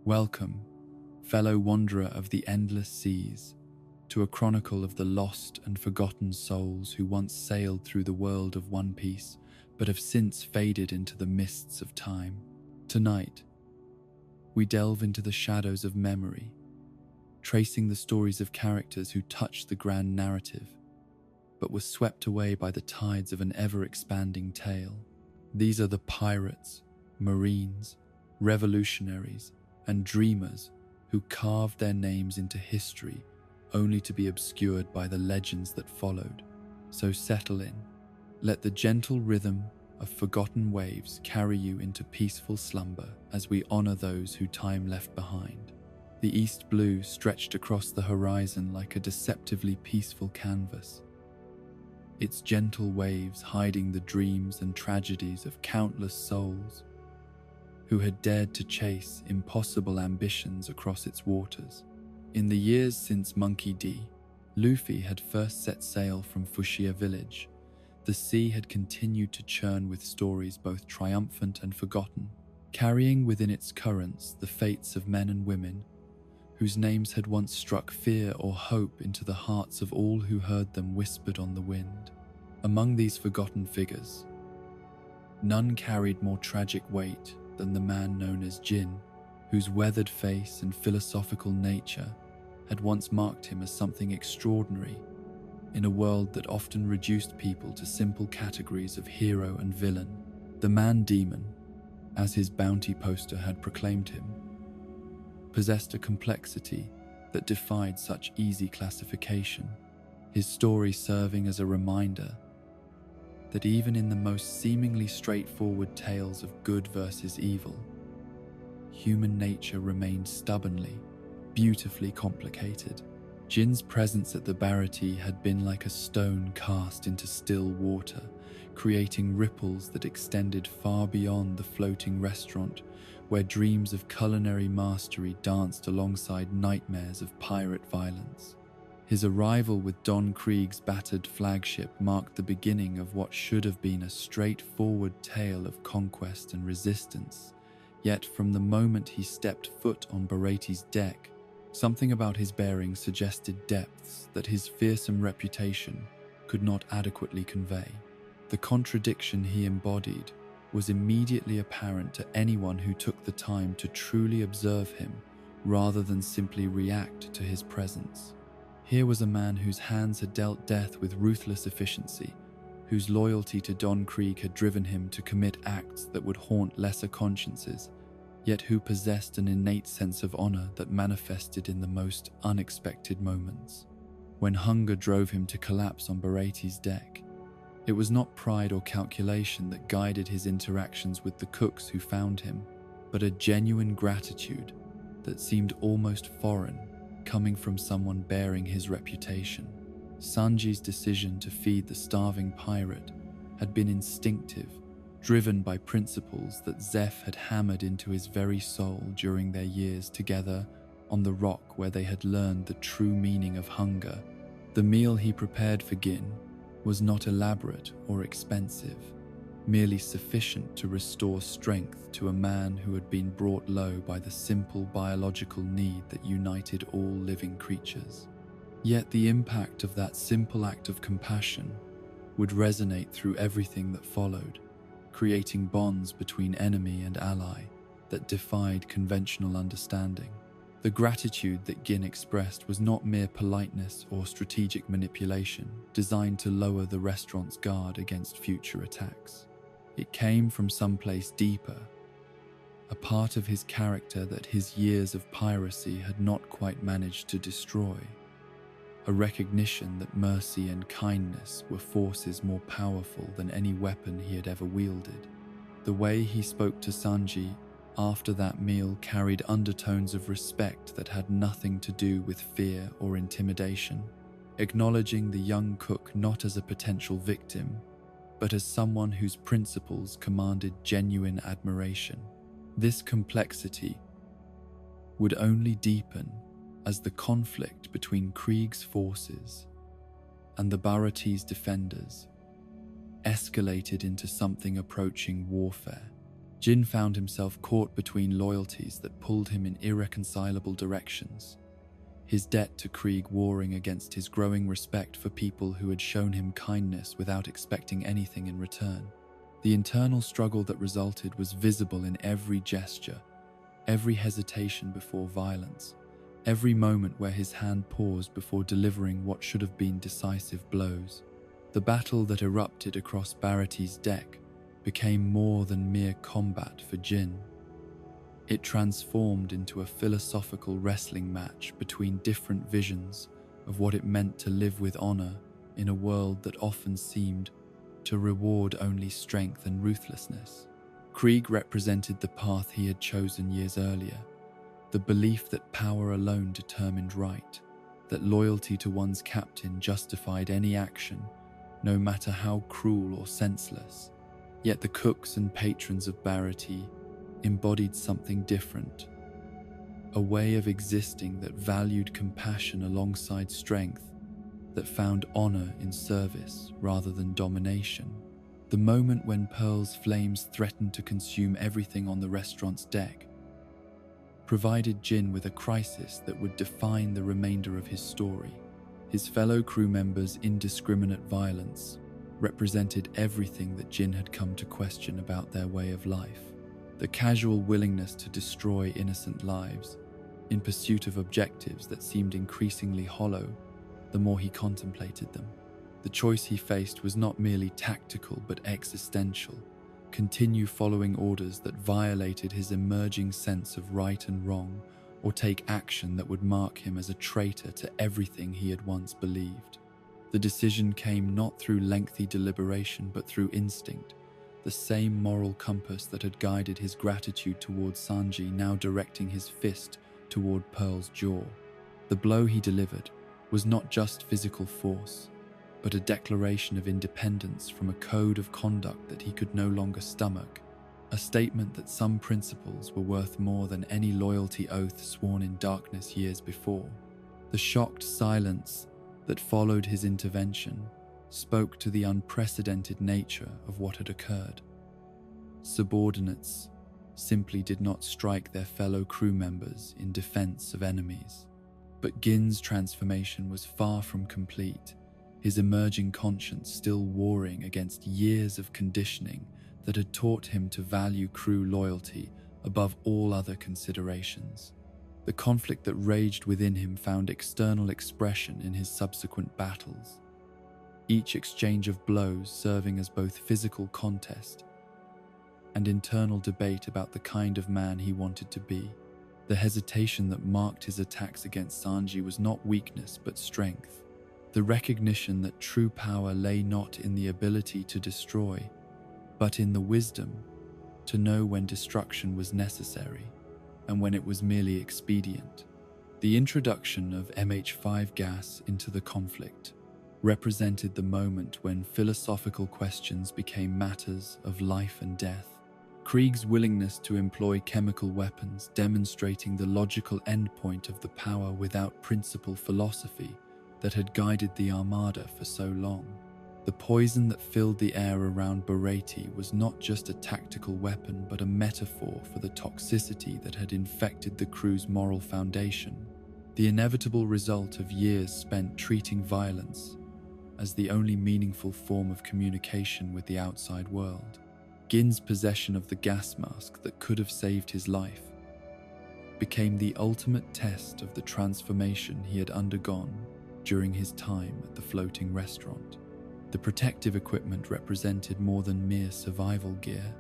Welcome, fellow wanderer of the endless seas, to a chronicle of the lost and forgotten souls who once sailed through the world of One Piece but have since faded into the mists of time. Tonight, we delve into the shadows of memory, tracing the stories of characters who touched the grand narrative, but were swept away by the tides of an ever-expanding tale. These are the pirates, marines, revolutionaries, and dreamers who carved their names into history only to be obscured by the legends that followed. So settle in. Let the gentle rhythm of forgotten waves carry you into peaceful slumber as we honor those who time left behind. The east blue stretched across the horizon like a deceptively peaceful canvas, its gentle waves hiding the dreams and tragedies of countless souls who had dared to chase impossible ambitions across its waters. In the years since Monkey D. Luffy had first set sail from Fushia village, the sea had continued to churn with stories both triumphant and forgotten, carrying within its currents the fates of men and women whose names had once struck fear or hope into the hearts of all who heard them whispered on the wind. Among these forgotten figures, none carried more tragic weight than the man known as Jin, whose weathered face and philosophical nature had once marked him as something extraordinary in a world that often reduced people to simple categories of hero and villain. The man-demon, as his bounty poster had proclaimed him, possessed a complexity that defied such easy classification, his story serving as a reminder that even in the most seemingly straightforward tales of good versus evil, human nature remained stubbornly, beautifully complicated. Jin's presence at the Baratie had been like a stone cast into still water, creating ripples that extended far beyond the floating restaurant where dreams of culinary mastery danced alongside nightmares of pirate violence. His arrival with Don Krieg's battered flagship marked the beginning of what should have been a straightforward tale of conquest and resistance, yet from the moment he stepped foot on Baratie's deck, something about his bearing suggested depths that his fearsome reputation could not adequately convey. The contradiction he embodied was immediately apparent to anyone who took the time to truly observe him rather than simply react to his presence. Here was a man whose hands had dealt death with ruthless efficiency, whose loyalty to Don Krieg had driven him to commit acts that would haunt lesser consciences, yet who possessed an innate sense of honor that manifested in the most unexpected moments. When hunger drove him to collapse on Baratie's deck, it was not pride or calculation that guided his interactions with the cooks who found him, but a genuine gratitude that seemed almost foreign, coming from someone bearing his reputation. Sanji's decision to feed the starving pirate had been instinctive, driven by principles that Zeph had hammered into his very soul during their years together on the rock where they had learned the true meaning of hunger. The meal he prepared for Gin was not elaborate or expensive, merely sufficient to restore strength to a man who had been brought low by the simple biological need that united all living creatures. Yet the impact of that simple act of compassion would resonate through everything that followed, creating bonds between enemy and ally that defied conventional understanding. The gratitude that Gin expressed was not mere politeness or strategic manipulation designed to lower the restaurant's guard against future attacks. It came from someplace deeper, a part of his character that his years of piracy had not quite managed to destroy, a recognition that mercy and kindness were forces more powerful than any weapon he had ever wielded. The way he spoke to Sanji after that meal carried undertones of respect that had nothing to do with fear or intimidation, acknowledging the young cook not as a potential victim, but as someone whose principles commanded genuine admiration. This complexity would only deepen as the conflict between Krieg's forces and the Baratie's defenders escalated into something approaching warfare. Jin found himself caught between loyalties that pulled him in irreconcilable directions. His debt to Krieg warring against his growing respect for people who had shown him kindness without expecting anything in return. The internal struggle that resulted was visible in every gesture, every hesitation before violence, every moment where his hand paused before delivering what should have been decisive blows. The battle that erupted across Baraty's deck became more than mere combat for Jin. It transformed into a philosophical wrestling match between different visions of what it meant to live with honor in a world that often seemed to reward only strength and ruthlessness. Krieg represented the path he had chosen years earlier, the belief that power alone determined right, that loyalty to one's captain justified any action, no matter how cruel or senseless. Yet the cooks and patrons of Baraty embodied something different, a way of existing that valued compassion alongside strength, that found honor in service rather than domination. The moment when Pearl's flames threatened to consume everything on the restaurant's deck provided Jin with a crisis that would define the remainder of his story. His fellow crew members' indiscriminate violence represented everything that Jin had come to question about their way of life. The casual willingness to destroy innocent lives in pursuit of objectives that seemed increasingly hollow the more he contemplated them. The choice he faced was not merely tactical but existential: continue following orders that violated his emerging sense of right and wrong, or take action that would mark him as a traitor to everything he had once believed. The decision came not through lengthy deliberation but through instinct, the same moral compass that had guided his gratitude toward Sanji now directing his fist toward Pearl's jaw. The blow he delivered was not just physical force, but a declaration of independence from a code of conduct that he could no longer stomach, a statement that some principles were worth more than any loyalty oath sworn in darkness years before. The shocked silence that followed his intervention spoke to the unprecedented nature of what had occurred. Subordinates simply did not strike their fellow crew members in defense of enemies. But Gin's transformation was far from complete, his emerging conscience still warring against years of conditioning that had taught him to value crew loyalty above all other considerations. The conflict that raged within him found external expression in his subsequent battles, each exchange of blows serving as both physical contest and internal debate about the kind of man he wanted to be. The hesitation that marked his attacks against Sanji was not weakness but strength, the recognition that true power lay not in the ability to destroy, but in the wisdom to know when destruction was necessary and when it was merely expedient. The introduction of MH5 gas into the conflict represented the moment when philosophical questions became matters of life and death. Krieg's willingness to employ chemical weapons, demonstrating the logical endpoint of the power without principle philosophy that had guided the Armada for so long. The poison that filled the air around Baraty was not just a tactical weapon but a metaphor for the toxicity that had infected the crew's moral foundation, the inevitable result of years spent treating violence as the only meaningful form of communication with the outside world. Gin's possession of the gas mask that could have saved his life became the ultimate test of the transformation he had undergone during his time at the floating restaurant. The protective equipment represented more than mere survival gear.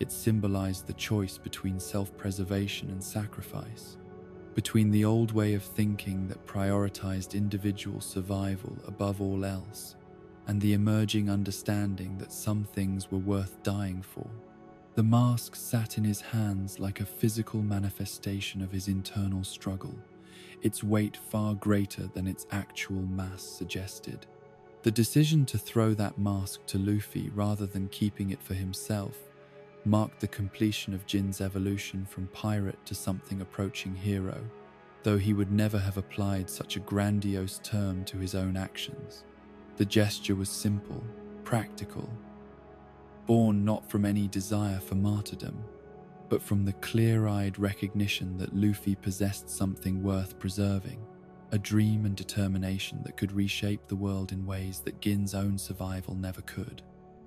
It symbolized the choice between self-preservation and sacrifice, between the old way of thinking that prioritized individual survival above all else, and the emerging understanding that some things were worth dying for. The mask sat in his hands like a physical manifestation of his internal struggle, its weight far greater than its actual mass suggested. The decision to throw that mask to Luffy rather than keeping it for himself marked the completion of Jin's evolution from pirate to something approaching hero, though he would never have applied such a grandiose term to his own actions. The gesture was simple, practical, born not from any desire for martyrdom, but from the clear-eyed recognition that Luffy possessed something worth preserving, a dream and determination that could reshape the world in ways that Gin's own survival never could.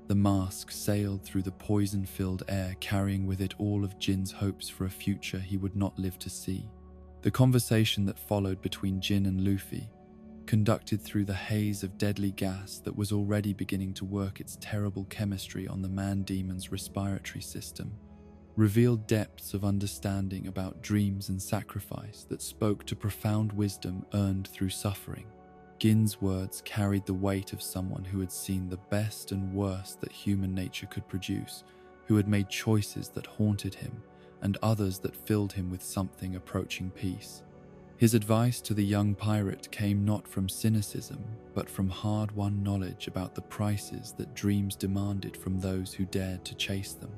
The mask sailed through the poison-filled air, carrying with it all of Jin's hopes for a future he would not live to see. The conversation that followed between Jin and Luffy, conducted through the haze of deadly gas that was already beginning to work its terrible chemistry on the man-demon's respiratory system, revealed depths of understanding about dreams and sacrifice that spoke to profound wisdom earned through suffering. Gin's words carried the weight of someone who had seen the best and worst that human nature could produce, who had made choices that haunted him and others that filled him with something approaching peace. His advice to the young pirate came not from cynicism, but from hard-won knowledge about the prices that dreams demanded from those who dared to chase them.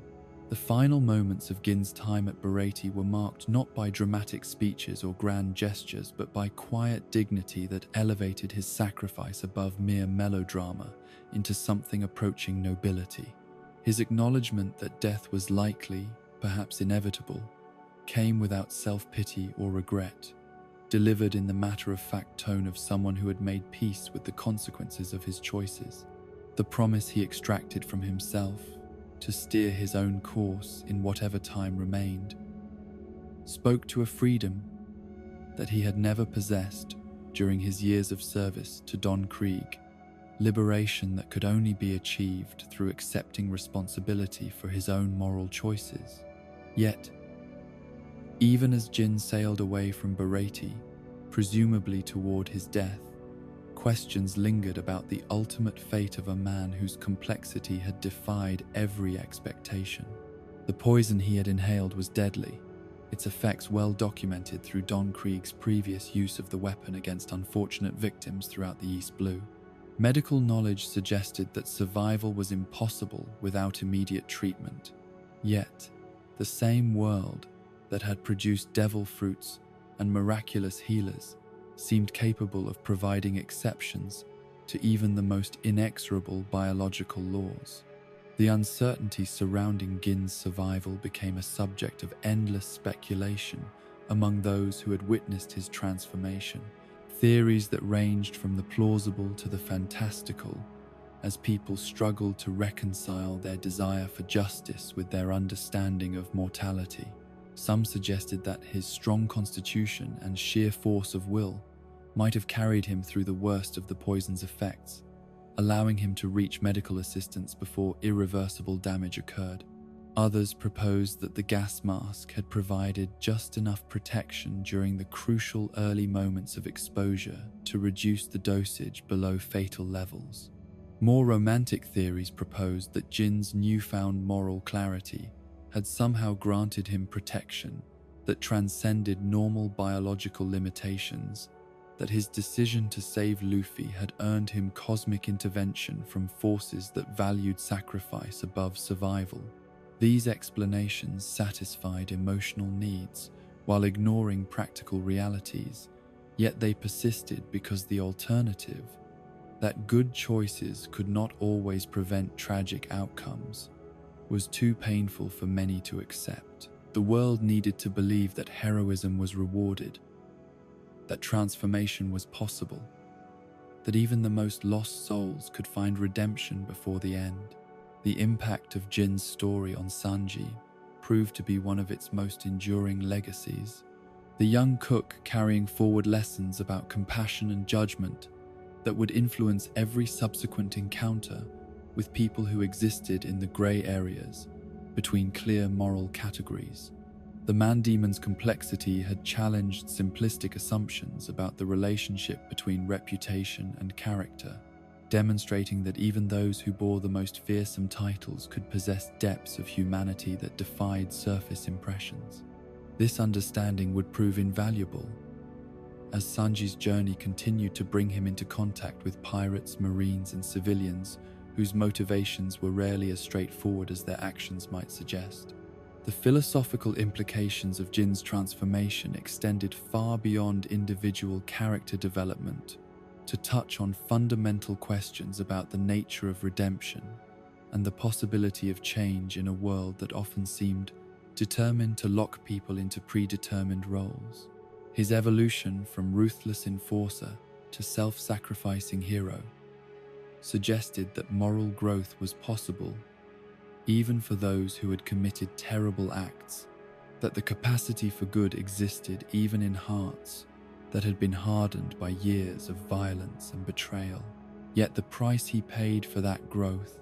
The final moments of Gin's time at Baratie were marked not by dramatic speeches or grand gestures, but by quiet dignity that elevated his sacrifice above mere melodrama into something approaching nobility. His acknowledgement that death was likely, perhaps inevitable, came without self-pity or regret, delivered in the matter-of-fact tone of someone who had made peace with the consequences of his choices. The promise he extracted from himself to steer his own course in whatever time remained spoke to a freedom that he had never possessed during his years of service to Don Krieg, liberation that could only be achieved through accepting responsibility for his own moral choices. Yet, even as Jin sailed away from Baratie, presumably toward his death, questions lingered about the ultimate fate of a man whose complexity had defied every expectation. The poison he had inhaled was deadly, its effects well documented through Don Krieg's previous use of the weapon against unfortunate victims throughout the East Blue. Medical knowledge suggested that survival was impossible without immediate treatment. Yet, the same world that had produced devil fruits and miraculous healers seemed capable of providing exceptions to even the most inexorable biological laws. The uncertainty surrounding Gin's survival became a subject of endless speculation among those who had witnessed his transformation, theories that ranged from the plausible to the fantastical as people struggled to reconcile their desire for justice with their understanding of mortality. Some suggested that his strong constitution and sheer force of will might have carried him through the worst of the poison's effects, allowing him to reach medical assistance before irreversible damage occurred. Others proposed that the gas mask had provided just enough protection during the crucial early moments of exposure to reduce the dosage below fatal levels. More romantic theories proposed that Jin's newfound moral clarity had somehow granted him protection that transcended normal biological limitations, that his decision to save Luffy had earned him cosmic intervention from forces that valued sacrifice above survival. These explanations satisfied emotional needs while ignoring practical realities, yet they persisted because the alternative, that good choices could not always prevent tragic outcomes, was too painful for many to accept. The world needed to believe that heroism was rewarded, that transformation was possible, that even the most lost souls could find redemption before the end. The impact of Jin's story on Sanji proved to be one of its most enduring legacies, the young cook carrying forward lessons about compassion and judgment that would influence every subsequent encounter with people who existed in the grey areas between clear moral categories. The man-demon's complexity had challenged simplistic assumptions about the relationship between reputation and character, demonstrating that even those who bore the most fearsome titles could possess depths of humanity that defied surface impressions. This understanding would prove invaluable as Sanji's journey continued to bring him into contact with pirates, marines, and civilians whose motivations were rarely as straightforward as their actions might suggest. The philosophical implications of Jin's transformation extended far beyond individual character development to touch on fundamental questions about the nature of redemption and the possibility of change in a world that often seemed determined to lock people into predetermined roles. His evolution from ruthless enforcer to self-sacrificing hero suggested that moral growth was possible even for those who had committed terrible acts, that the capacity for good existed even in hearts that had been hardened by years of violence and betrayal. Yet the price he paid for that growth,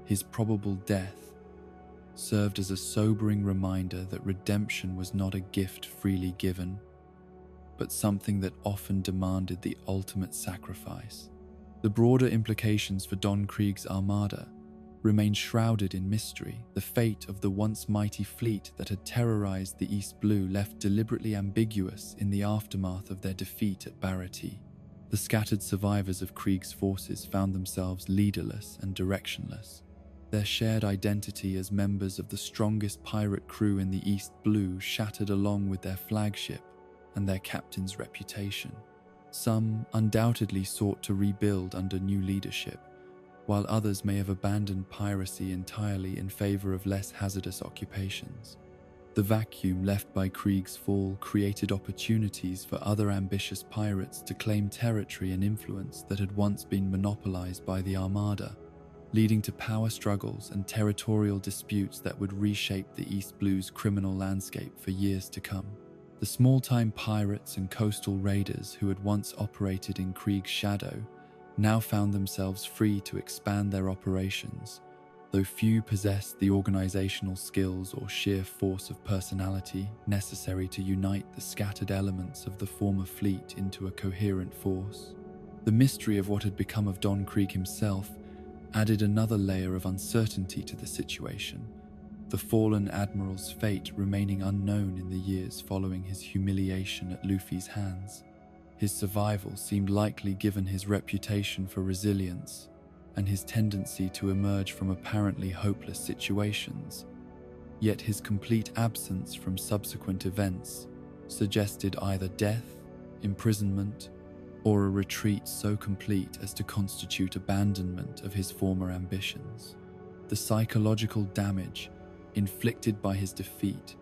his probable death, served as a sobering reminder that redemption was not a gift freely given, but something that often demanded the ultimate sacrifice. The broader implications for Don Krieg's armada remained shrouded in mystery. The fate of the once mighty fleet that had terrorized the East Blue left deliberately ambiguous in the aftermath of their defeat at Baratie. The scattered survivors of Krieg's forces found themselves leaderless and directionless, their shared identity as members of the strongest pirate crew in the East Blue shattered along with their flagship and their captain's reputation. Some undoubtedly sought to rebuild under new leadership, while others may have abandoned piracy entirely in favor of less hazardous occupations. The vacuum left by Krieg's fall created opportunities for other ambitious pirates to claim territory and influence that had once been monopolized by the Armada, leading to power struggles and territorial disputes that would reshape the East Blue's criminal landscape for years to come. The small-time pirates and coastal raiders who had once operated in Krieg's shadow now found themselves free to expand their operations, though few possessed the organizational skills or sheer force of personality necessary to unite the scattered elements of the former fleet into a coherent force. The mystery of what had become of Don Krieg himself added another layer of uncertainty to the situation, the fallen admiral's fate remaining unknown in the years following his humiliation at Luffy's hands. His survival seemed likely given his reputation for resilience and his tendency to emerge from apparently hopeless situations. Yet his complete absence from subsequent events suggested either death, imprisonment, or a retreat so complete as to constitute abandonment of his former ambitions. The psychological damage inflicted by his defeat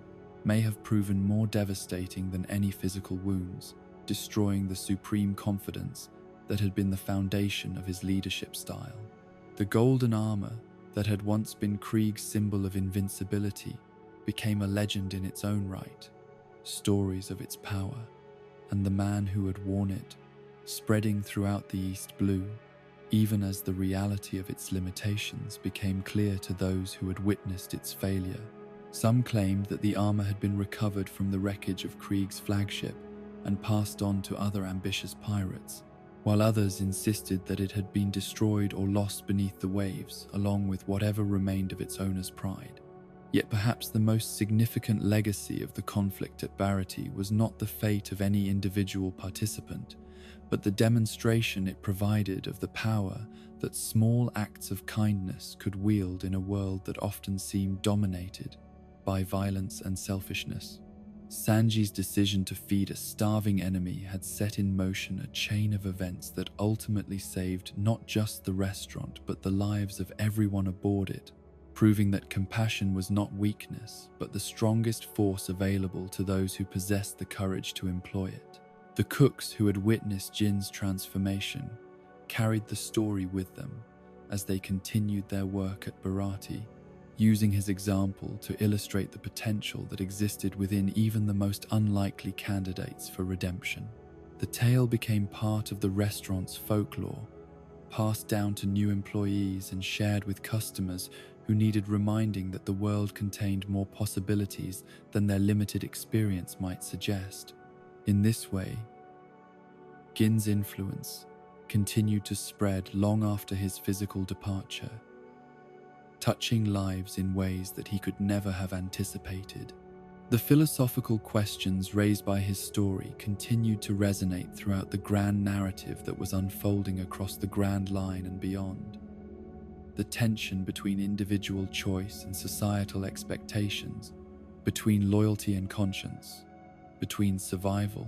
may have proven more devastating than any physical wounds, destroying the supreme confidence that had been the foundation of his leadership style. The golden armor that had once been Krieg's symbol of invincibility became a legend in its own right. Stories of its power and the man who had worn it spreading throughout the East Blue, even as the reality of its limitations became clear to those who had witnessed its failure. Some claimed that the armor had been recovered from the wreckage of Krieg's flagship and passed on to other ambitious pirates, while others insisted that it had been destroyed or lost beneath the waves, along with whatever remained of its owner's pride. Yet perhaps the most significant legacy of the conflict at Baratie was not the fate of any individual participant, but the demonstration it provided of the power that small acts of kindness could wield in a world that often seemed dominated by violence and selfishness. Sanji's decision to feed a starving enemy had set in motion a chain of events that ultimately saved not just the restaurant but the lives of everyone aboard it, proving that compassion was not weakness but the strongest force available to those who possessed the courage to employ it. The cooks who had witnessed Jin's transformation carried the story with them as they continued their work at Baratie, using his example to illustrate the potential that existed within even the most unlikely candidates for redemption. The tale became part of the restaurant's folklore, passed down to new employees and shared with customers who needed reminding that the world contained more possibilities than their limited experience might suggest. In this way, Gin's influence continued to spread long after his physical departure, touching lives in ways that he could never have anticipated. The philosophical questions raised by his story continued to resonate throughout the grand narrative that was unfolding across the Grand Line and beyond. The tension between individual choice and societal expectations, between loyalty and conscience, between survival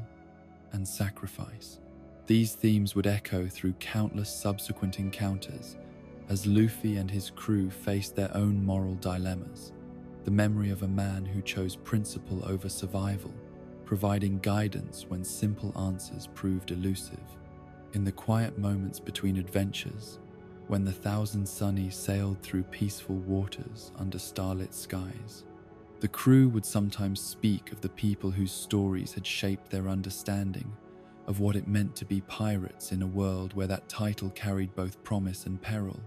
and sacrifice. These themes would echo through countless subsequent encounters as Luffy and his crew faced their own moral dilemmas, the memory of a man who chose principle over survival, providing guidance when simple answers proved elusive. In the quiet moments between adventures, when the Thousand Sunnies sailed through peaceful waters under starlit skies, the crew would sometimes speak of the people whose stories had shaped their understanding of what it meant to be pirates in a world where that title carried both promise and peril.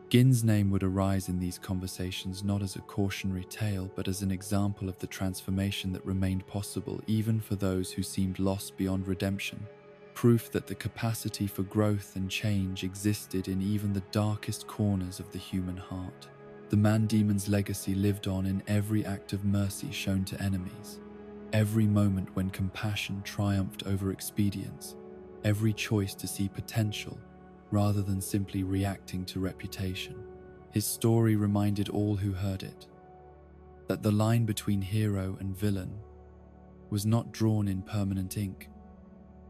Gin's name would arise in these conversations not as a cautionary tale, but as an example of the transformation that remained possible even for those who seemed lost beyond redemption. Proof that the capacity for growth and change existed in even the darkest corners of the human heart. The man-demon's legacy lived on in every act of mercy shown to enemies, every moment when compassion triumphed over expedience, every choice to see potential rather than simply reacting to reputation. His story reminded all who heard it that the line between hero and villain was not drawn in permanent ink,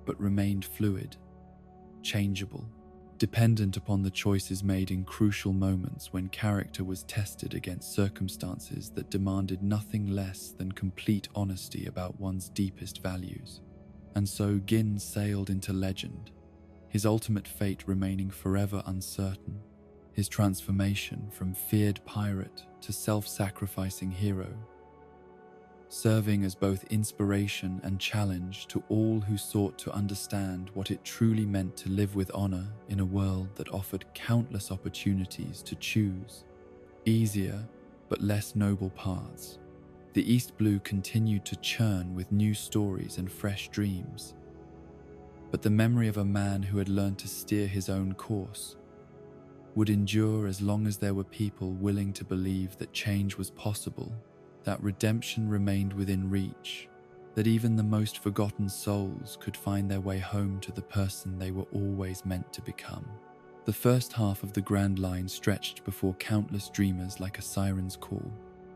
but remained fluid, changeable, dependent upon the choices made in crucial moments when character was tested against circumstances that demanded nothing less than complete honesty about one's deepest values. And so Gin sailed into legend, his ultimate fate remaining forever uncertain, his transformation from feared pirate to self-sacrificing hero, serving as both inspiration and challenge to all who sought to understand what it truly meant to live with honor in a world that offered countless opportunities to choose easier but less noble paths. The East Blue continued to churn with new stories and fresh dreams, but the memory of a man who had learned to steer his own course would endure as long as there were people willing to believe that change was possible, that redemption remained within reach, that even the most forgotten souls could find their way home to the person they were always meant to become. The first half of the Grand Line stretched before countless dreamers like a siren's call,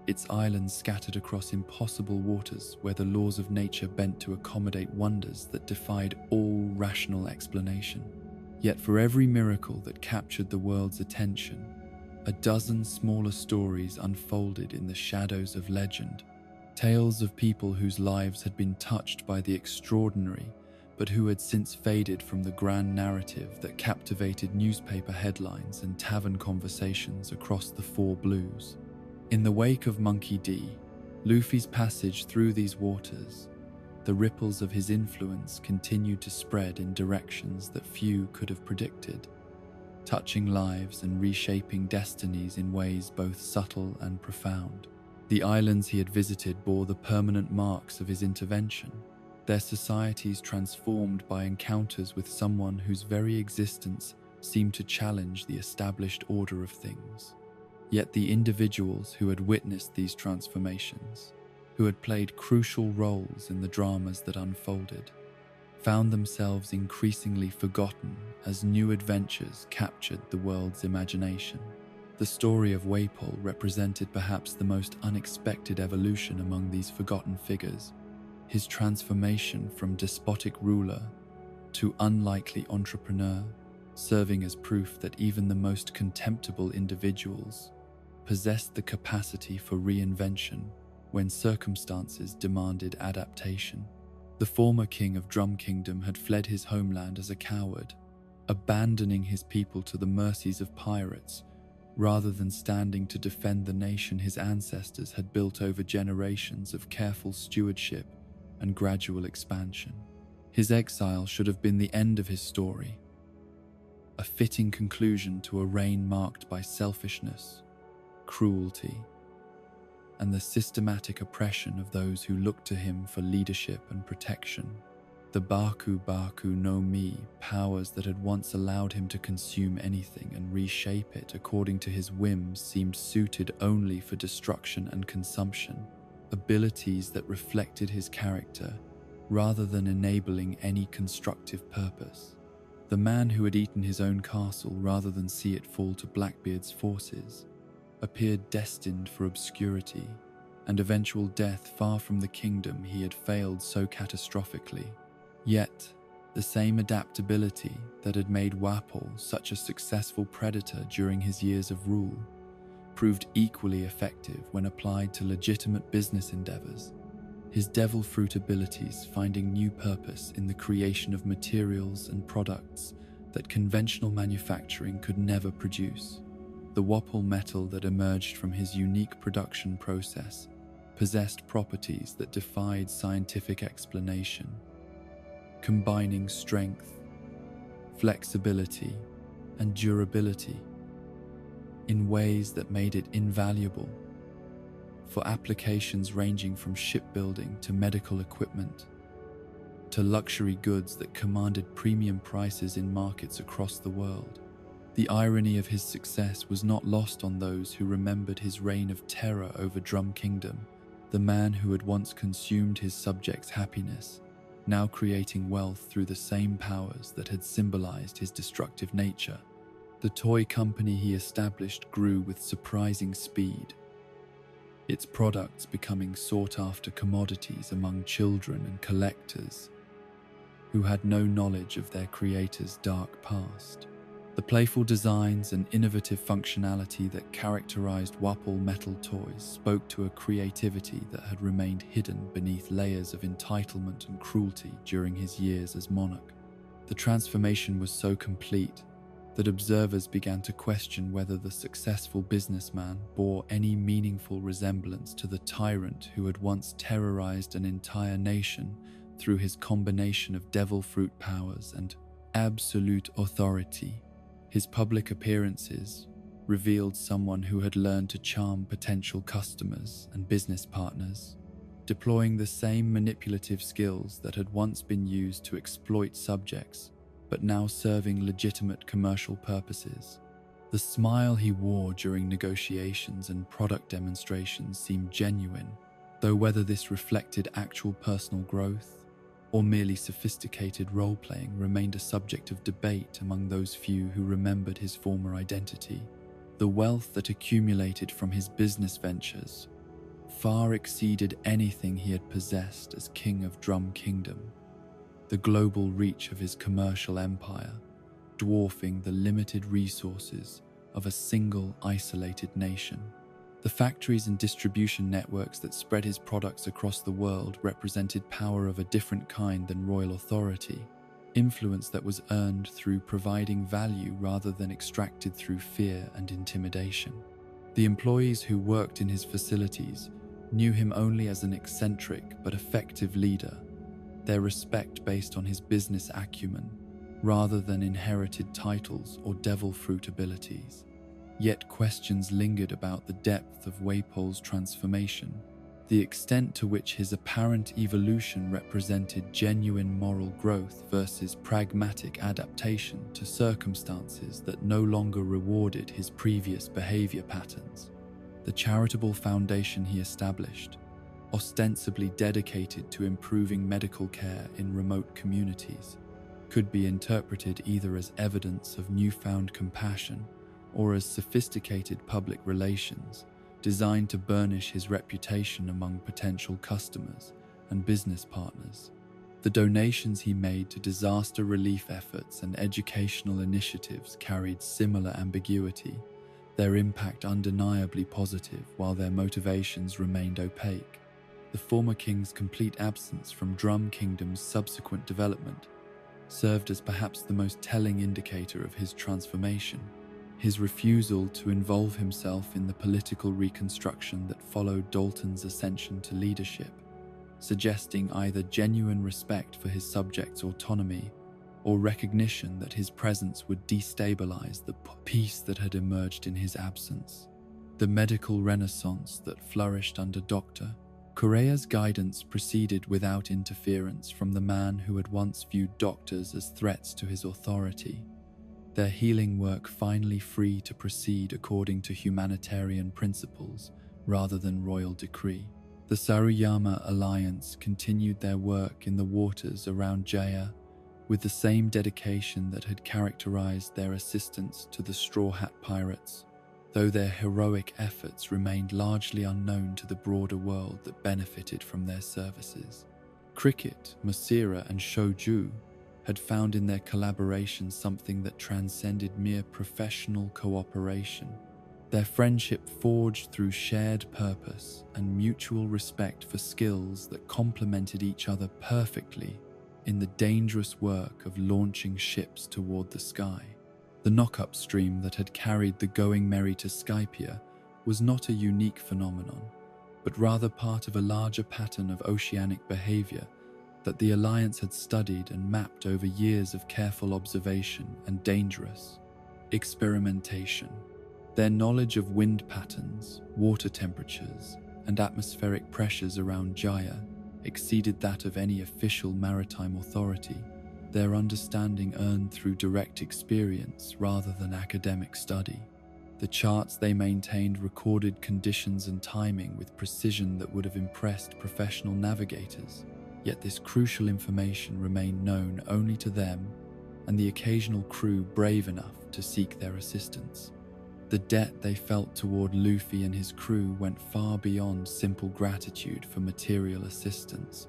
its islands scattered across impossible waters where the laws of nature bent to accommodate wonders that defied all rational explanation. Yet for every miracle that captured the world's attention, a dozen smaller stories unfolded in the shadows of legend, tales of people whose lives had been touched by the extraordinary, but who had since faded from the grand narrative that captivated newspaper headlines and tavern conversations across the Four Blues. In the wake of Monkey D, Luffy's passage through these waters, the ripples of his influence continued to spread in directions that few could have predicted, touching lives and reshaping destinies in ways both subtle and profound. The islands he had visited bore the permanent marks of his intervention, their societies transformed by encounters with someone whose very existence seemed to challenge the established order of things. Yet the individuals who had witnessed these transformations, who had played crucial roles in the dramas that unfolded, found themselves increasingly forgotten as new adventures captured the world's imagination. The story of Wapol represented perhaps the most unexpected evolution among these forgotten figures, his transformation from despotic ruler to unlikely entrepreneur, serving as proof that even the most contemptible individuals possessed the capacity for reinvention when circumstances demanded adaptation. The former king of Drum Kingdom had fled his homeland as a coward, abandoning his people to the mercies of pirates, rather than standing to defend the nation his ancestors had built over generations of careful stewardship and gradual expansion. His exile should have been the end of his story, a fitting conclusion to a reign marked by selfishness, cruelty, and the systematic oppression of those who looked to him for leadership and protection. The Baku Baku no Mi, powers that had once allowed him to consume anything and reshape it according to his whims, seemed suited only for destruction and consumption, abilities that reflected his character rather than enabling any constructive purpose. The man who had eaten his own castle rather than see it fall to Blackbeard's forces appeared destined for obscurity and eventual death far from the kingdom he had failed so catastrophically. Yet, the same adaptability that had made Wapol such a successful predator during his years of rule proved equally effective when applied to legitimate business endeavors, his devil fruit abilities finding new purpose in the creation of materials and products that conventional manufacturing could never produce. The Wapol metal that emerged from his unique production process possessed properties that defied scientific explanation, combining strength, flexibility, and durability in ways that made it invaluable for applications ranging from shipbuilding to medical equipment to luxury goods that commanded premium prices in markets across the world. The irony of his success was not lost on those who remembered his reign of terror over Drum Kingdom, the man who had once consumed his subjects' happiness, now creating wealth through the same powers that had symbolized his destructive nature. The toy company he established grew with surprising speed, its products becoming sought-after commodities among children and collectors who had no knowledge of their creator's dark past. The playful designs and innovative functionality that characterized Wapol metal toys spoke to a creativity that had remained hidden beneath layers of entitlement and cruelty during his years as monarch. The transformation was so complete that observers began to question whether the successful businessman bore any meaningful resemblance to the tyrant who had once terrorized an entire nation through his combination of devil fruit powers and absolute authority. His public appearances revealed someone who had learned to charm potential customers and business partners, deploying the same manipulative skills that had once been used to exploit subjects, but now serving legitimate commercial purposes. The smile he wore during negotiations and product demonstrations seemed genuine, though whether this reflected actual personal growth or merely sophisticated role-playing remained a subject of debate among those few who remembered his former identity. The wealth that accumulated from his business ventures far exceeded anything he had possessed as King of Drum Kingdom, the global reach of his commercial empire dwarfing the limited resources of a single isolated nation. The factories and distribution networks that spread his products across the world represented power of a different kind than royal authority, influence that was earned through providing value rather than extracted through fear and intimidation. The employees who worked in his facilities knew him only as an eccentric but effective leader, their respect based on his business acumen rather than inherited titles or devil fruit abilities. Yet questions lingered about the depth of Wapol's transformation, the extent to which his apparent evolution represented genuine moral growth versus pragmatic adaptation to circumstances that no longer rewarded his previous behavior patterns. The charitable foundation he established, ostensibly dedicated to improving medical care in remote communities, could be interpreted either as evidence of newfound compassion or as sophisticated public relations designed to burnish his reputation among potential customers and business partners. The donations he made to disaster relief efforts and educational initiatives carried similar ambiguity, their impact undeniably positive while their motivations remained opaque. The former king's complete absence from Drum Kingdom's subsequent development served as perhaps the most telling indicator of his transformation. His refusal to involve himself in the political reconstruction that followed Dalton's ascension to leadership, suggesting either genuine respect for his subjects' autonomy or recognition that his presence would destabilize the peace that had emerged in his absence. The medical renaissance that flourished under Dr. Correa's guidance proceeded without interference from the man who had once viewed doctors as threats to his authority, their healing work finally free to proceed according to humanitarian principles rather than royal decree. The Saruyama Alliance continued their work in the waters around Jaya with the same dedication that had characterized their assistance to the Straw Hat Pirates, though their heroic efforts remained largely unknown to the broader world that benefited from their services. Cricket, Masira, and Shoju had found in their collaboration something that transcended mere professional cooperation, Their friendship forged through shared purpose and mutual respect for skills that complemented each other perfectly in the dangerous work of launching ships toward the sky. The knock-up stream that had carried the Going Merry to Skypia was not a unique phenomenon, but rather part of a larger pattern of oceanic behavior that the Alliance had studied and mapped over years of careful observation and dangerous experimentation. Their knowledge of wind patterns, water temperatures, and atmospheric pressures around Jaya exceeded that of any official maritime authority, their understanding earned through direct experience rather than academic study. The charts they maintained recorded conditions and timing with precision that would have impressed professional navigators, yet this crucial information remained known only to them and the occasional crew brave enough to seek their assistance. The debt they felt toward Luffy and his crew went far beyond simple gratitude for material assistance,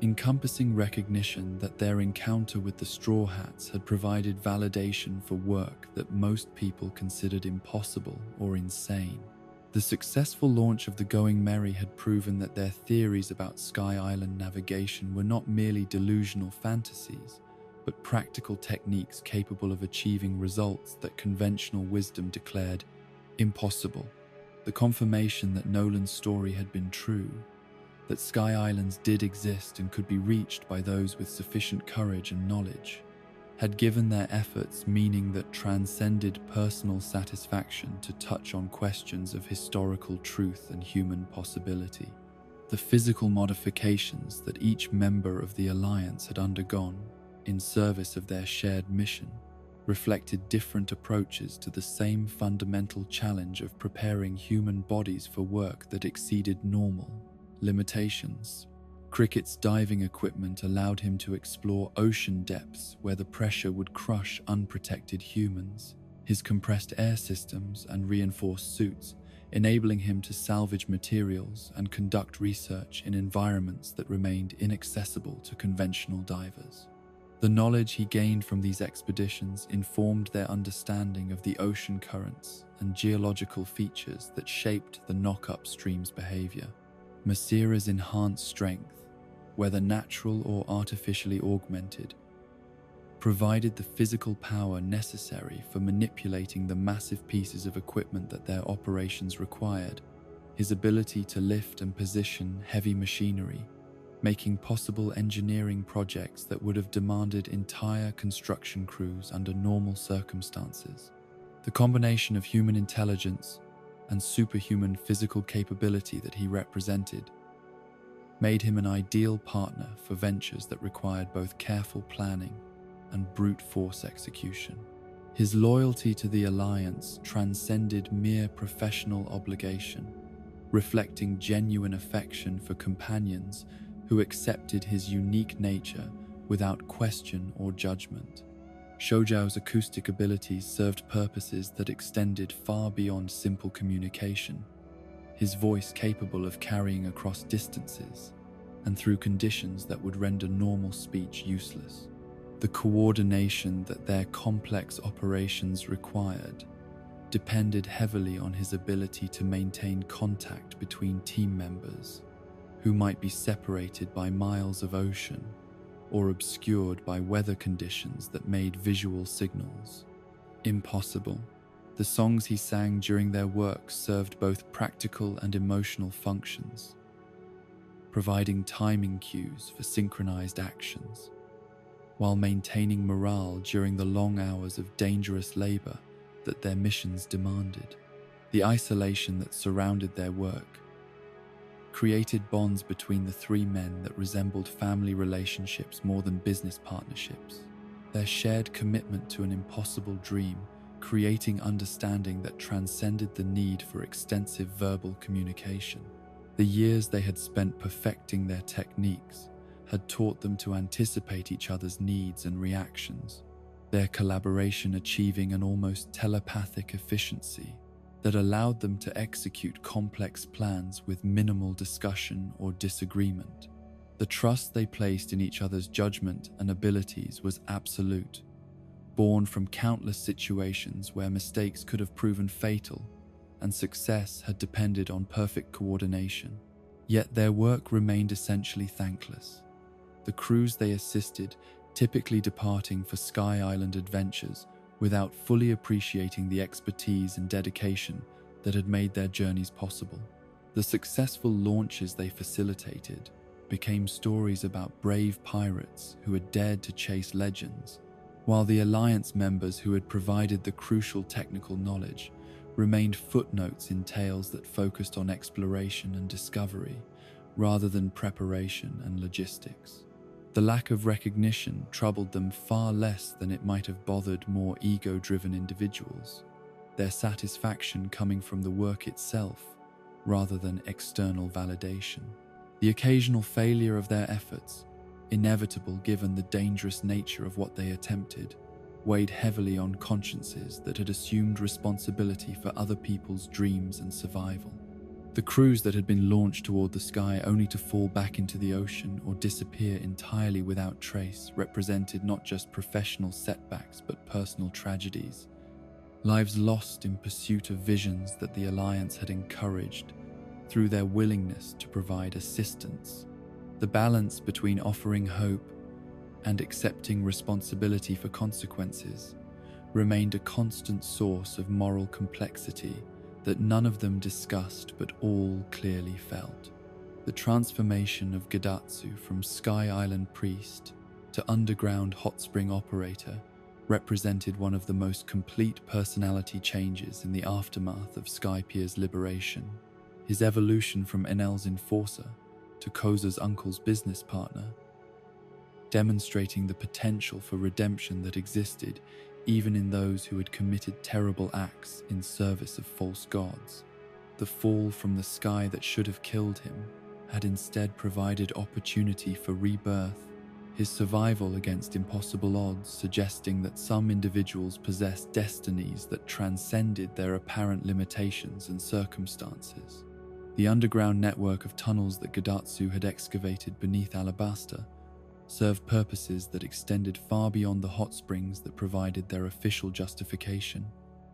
encompassing recognition that their encounter with the Straw Hats had provided validation for work that most people considered impossible or insane. The successful launch of the Going Merry had proven that their theories about Sky Island navigation were not merely delusional fantasies, but practical techniques capable of achieving results that conventional wisdom declared impossible. The confirmation that Nolan's story had been true, that Sky Islands did exist and could be reached by those with sufficient courage and knowledge, had given their efforts meaning that transcended personal satisfaction to touch on questions of historical truth and human possibility. The physical modifications that each member of the Alliance had undergone in service of their shared mission reflected different approaches to the same fundamental challenge of preparing human bodies for work that exceeded normal limitations. Cricket's diving equipment allowed him to explore ocean depths where the pressure would crush unprotected humans, his compressed air systems and reinforced suits enabling him to salvage materials and conduct research in environments that remained inaccessible to conventional divers. The knowledge he gained from these expeditions informed their understanding of the ocean currents and geological features that shaped the knock-up stream's behavior. Masira's enhanced strength, whether natural or artificially augmented, provided the physical power necessary for manipulating the massive pieces of equipment that their operations required. His ability to lift and position heavy machinery, making possible engineering projects that would have demanded entire construction crews under normal circumstances. The combination of human intelligence and superhuman physical capability that he represented made him an ideal partner for ventures that required both careful planning and brute force execution. His loyalty to the Alliance transcended mere professional obligation, reflecting genuine affection for companions who accepted his unique nature without question or judgment. Shoujiao's acoustic abilities served purposes that extended far beyond simple communication, his voice capable of carrying across distances and through conditions that would render normal speech useless. The coordination that their complex operations required depended heavily on his ability to maintain contact between team members who might be separated by miles of ocean or obscured by weather conditions that made visual signals impossible. The songs he sang during their work served both practical and emotional functions, providing timing cues for synchronized actions, while maintaining morale during the long hours of dangerous labor that their missions demanded. The isolation that surrounded their work created bonds between the three men that resembled family relationships more than business partnerships. Their shared commitment to an impossible dream, creating understanding that transcended the need for extensive verbal communication. The years they had spent perfecting their techniques had taught them to anticipate each other's needs and reactions, their collaboration achieving an almost telepathic efficiency that allowed them to execute complex plans with minimal discussion or disagreement. The trust they placed in each other's judgment and abilities was absolute, born from countless situations where mistakes could have proven fatal and success had depended on perfect coordination. Yet their work remained essentially thankless. The crews they assisted typically departing for Sky Island adventures without fully appreciating the expertise and dedication that had made their journeys possible. The successful launches they facilitated became stories about brave pirates who had dared to chase legends, while the Alliance members who had provided the crucial technical knowledge remained footnotes in tales that focused on exploration and discovery rather than preparation and logistics. The lack of recognition troubled them far less than it might have bothered more ego-driven individuals, their satisfaction coming from the work itself rather than external validation. The occasional failure of their efforts, inevitable given the dangerous nature of what they attempted, weighed heavily on consciences that had assumed responsibility for other people's dreams and survival. The crews that had been launched toward the sky only to fall back into the ocean or disappear entirely without trace represented not just professional setbacks but personal tragedies, lives lost in pursuit of visions that the Alliance had encouraged through their willingness to provide assistance. The balance between offering hope and accepting responsibility for consequences remained a constant source of moral complexity that none of them discussed but all clearly felt. The transformation of Gidatsu from Sky Island priest to underground hot spring operator represented one of the most complete personality changes in the aftermath of Skypier's liberation. His evolution from Enel's enforcer to Koza's uncle's business partner, demonstrating the potential for redemption that existed even in those who had committed terrible acts in service of false gods. The fall from the sky that should have killed him had instead provided opportunity for rebirth, his survival against impossible odds suggesting that some individuals possessed destinies that transcended their apparent limitations and circumstances. The underground network of tunnels that Gidatsu had excavated beneath Alabasta served purposes that extended far beyond the hot springs that provided their official justification,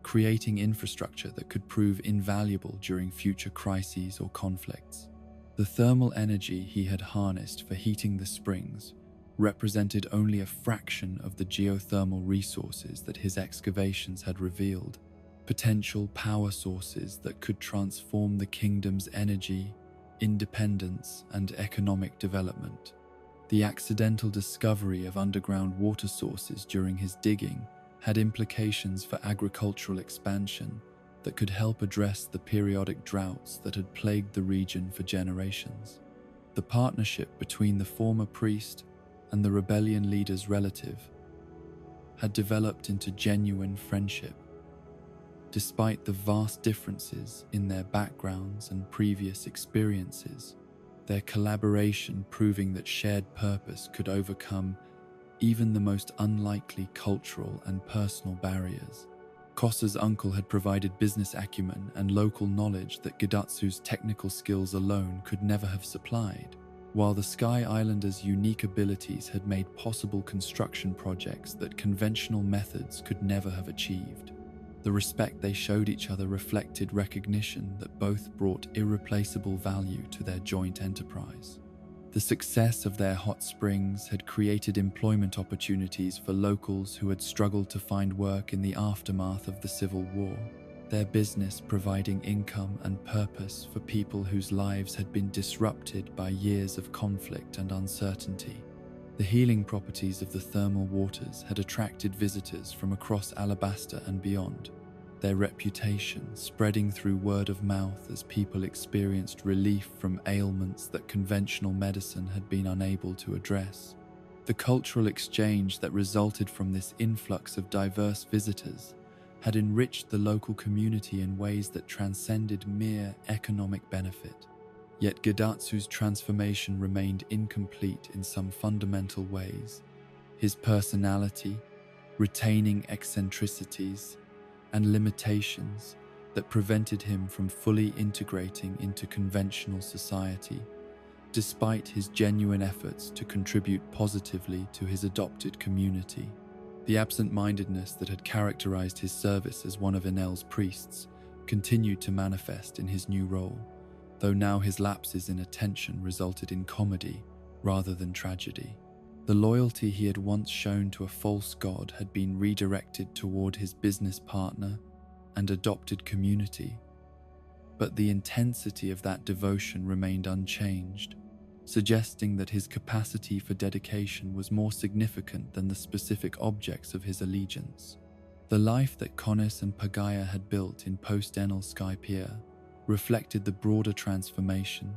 creating infrastructure that could prove invaluable during future crises or conflicts. The thermal energy he had harnessed for heating the springs represented only a fraction of the geothermal resources that his excavations had revealed, potential power sources that could transform the kingdom's energy, independence, and economic development. The accidental discovery of underground water sources during his digging had implications for agricultural expansion that could help address the periodic droughts that had plagued the region for generations. The partnership between the former priest and the rebellion leader's relative had developed into genuine friendship. Despite the vast differences in their backgrounds and previous experiences, their collaboration proving that shared purpose could overcome even the most unlikely cultural and personal barriers. Kosa's uncle had provided business acumen and local knowledge that Gidatsu's technical skills alone could never have supplied, while the Sky Islanders' unique abilities had made possible construction projects that conventional methods could never have achieved. The respect they showed each other reflected recognition that both brought irreplaceable value to their joint enterprise. The success of their hot springs had created employment opportunities for locals who had struggled to find work in the aftermath of the Civil War, their business providing income and purpose for people whose lives had been disrupted by years of conflict and uncertainty. The healing properties of the thermal waters had attracted visitors from across Alabasta and beyond, their reputation spreading through word of mouth as people experienced relief from ailments that conventional medicine had been unable to address. The cultural exchange that resulted from this influx of diverse visitors had enriched the local community in ways that transcended mere economic benefit. Yet Gidatsu's transformation remained incomplete in some fundamental ways. His personality, retaining eccentricities and limitations that prevented him from fully integrating into conventional society, despite his genuine efforts to contribute positively to his adopted community. The absent-mindedness that had characterized his service as one of Enel's priests continued to manifest in his new role, though now his lapses in attention resulted in comedy rather than tragedy. The loyalty he had once shown to a false god had been redirected toward his business partner and adopted community, but the intensity of that devotion remained unchanged, suggesting that his capacity for dedication was more significant than the specific objects of his allegiance. The life that Connis and Pagaya had built in post-Enel Skypiea reflected the broader transformation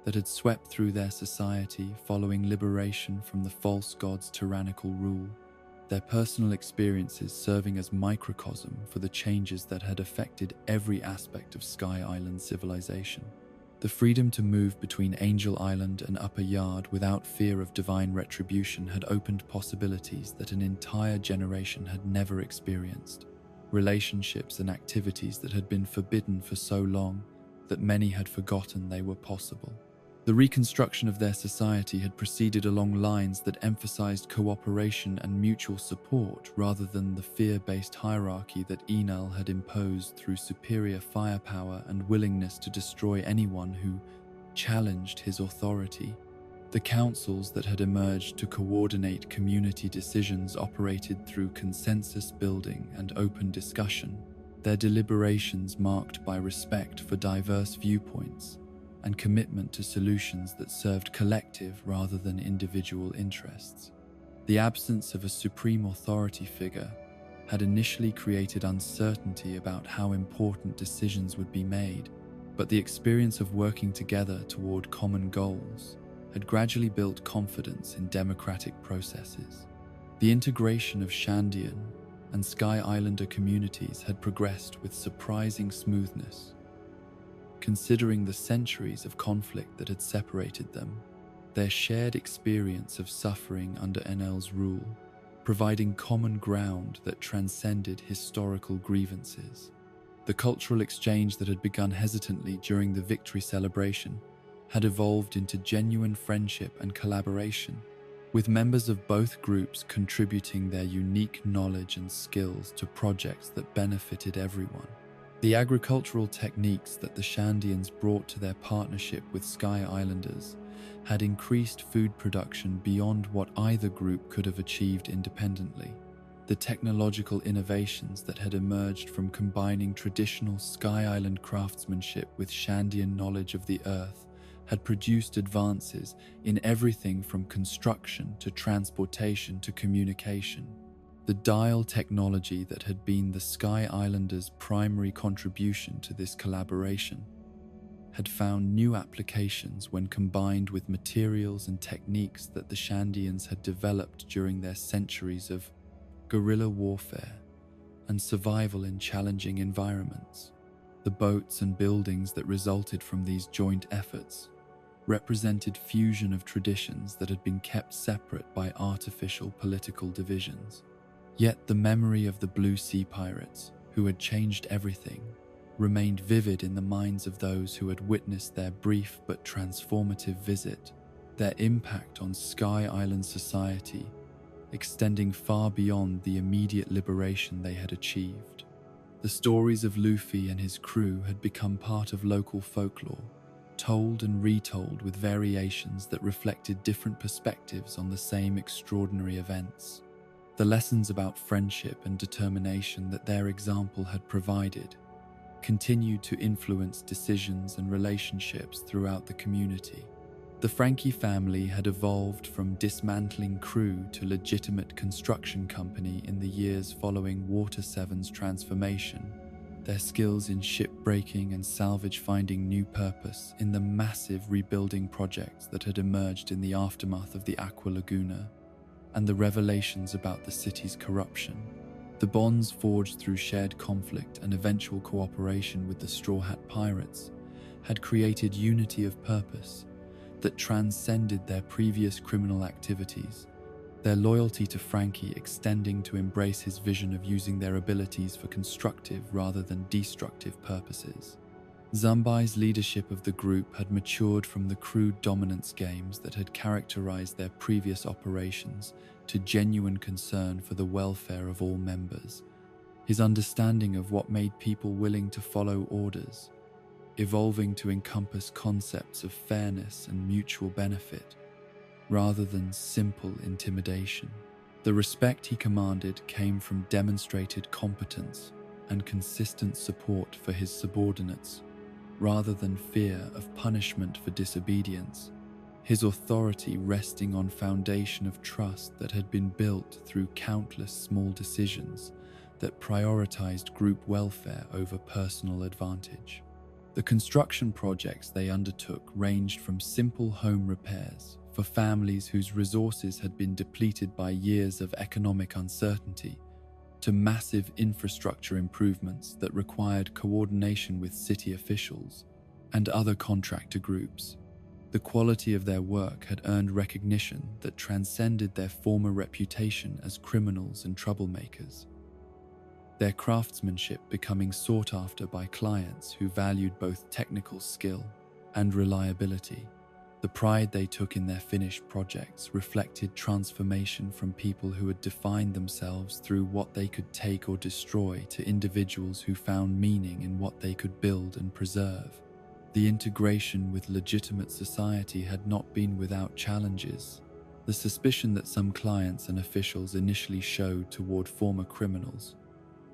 that had swept through their society following liberation from the false god's tyrannical rule, their personal experiences serving as microcosm for the changes that had affected every aspect of Sky Island civilization. The freedom to move between Angel Island and Upper Yard without fear of divine retribution had opened possibilities that an entire generation had never experienced, relationships and activities that had been forbidden for so long that many had forgotten they were possible. The reconstruction of their society had proceeded along lines that emphasized cooperation and mutual support rather than the fear-based hierarchy that Enel had imposed through superior firepower and willingness to destroy anyone who challenged his authority. The councils that had emerged to coordinate community decisions operated through consensus building and open discussion, their deliberations marked by respect for diverse viewpoints and commitment to solutions that served collective rather than individual interests. The absence of a supreme authority figure had initially created uncertainty about how important decisions would be made, but the experience of working together toward common goals had gradually built confidence in democratic processes. The integration of Shandian and Sky Islander communities had progressed with surprising smoothness. Considering the centuries of conflict that had separated them, their shared experience of suffering under Enel's rule, providing common ground that transcended historical grievances. The cultural exchange that had begun hesitantly during the victory celebration had evolved into genuine friendship and collaboration, with members of both groups contributing their unique knowledge and skills to projects that benefited everyone. The agricultural techniques that the Shandians brought to their partnership with Sky Islanders had increased food production beyond what either group could have achieved independently. The technological innovations that had emerged from combining traditional Sky Island craftsmanship with Shandian knowledge of the Earth had produced advances in everything from construction to transportation to communication. The dial technology that had been the Sky Islanders' primary contribution to this collaboration had found new applications when combined with materials and techniques that the Shandians had developed during their centuries of guerrilla warfare and survival in challenging environments. The boats and buildings that resulted from these joint efforts represented fusion of traditions that had been kept separate by artificial political divisions. Yet the memory of the Blue Sea Pirates, who had changed everything, remained vivid in the minds of those who had witnessed their brief but transformative visit, their impact on Sky Island society, extending far beyond the immediate liberation they had achieved. The stories of Luffy and his crew had become part of local folklore, told and retold with variations that reflected different perspectives on the same extraordinary events. The lessons about friendship and determination that their example had provided continued to influence decisions and relationships throughout the community. The Frankie family had evolved from dismantling crew to legitimate construction company in the years following Water 7's transformation, their skills in shipbreaking and salvage finding new purpose in the massive rebuilding projects that had emerged in the aftermath of the Aqua Laguna, and the revelations about the city's corruption. The bonds forged through shared conflict and eventual cooperation with the Straw Hat Pirates had created unity of purpose that transcended their previous criminal activities, their loyalty to Frankie extending to embrace his vision of using their abilities for constructive rather than destructive purposes. Zambai's leadership of the group had matured from the crude dominance games that had characterized their previous operations to genuine concern for the welfare of all members, His understanding of what made people willing to follow orders, evolving to encompass concepts of fairness and mutual benefit, rather than simple intimidation. The respect he commanded came from demonstrated competence and consistent support for his subordinates, rather than fear of punishment for disobedience, his authority resting on foundation of trust that had been built through countless small decisions that prioritized group welfare over personal advantage. The construction projects they undertook ranged from simple home repairs for families whose resources had been depleted by years of economic uncertainty, to massive infrastructure improvements that required coordination with city officials and other contractor groups. The quality of their work had earned recognition that transcended their former reputation as criminals and troublemakers, their craftsmanship becoming sought after by clients who valued both technical skill and reliability. The pride they took in their finished projects reflected transformation from people who had defined themselves through what they could take or destroy to individuals who found meaning in what they could build and preserve. The integration with legitimate society had not been without challenges. The suspicion that some clients and officials initially showed toward former criminals,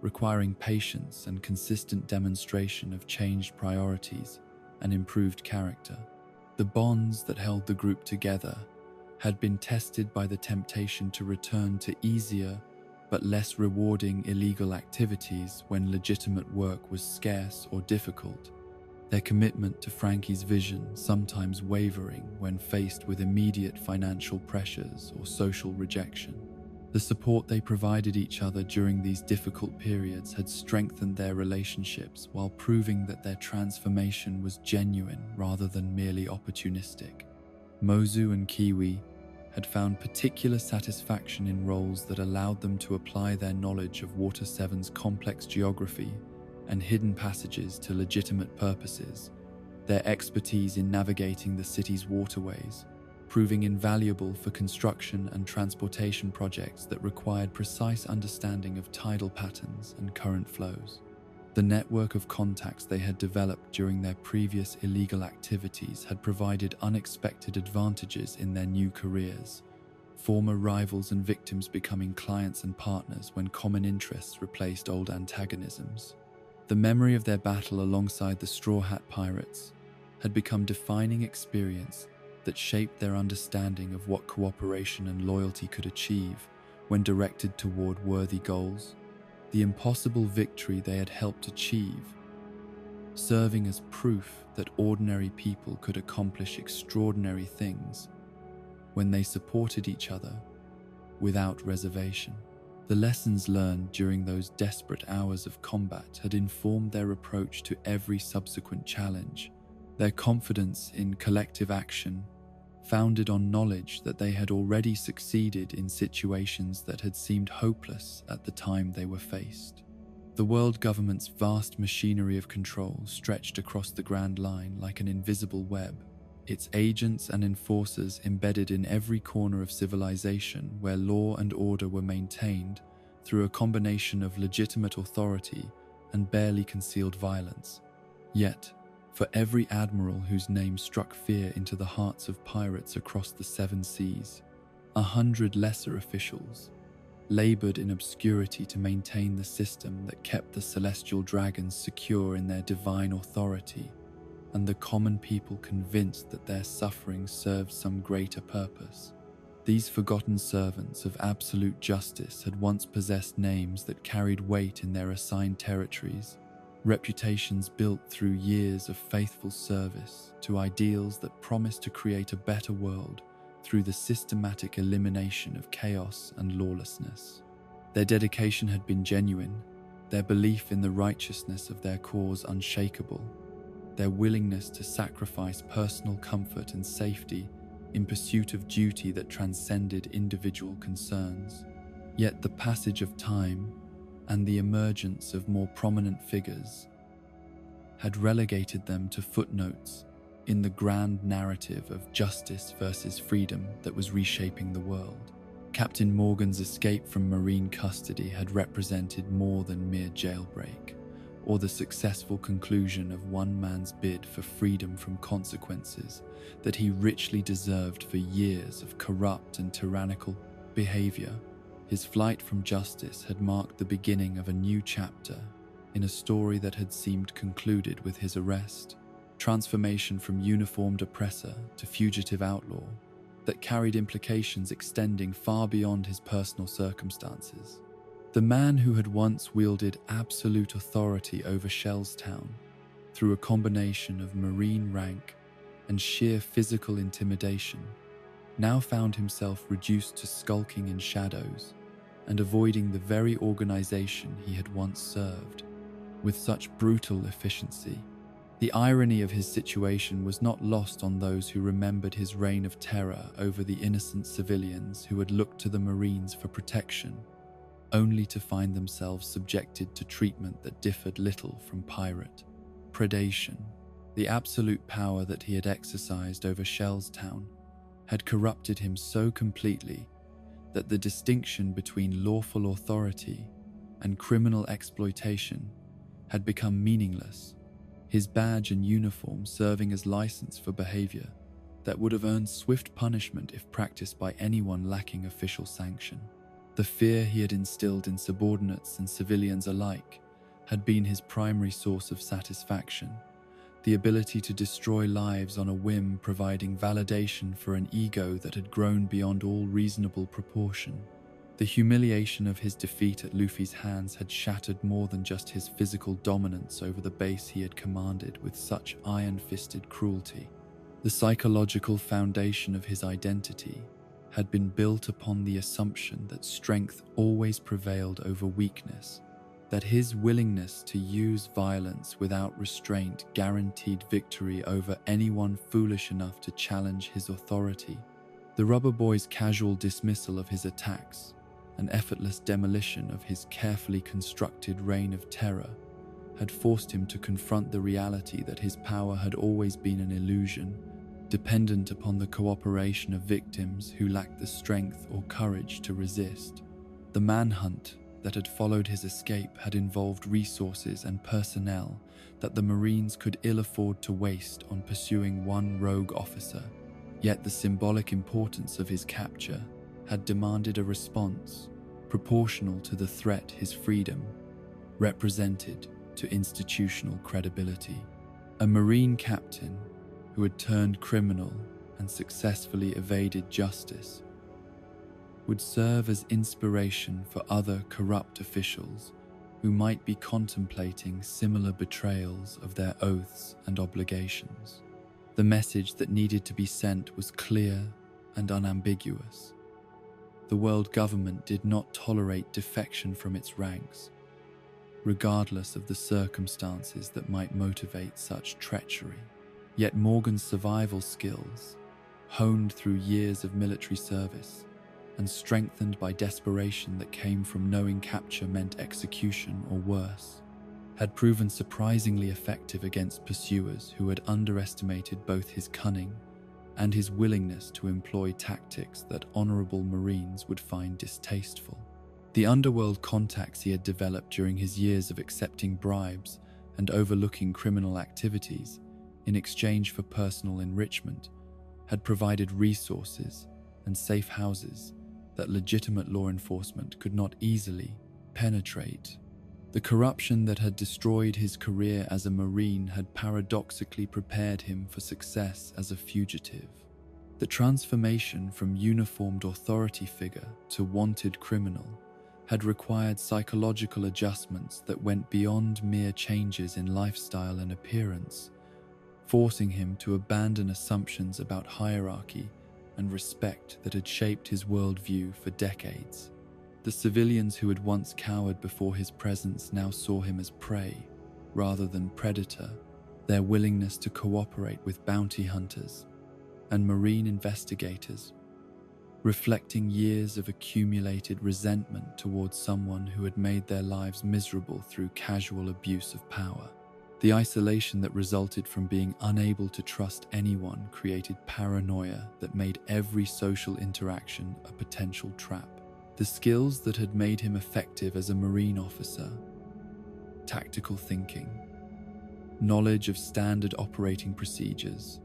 requiring patience and consistent demonstration of changed priorities and improved character. The bonds that held the group together had been tested by the temptation to return to easier but less rewarding illegal activities when legitimate work was scarce or difficult, their commitment to Frankie's vision sometimes wavering when faced with immediate financial pressures or social rejection. The support they provided each other during these difficult periods had strengthened their relationships while proving that their transformation was genuine rather than merely opportunistic. Mozu and Kiwi had found particular satisfaction in roles that allowed them to apply their knowledge of Water 7's complex geography and hidden passages to legitimate purposes, their expertise in navigating the city's waterways, proving invaluable for construction and transportation projects that required precise understanding of tidal patterns and current flows. The network of contacts they had developed during their previous illegal activities had provided unexpected advantages in their new careers, former rivals and victims becoming clients and partners when common interests replaced old antagonisms. The memory of their battle alongside the Straw Hat Pirates had become defining experience that shaped their understanding of what cooperation and loyalty could achieve when directed toward worthy goals, the impossible victory they had helped achieve, serving as proof that ordinary people could accomplish extraordinary things when they supported each other without reservation. The lessons learned during those desperate hours of combat had informed their approach to every subsequent challenge, their confidence in collective action founded on knowledge that they had already succeeded in situations that had seemed hopeless at the time they were faced. The world government's vast machinery of control stretched across the Grand Line like an invisible web, its agents and enforcers embedded in every corner of civilization where law and order were maintained through a combination of legitimate authority and barely concealed violence. Yet, for every admiral whose name struck fear into the hearts of pirates across the 7 seas, 100 lesser officials labored in obscurity to maintain the system that kept the celestial dragons secure in their divine authority, and the common people convinced that their suffering served some greater purpose. These forgotten servants of absolute justice had once possessed names that carried weight in their assigned territories, reputations built through years of faithful service to ideals that promised to create a better world through the systematic elimination of chaos and lawlessness. Their dedication had been genuine, their belief in the righteousness of their cause unshakable, their willingness to sacrifice personal comfort and safety in pursuit of duty that transcended individual concerns. Yet the passage of time and the emergence of more prominent figures had relegated them to footnotes in the grand narrative of justice versus freedom that was reshaping the world. Captain Morgan's escape from Marine custody had represented more than mere jailbreak, or the successful conclusion of one man's bid for freedom from consequences that he richly deserved for years of corrupt and tyrannical behavior. His flight from justice had marked the beginning of a new chapter in a story that had seemed concluded with his arrest, transformation from uniformed oppressor to fugitive outlaw that carried implications extending far beyond his personal circumstances. The man who had once wielded absolute authority over Shellstown through a combination of Marine rank and sheer physical intimidation now found himself reduced to skulking in shadows and avoiding the very organization he had once served with such brutal efficiency. The irony of his situation was not lost on those who remembered his reign of terror over the innocent civilians who had looked to the Marines for protection, only to find themselves subjected to treatment that differed little from pirate predation. The absolute power that he had exercised over Shellstown had corrupted him so completely that the distinction between lawful authority and criminal exploitation had become meaningless, his badge and uniform serving as license for behavior that would have earned swift punishment if practiced by anyone lacking official sanction. The fear he had instilled in subordinates and civilians alike had been his primary source of satisfaction, the ability to destroy lives on a whim providing validation for an ego that had grown beyond all reasonable proportion. The humiliation of his defeat at Luffy's hands had shattered more than just his physical dominance over the base he had commanded with such iron-fisted cruelty. The psychological foundation of his identity had been built upon the assumption that strength always prevailed over weakness, that his willingness to use violence without restraint guaranteed victory over anyone foolish enough to challenge his authority. The Rubber Boy's casual dismissal of his attacks, an effortless demolition of his carefully constructed reign of terror, had forced him to confront the reality that his power had always been an illusion, dependent upon the cooperation of victims who lacked the strength or courage to resist. The manhunt that had followed his escape had involved resources and personnel that the Marines could ill afford to waste on pursuing one rogue officer, yet the symbolic importance of his capture had demanded a response proportional to the threat his freedom represented to institutional credibility. A Marine captain who had turned criminal and successfully evaded justice would serve as inspiration for other corrupt officials who might be contemplating similar betrayals of their oaths and obligations. The message that needed to be sent was clear and unambiguous. The world government did not tolerate defection from its ranks, regardless of the circumstances that might motivate such treachery. Yet Morgan's survival skills, honed through years of military service and strengthened by desperation that came from knowing capture meant execution or worse, had proven surprisingly effective against pursuers who had underestimated both his cunning and his willingness to employ tactics that honorable Marines would find distasteful. The underworld contacts he had developed during his years of accepting bribes and overlooking criminal activities in exchange for personal enrichment had provided resources and safe houses that legitimate law enforcement could not easily penetrate. The corruption that had destroyed his career as a Marine had paradoxically prepared him for success as a fugitive. The transformation from uniformed authority figure to wanted criminal had required psychological adjustments that went beyond mere changes in lifestyle and appearance, forcing him to abandon assumptions about hierarchy and respect that had shaped his worldview for decades. The civilians who had once cowered before his presence now saw him as prey rather than predator, their willingness to cooperate with bounty hunters and Marine investigators, reflecting years of accumulated resentment towards someone who had made their lives miserable through casual abuse of power. The isolation that resulted from being unable to trust anyone created paranoia that made every social interaction a potential trap. The skills that had made him effective as a Marine officer, tactical thinking, knowledge of standard operating procedures,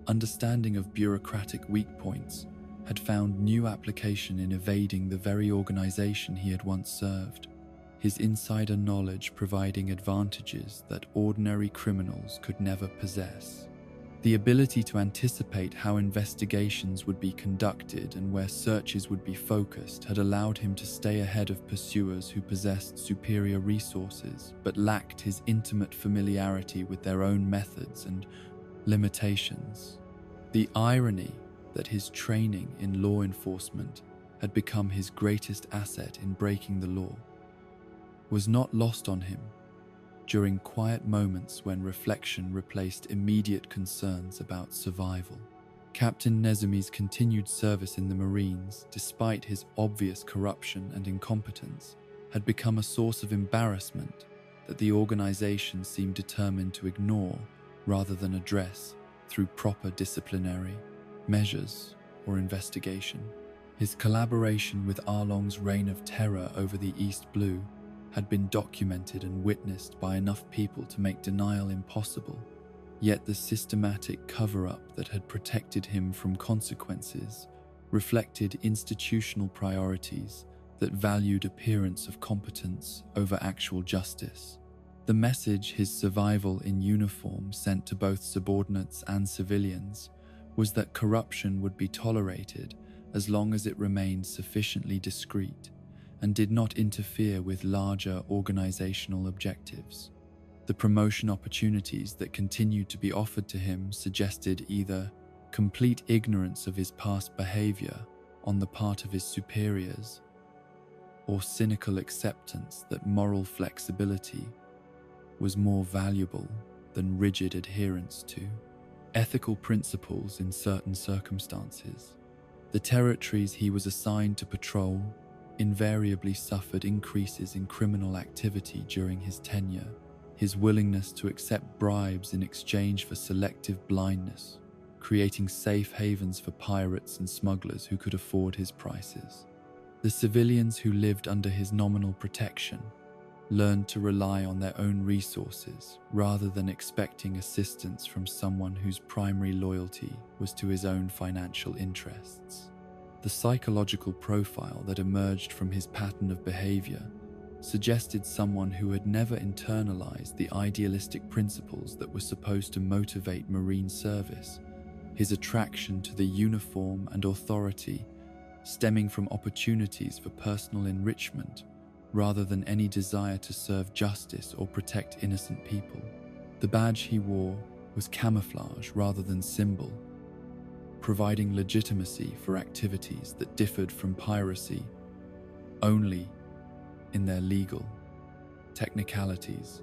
understanding of bureaucratic weak points, had found new application in evading the very organization he had once served. His insider knowledge providing advantages that ordinary criminals could never possess. The ability to anticipate how investigations would be conducted and where searches would be focused had allowed him to stay ahead of pursuers who possessed superior resources but lacked his intimate familiarity with their own methods and limitations. The irony that his training in law enforcement had become his greatest asset in breaking the law was not lost on him during quiet moments when reflection replaced immediate concerns about survival. Captain Nezumi's continued service in the Marines, despite his obvious corruption and incompetence, had become a source of embarrassment that the organization seemed determined to ignore rather than address through proper disciplinary measures or investigation. His collaboration with Arlong's reign of terror over the East Blue had been documented and witnessed by enough people to make denial impossible, yet the systematic cover-up that had protected him from consequences reflected institutional priorities that valued appearance of competence over actual justice. The message his survival in uniform sent to both subordinates and civilians was that corruption would be tolerated as long as it remained sufficiently discreet and did not interfere with larger organizational objectives. The promotion opportunities that continued to be offered to him suggested either complete ignorance of his past behavior on the part of his superiors, or cynical acceptance that moral flexibility was more valuable than rigid adherence to ethical principles in certain circumstances. The territories he was assigned to patrol invariably suffered increases in criminal activity during his tenure. His willingness to accept bribes in exchange for selective blindness, creating safe havens for pirates and smugglers who could afford his prices. The civilians who lived under his nominal protection learned to rely on their own resources rather than expecting assistance from someone whose primary loyalty was to his own financial interests. The psychological profile that emerged from his pattern of behavior suggested someone who had never internalized the idealistic principles that were supposed to motivate Marine service. His attraction to the uniform and authority stemming from opportunities for personal enrichment rather than any desire to serve justice or protect innocent people. The badge he wore was camouflage rather than symbol, providing legitimacy for activities that differed from piracy only in their legal technicalities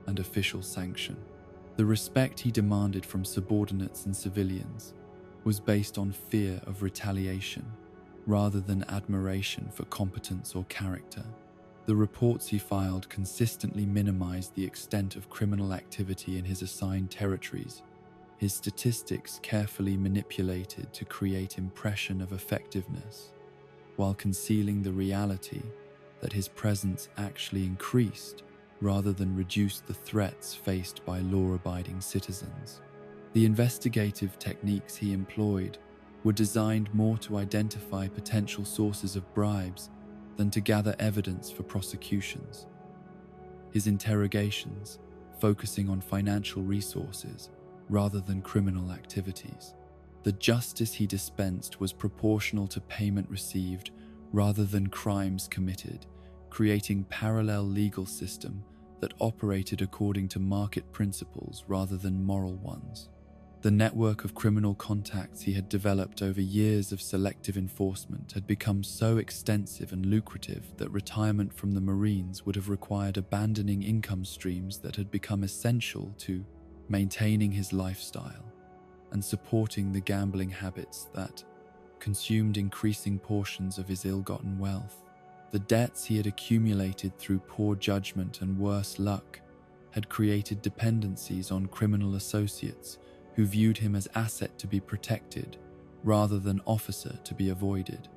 and official sanction. The respect he demanded from subordinates and civilians was based on fear of retaliation rather than admiration for competence or character. The reports he filed consistently minimized the extent of criminal activity in his assigned territories, his statistics carefully manipulated to create impression of effectiveness, while concealing the reality that his presence actually increased rather than reduced the threats faced by law-abiding citizens. The investigative techniques he employed were designed more to identify potential sources of bribes than to gather evidence for prosecutions. His interrogations, focusing on financial resources rather than criminal activities. The justice he dispensed was proportional to payment received rather than crimes committed, creating parallel legal system that operated according to market principles rather than moral ones. The network of criminal contacts he had developed over years of selective enforcement had become so extensive and lucrative that retirement from the Marines would have required abandoning income streams that had become essential to maintaining his lifestyle and supporting the gambling habits that consumed increasing portions of his ill-gotten wealth. The debts he had accumulated through poor judgment and worse luck had created dependencies on criminal associates who viewed him as asset to be protected rather than officer to be avoided.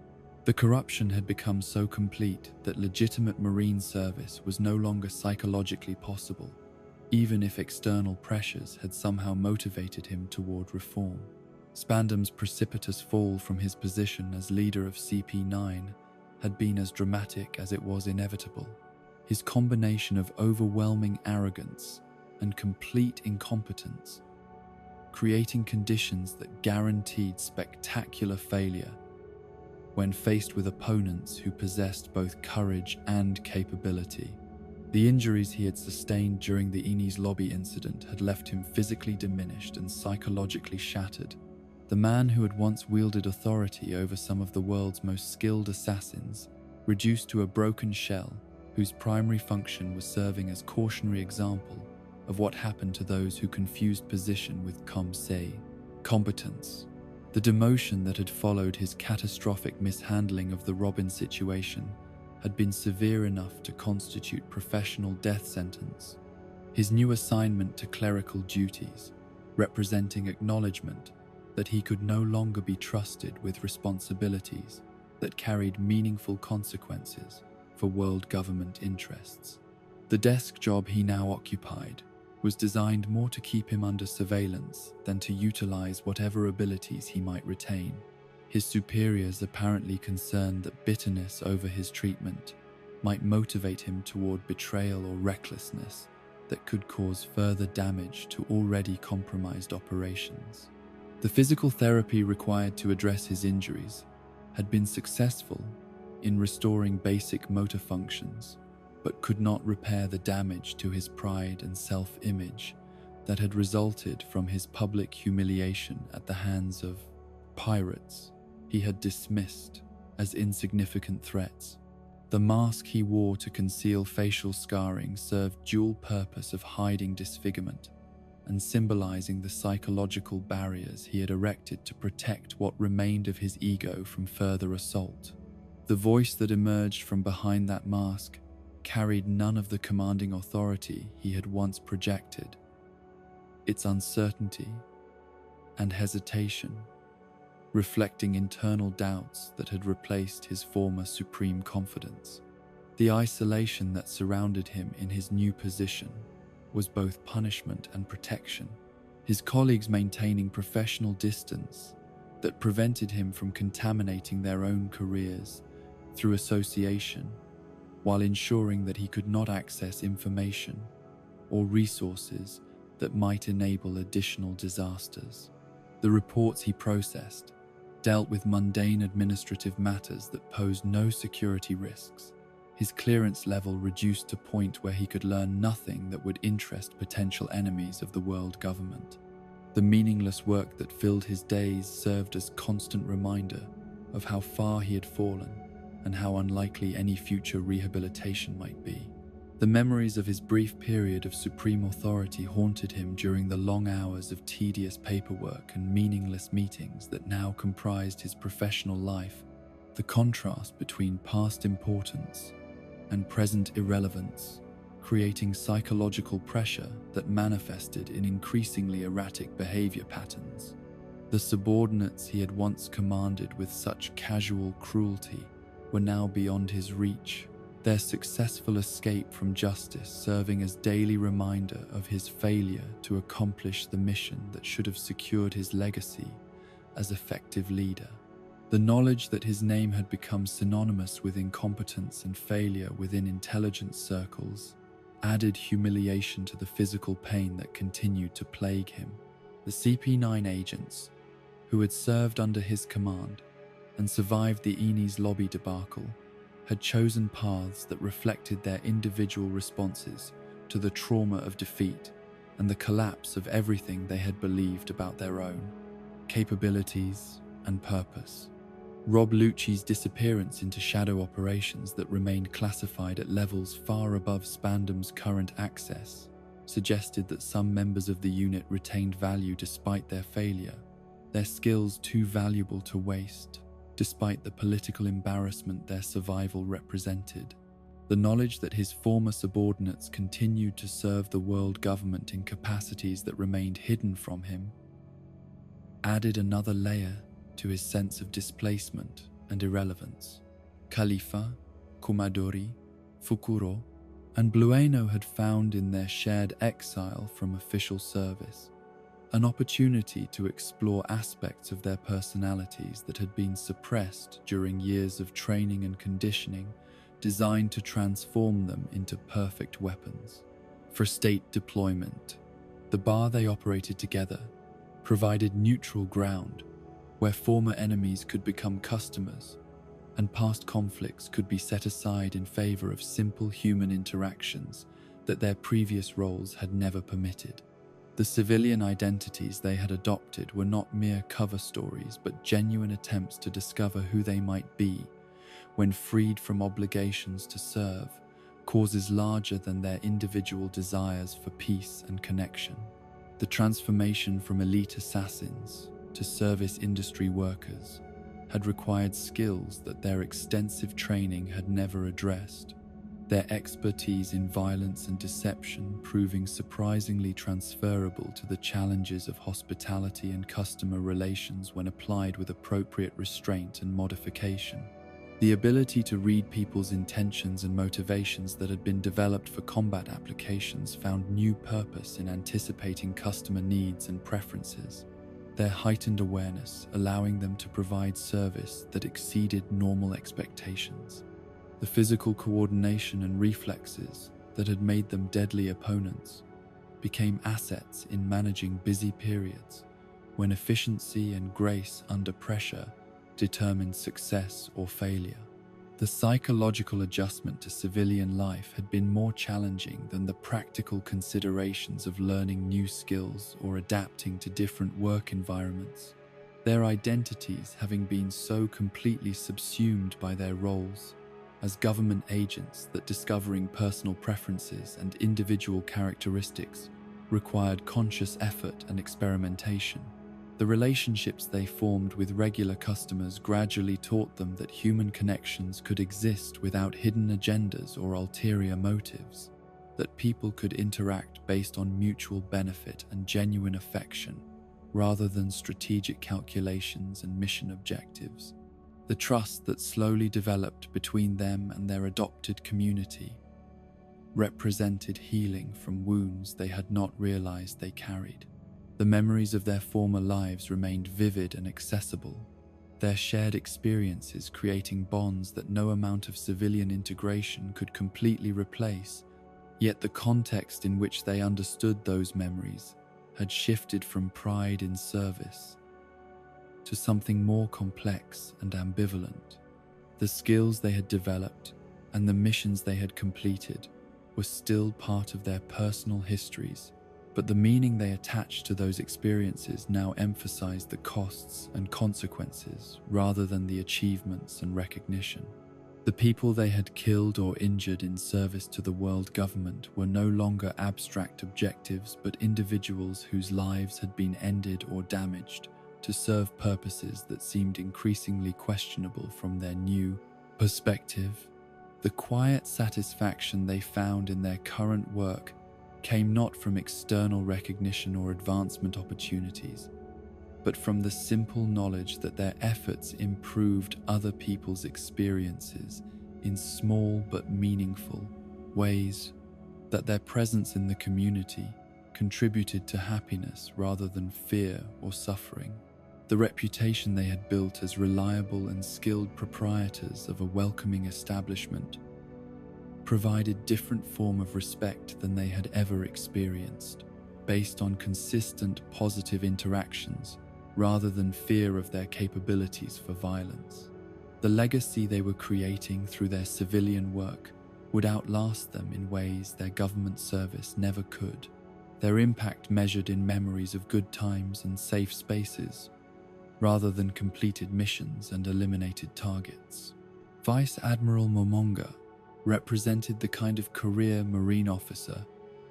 The corruption had become so complete that legitimate Marine service was no longer psychologically possible, even if external pressures had somehow motivated him toward reform. Spandam's precipitous fall from his position as leader of CP9 had been as dramatic as it was inevitable. His combination of overwhelming arrogance and complete incompetence, creating conditions that guaranteed spectacular failure when faced with opponents who possessed both courage and capability. The injuries he had sustained during the Enies Lobby incident had left him physically diminished and psychologically shattered. The man who had once wielded authority over some of the world's most skilled assassins, reduced to a broken shell whose primary function was serving as cautionary example of what happened to those who confused position with competence. The demotion that had followed his catastrophic mishandling of the Robin situation had been severe enough to constitute professional death sentence. His new assignment to clerical duties, representing acknowledgement that he could no longer be trusted with responsibilities that carried meaningful consequences for world government interests. The desk job he now occupied was designed more to keep him under surveillance than to utilize whatever abilities he might retain. His superiors apparently concerned that bitterness over his treatment might motivate him toward betrayal or recklessness that could cause further damage to already compromised operations. The physical therapy required to address his injuries had been successful in restoring basic motor functions, but could not repair the damage to his pride and self-image that had resulted from his public humiliation at the hands of pirates he had dismissed as insignificant threats. The mask he wore to conceal facial scarring served dual purpose of hiding disfigurement and symbolizing the psychological barriers he had erected to protect what remained of his ego from further assault. The voice that emerged from behind that mask carried none of the commanding authority he had once projected. Its uncertainty and hesitation, reflecting internal doubts that had replaced his former supreme confidence. The isolation that surrounded him in his new position was both punishment and protection, his colleagues maintaining professional distance that prevented him from contaminating their own careers through association, while ensuring that he could not access information or resources that might enable additional disasters. The reports he processed dealt with mundane administrative matters that posed no security risks, his clearance level reduced to a point where he could learn nothing that would interest potential enemies of the world government. The meaningless work that filled his days served as constant reminder of how far he had fallen and how unlikely any future rehabilitation might be. The memories of his brief period of supreme authority haunted him during the long hours of tedious paperwork and meaningless meetings that now comprised his professional life. The contrast between past importance and present irrelevance, creating psychological pressure that manifested in increasingly erratic behavior patterns. The subordinates he had once commanded with such casual cruelty were now beyond his reach, their successful escape from justice serving as daily reminder of his failure to accomplish the mission that should have secured his legacy as effective leader. The knowledge that his name had become synonymous with incompetence and failure within intelligence circles added humiliation to the physical pain that continued to plague him. The CP9 agents, who had served under his command and survived the Enies Lobby debacle, had chosen paths that reflected their individual responses to the trauma of defeat and the collapse of everything they had believed about their own capabilities and purpose. Rob Lucci's disappearance into shadow operations that remained classified at levels far above Spandam's current access suggested that some members of the unit retained value despite their failure, their skills too valuable to waste, despite the political embarrassment their survival represented. The knowledge that his former subordinates continued to serve the world government in capacities that remained hidden from him added another layer to his sense of displacement and irrelevance. Khalifa, Kumadori, Fukuro, and Blueno had found in their shared exile from official service an opportunity to explore aspects of their personalities that had been suppressed during years of training and conditioning designed to transform them into perfect weapons. For state deployment, the bar they operated together provided neutral ground where former enemies could become customers and past conflicts could be set aside in favor of simple human interactions that their previous roles had never permitted. The civilian identities they had adopted were not mere cover stories, but genuine attempts to discover who they might be when freed from obligations to serve causes larger than their individual desires for peace and connection. The transformation from elite assassins to service industry workers had required skills that their extensive training had never addressed, their expertise in violence and deception proving surprisingly transferable to the challenges of hospitality and customer relations when applied with appropriate restraint and modification. The ability to read people's intentions and motivations that had been developed for combat applications found new purpose in anticipating customer needs and preferences, their heightened awareness allowing them to provide service that exceeded normal expectations. The physical coordination and reflexes that had made them deadly opponents became assets in managing busy periods when efficiency and grace under pressure determined success or failure. The psychological adjustment to civilian life had been more challenging than the practical considerations of learning new skills or adapting to different work environments, their identities having been so completely subsumed by their roles as government agents that discovering personal preferences and individual characteristics required conscious effort and experimentation. The relationships they formed with regular customers gradually taught them that human connections could exist without hidden agendas or ulterior motives, that people could interact based on mutual benefit and genuine affection, rather than strategic calculations and mission objectives. The trust that slowly developed between them and their adopted community represented healing from wounds they had not realized they carried. The memories of their former lives remained vivid and accessible, their shared experiences creating bonds that no amount of civilian integration could completely replace, yet the context in which they understood those memories had shifted from pride in service to something more complex and ambivalent. The skills they had developed and the missions they had completed were still part of their personal histories, but the meaning they attached to those experiences now emphasized the costs and consequences rather than the achievements and recognition. The people they had killed or injured in service to the world government were no longer abstract objectives, but individuals whose lives had been ended or damaged to serve purposes that seemed increasingly questionable from their new perspective. The quiet satisfaction they found in their current work came not from external recognition or advancement opportunities, but from the simple knowledge that their efforts improved other people's experiences in small but meaningful ways, that their presence in the community contributed to happiness rather than fear or suffering. The reputation they had built as reliable and skilled proprietors of a welcoming establishment provided different form of respect than they had ever experienced, based on consistent positive interactions rather than fear of their capabilities for violence. The legacy they were creating through their civilian work would outlast them in ways their government service never could, their impact measured in memories of good times and safe spaces, rather than completed missions and eliminated targets. Vice Admiral Momonga represented the kind of career Marine officer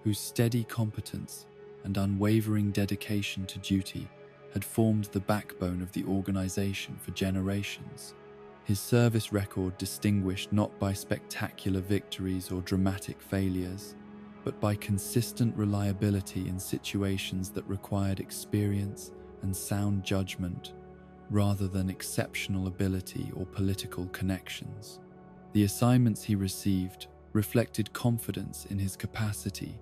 whose steady competence and unwavering dedication to duty had formed the backbone of the organization for generations. His service record distinguished not by spectacular victories or dramatic failures, but by consistent reliability in situations that required experience and sound judgment rather than exceptional ability or political connections. The assignments he received reflected confidence in his capacity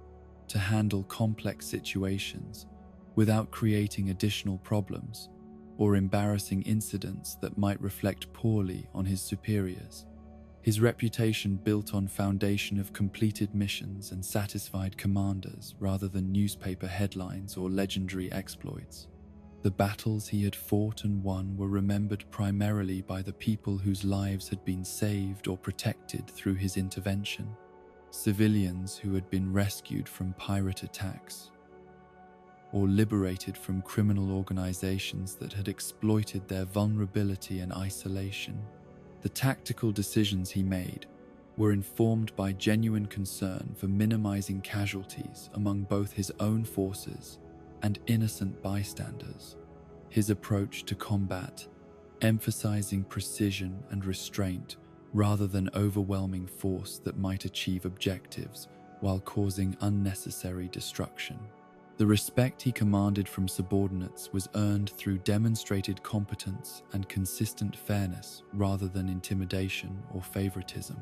to handle complex situations without creating additional problems or embarrassing incidents that might reflect poorly on his superiors. His reputation built on foundation of completed missions and satisfied commanders rather than newspaper headlines or legendary exploits. The battles he had fought and won were remembered primarily by the people whose lives had been saved or protected through his intervention, civilians who had been rescued from pirate attacks or liberated from criminal organizations that had exploited their vulnerability and isolation. The tactical decisions he made were informed by genuine concern for minimizing casualties among both his own forces and innocent bystanders. His approach to combat, emphasizing precision and restraint rather than overwhelming force that might achieve objectives while causing unnecessary destruction. The respect he commanded from subordinates was earned through demonstrated competence and consistent fairness rather than intimidation or favoritism.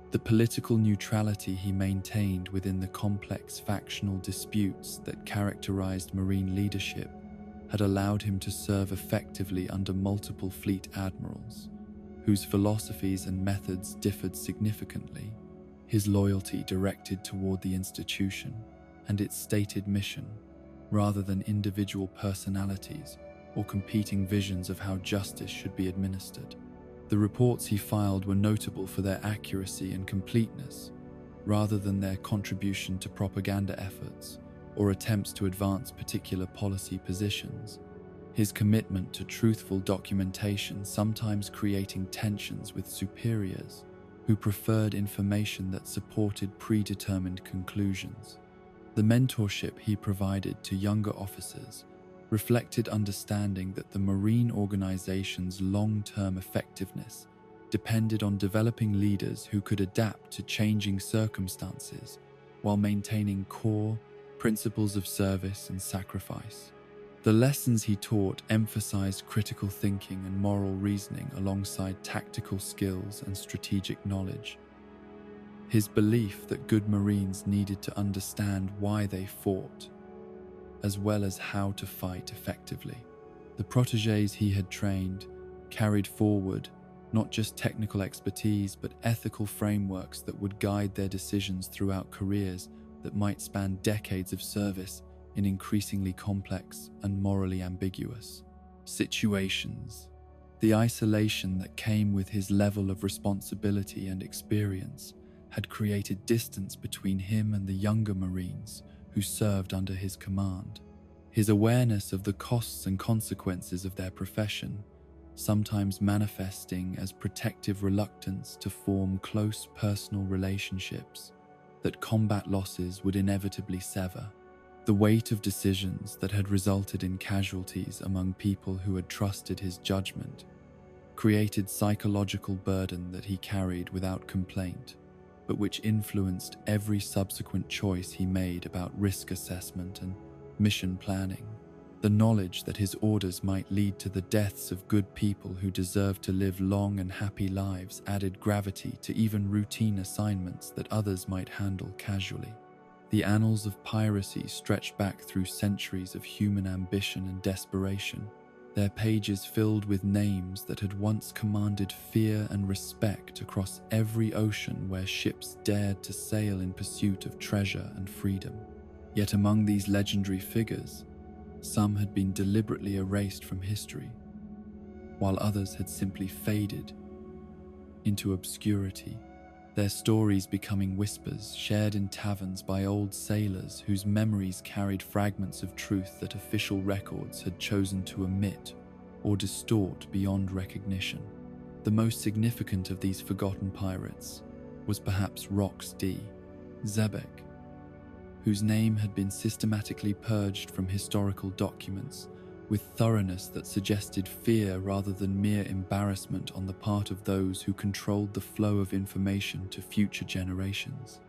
The political neutrality he maintained within the complex factional disputes that characterized Marine leadership had allowed him to serve effectively under multiple fleet admirals, whose philosophies and methods differed significantly. His loyalty directed toward the institution and its stated mission, rather than individual personalities or competing visions of how justice should be administered. The reports he filed were notable for their accuracy and completeness, rather than their contribution to propaganda efforts or attempts to advance particular policy positions. His commitment to truthful documentation sometimes creating tensions with superiors who preferred information that supported predetermined conclusions. The mentorship he provided to younger officers reflected understanding that the Marine organization's long-term effectiveness depended on developing leaders who could adapt to changing circumstances while maintaining core principles of service and sacrifice. The lessons he taught emphasized critical thinking and moral reasoning alongside tactical skills and strategic knowledge. His belief that good Marines needed to understand why they fought, as well as how to fight effectively. The protégés he had trained carried forward not just technical expertise, but ethical frameworks that would guide their decisions throughout careers that might span decades of service in increasingly complex and morally ambiguous situations. The isolation that came with his level of responsibility and experience had created distance between him and the younger Marines who served under his command. His awareness of the costs and consequences of their profession, sometimes manifesting as protective reluctance to form close personal relationships that combat losses would inevitably sever. The weight of decisions that had resulted in casualties among people who had trusted his judgment created psychological burden that he carried without complaint, but which influenced every subsequent choice he made about risk assessment and mission planning. The knowledge that his orders might lead to the deaths of good people who deserved to live long and happy lives added gravity to even routine assignments that others might handle casually. The annals of piracy stretched back through centuries of human ambition and desperation, their pages filled with names that had once commanded fear and respect across every ocean where ships dared to sail in pursuit of treasure and freedom. Yet among these legendary figures, some had been deliberately erased from history, while others had simply faded into obscurity, their stories becoming whispers shared in taverns by old sailors whose memories carried fragments of truth that official records had chosen to omit or distort beyond recognition. The most significant of these forgotten pirates was perhaps Rox D. Xebec, whose name had been systematically purged from historical documents with thoroughness that suggested fear rather than mere embarrassment on the part of those who controlled the flow of information to future generations.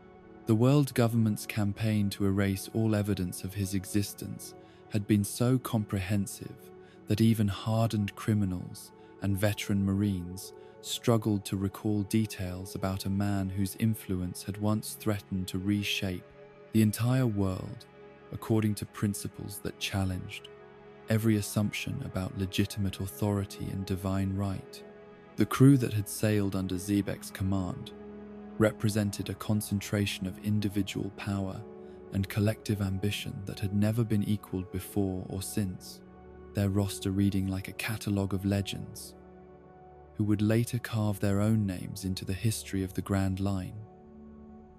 The world government's campaign to erase all evidence of his existence had been so comprehensive that even hardened criminals and veteran Marines struggled to recall details about a man whose influence had once threatened to reshape the entire world according to principles that challenged every assumption about legitimate authority and divine right. The crew that had sailed under Xebeck's command represented a concentration of individual power and collective ambition that had never been equaled before or since, their roster reading like a catalogue of legends, who would later carve their own names into the history of the Grand Line,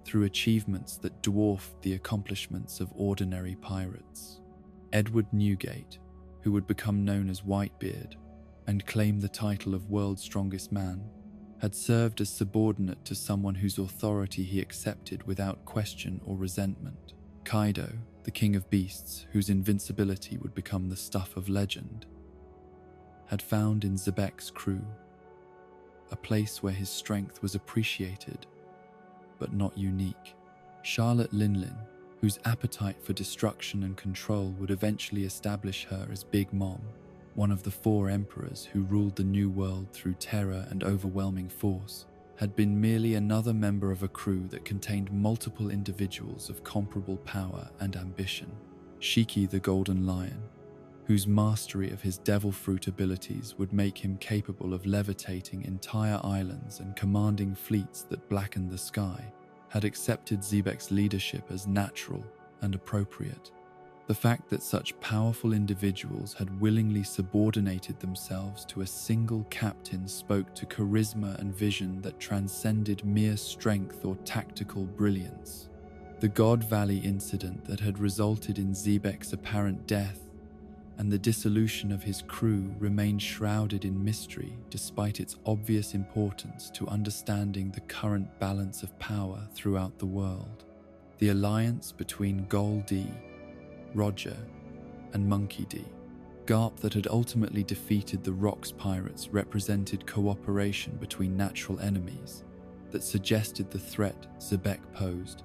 through achievements that dwarfed the accomplishments of ordinary pirates. Edward Newgate, who would become known as Whitebeard and claim the title of World's Strongest Man, had served as subordinate to someone whose authority he accepted without question or resentment. Kaido, the King of Beasts, whose invincibility would become the stuff of legend, had found in Xebeck's crew a place where his strength was appreciated, but not unique. Charlotte Linlin, whose appetite for destruction and control would eventually establish her as Big Mom, one of the 4 emperors who ruled the New World through terror and overwhelming force, had been merely another member of a crew that contained multiple individuals of comparable power and ambition. Shiki the Golden Lion, whose mastery of his devil fruit abilities would make him capable of levitating entire islands and commanding fleets that blackened the sky, had accepted Xebeck's leadership as natural and appropriate. The fact that such powerful individuals had willingly subordinated themselves to a single captain spoke to charisma and vision that transcended mere strength or tactical brilliance. The God Valley incident that had resulted in Xebeck's apparent death and the dissolution of his crew remained shrouded in mystery despite its obvious importance to understanding the current balance of power throughout the world. The alliance between Gol D, Roger, and Monkey D, Garp, that had ultimately defeated the Rocks pirates, represented cooperation between natural enemies that suggested the threat Xebeck posed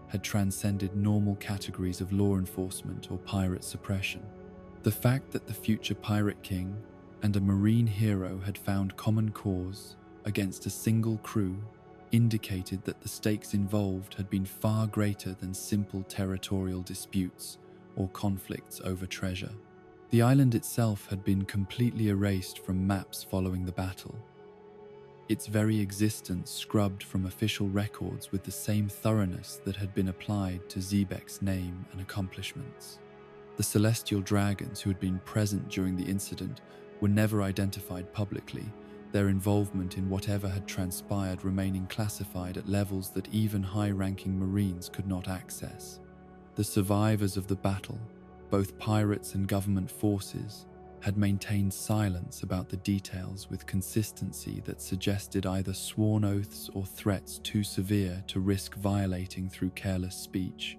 had transcended normal categories of law enforcement or pirate suppression. The fact that the future Pirate King and a marine hero had found common cause against a single crew indicated that the stakes involved had been far greater than simple territorial disputes or conflicts over treasure. The island itself had been completely erased from maps following the battle, its very existence scrubbed from official records with the same thoroughness that had been applied to Xebeck's name and accomplishments. The celestial dragons who had been present during the incident were never identified publicly, their involvement in whatever had transpired remaining classified at levels that even high-ranking Marines could not access. The survivors of the battle, both pirates and government forces, had maintained silence about the details with consistency that suggested either sworn oaths or threats too severe to risk violating through careless speech.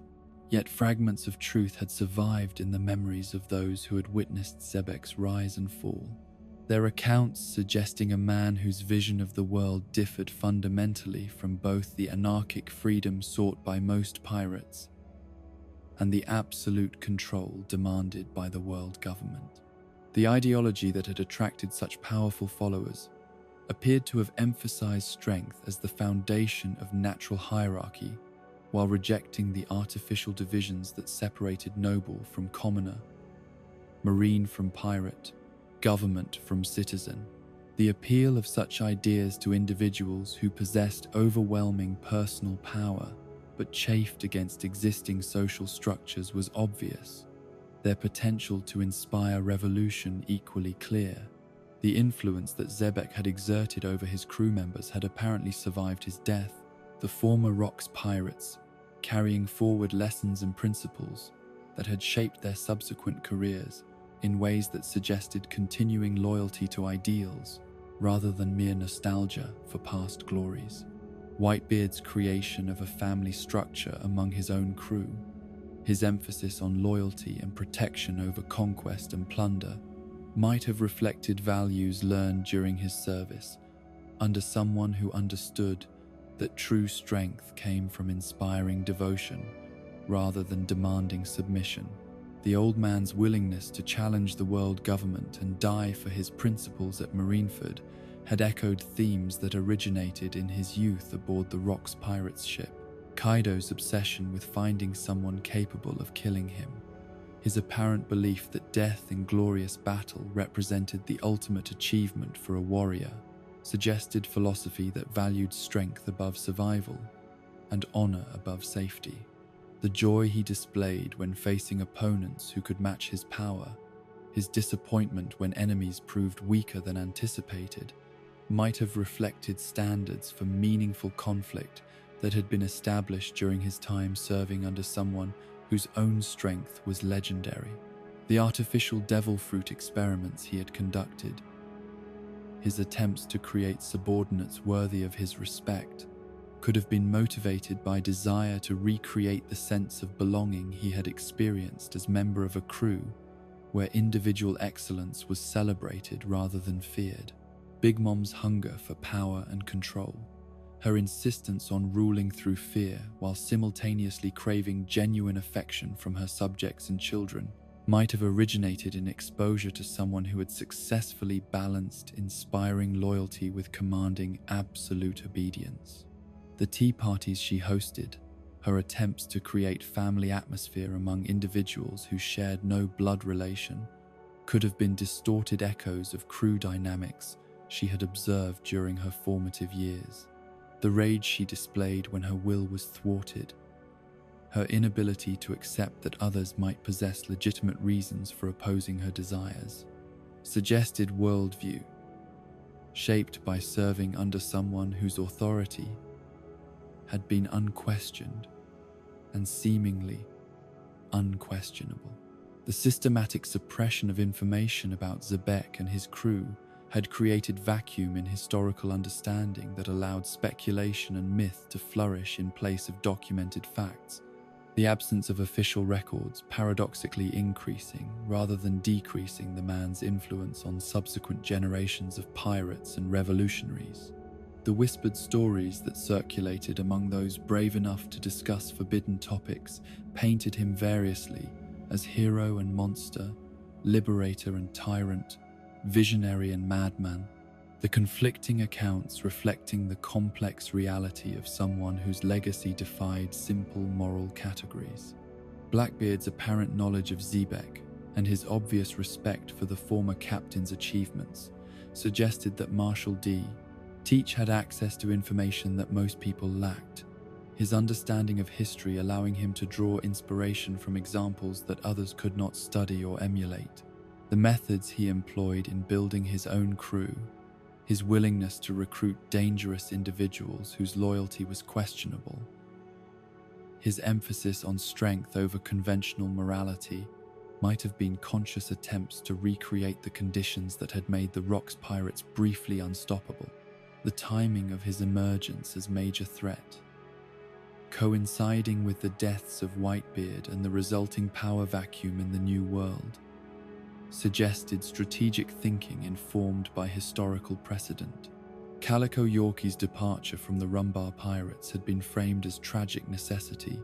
Yet fragments of truth had survived in the memories of those who had witnessed Xebeck's rise and fall, their accounts suggesting a man whose vision of the world differed fundamentally from both the anarchic freedom sought by most pirates and the absolute control demanded by the world government. The ideology that had attracted such powerful followers appeared to have emphasized strength as the foundation of natural hierarchy, while rejecting the artificial divisions that separated noble from commoner, marine from pirate, government from citizen. The appeal of such ideas to individuals who possessed overwhelming personal power but chafed against existing social structures was obvious, their potential to inspire revolution equally clear. The influence that Xebeck had exerted over his crew members had apparently survived his death, the former Rocks pirates carrying forward lessons and principles that had shaped their subsequent careers in ways that suggested continuing loyalty to ideals rather than mere nostalgia for past glories. Whitebeard's creation of a family structure among his own crew, his emphasis on loyalty and protection over conquest and plunder, might have reflected values learned during his service under someone who understood that true strength came from inspiring devotion rather than demanding submission. The old man's willingness to challenge the world government and die for his principles at Marineford had echoed themes that originated in his youth aboard the Rocks pirate's ship. Kaido's obsession with finding someone capable of killing him, his apparent belief that death in glorious battle represented the ultimate achievement for a warrior, suggested philosophy that valued strength above survival and honor above safety. The joy he displayed when facing opponents who could match his power, his disappointment when enemies proved weaker than anticipated, might have reflected standards for meaningful conflict that had been established during his time serving under someone whose own strength was legendary. The artificial devil fruit experiments he had conducted, his attempts to create subordinates worthy of his respect, could have been motivated by desire to recreate the sense of belonging he had experienced as member of a crew where individual excellence was celebrated rather than feared. Big Mom's hunger for power and control, her insistence on ruling through fear while simultaneously craving genuine affection from her subjects and children, might have originated in exposure to someone who had successfully balanced inspiring loyalty with commanding absolute obedience. The tea parties she hosted, her attempts to create family atmosphere among individuals who shared no blood relation, could have been distorted echoes of crew dynamics she had observed during her formative years. The rage she displayed when her will was thwarted, her inability to accept that others might possess legitimate reasons for opposing her desires, suggested worldview, shaped by serving under someone whose authority had been unquestioned and seemingly unquestionable. The systematic suppression of information about Xebec and his crew had created vacuum in historical understanding that allowed speculation and myth to flourish in place of documented facts, the absence of official records paradoxically increasing rather than decreasing the man's influence on subsequent generations of pirates and revolutionaries. The whispered stories that circulated among those brave enough to discuss forbidden topics painted him variously as hero and monster, liberator and tyrant, visionary and madman, the conflicting accounts reflecting the complex reality of someone whose legacy defied simple moral categories. Blackbeard's apparent knowledge of Xebec and his obvious respect for the former captain's achievements suggested that Marshal D. Teach had access to information that most people lacked, his understanding of history allowing him to draw inspiration from examples that others could not study or emulate. The methods he employed in building his own crew, his willingness to recruit dangerous individuals whose loyalty was questionable, his emphasis on strength over conventional morality might have been conscious attempts to recreate the conditions that had made the Rocks pirates briefly unstoppable. The timing of his emergence as major threat, coinciding with the deaths of Whitebeard and the resulting power vacuum in the New World, suggested strategic thinking informed by historical precedent. Calico Yorkie's departure from the Rumbar pirates had been framed as tragic necessity.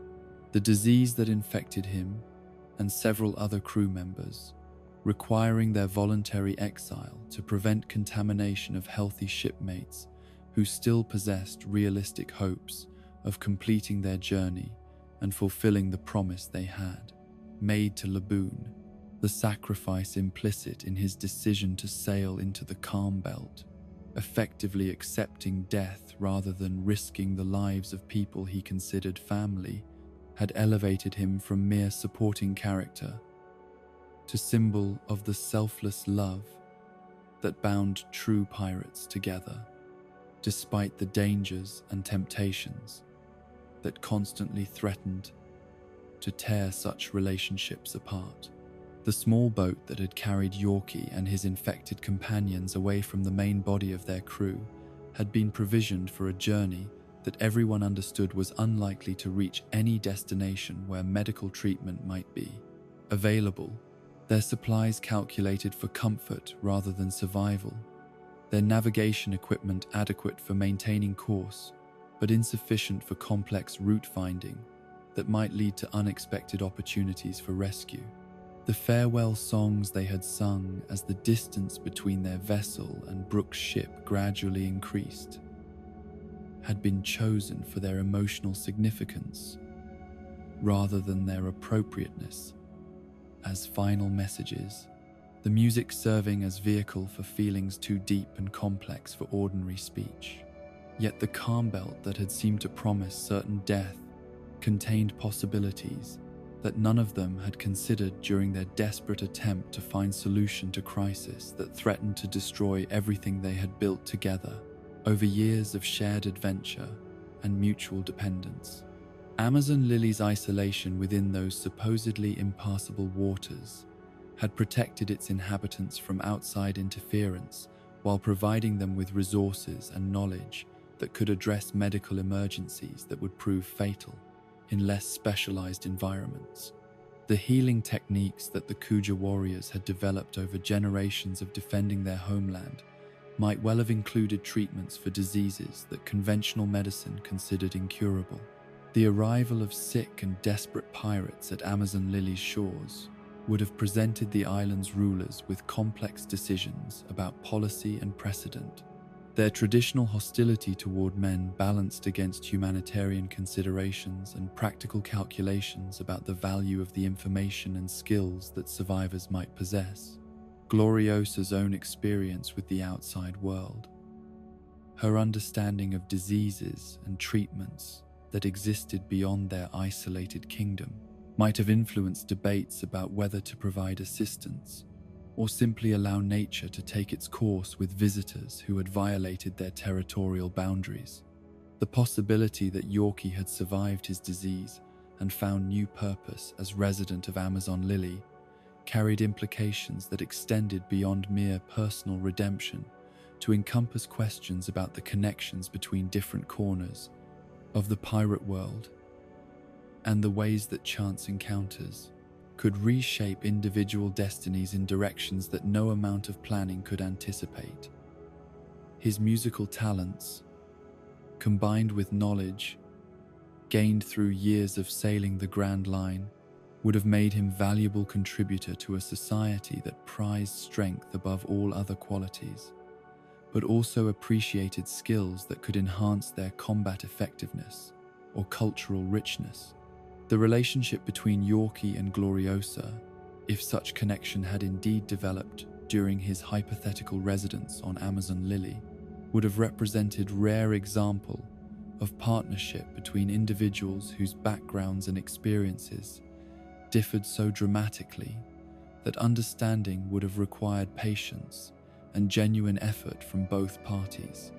The disease that infected him and several other crew members, requiring their voluntary exile to prevent contamination of healthy shipmates who still possessed realistic hopes of completing their journey and fulfilling the promise they had made to Laboon, the sacrifice implicit in his decision to sail into the Calm Belt, effectively accepting death rather than risking the lives of people he considered family, had elevated him from mere supporting character to symbol of the selfless love that bound true pirates together, despite the dangers and temptations that constantly threatened to tear such relationships apart. The small boat that had carried Yorkie and his infected companions away from the main body of their crew had been provisioned for a journey that everyone understood was unlikely to reach any destination where medical treatment might be available their supplies calculated for comfort rather than survival, their navigation equipment adequate for maintaining course, but insufficient for complex route finding that might lead to unexpected opportunities for rescue. The farewell songs they had sung as the distance between their vessel and Brooke's ship gradually increased had been chosen for their emotional significance rather than their appropriateness as final messages, the music serving as vehicle for feelings too deep and complex for ordinary speech. Yet the calm belt that had seemed to promise certain death contained possibilities that none of them had considered during their desperate attempt to find solution to crisis that threatened to destroy everything they had built together over years of shared adventure and mutual dependence. Amazon Lily's isolation within those supposedly impassable waters had protected its inhabitants from outside interference while providing them with resources and knowledge that could address medical emergencies that would prove fatal in less specialized environments. The healing techniques that the Kuja warriors had developed over generations of defending their homeland might well have included treatments for diseases that conventional medicine considered incurable. The arrival of sick and desperate pirates at Amazon Lily's shores would have presented the island's rulers with complex decisions about policy and precedent, their traditional hostility toward men balanced against humanitarian considerations and practical calculations about the value of the information and skills that survivors might possess. Gloriosa's own experience with the outside world, her understanding of diseases and treatments that existed beyond their isolated kingdom, might have influenced debates about whether to provide assistance or simply allow nature to take its course with visitors who had violated their territorial boundaries. The possibility that Yorkie had survived his disease and found new purpose as resident of Amazon Lily carried implications that extended beyond mere personal redemption to encompass questions about the connections between different corners of the pirate world and the ways that chance encounters could reshape individual destinies in directions that no amount of planning could anticipate. His musical talents, combined with knowledge gained through years of sailing the Grand Line, would have made him valuable contributor to a society that prized strength above all other qualities, but also appreciated skills that could enhance their combat effectiveness or cultural richness. The relationship between Yorkie and Gloriosa, if such connection had indeed developed during his hypothetical residence on Amazon Lily, would have represented rare example of partnership between individuals whose backgrounds and experiences differed so dramatically that understanding would have required patience and genuine effort from both parties.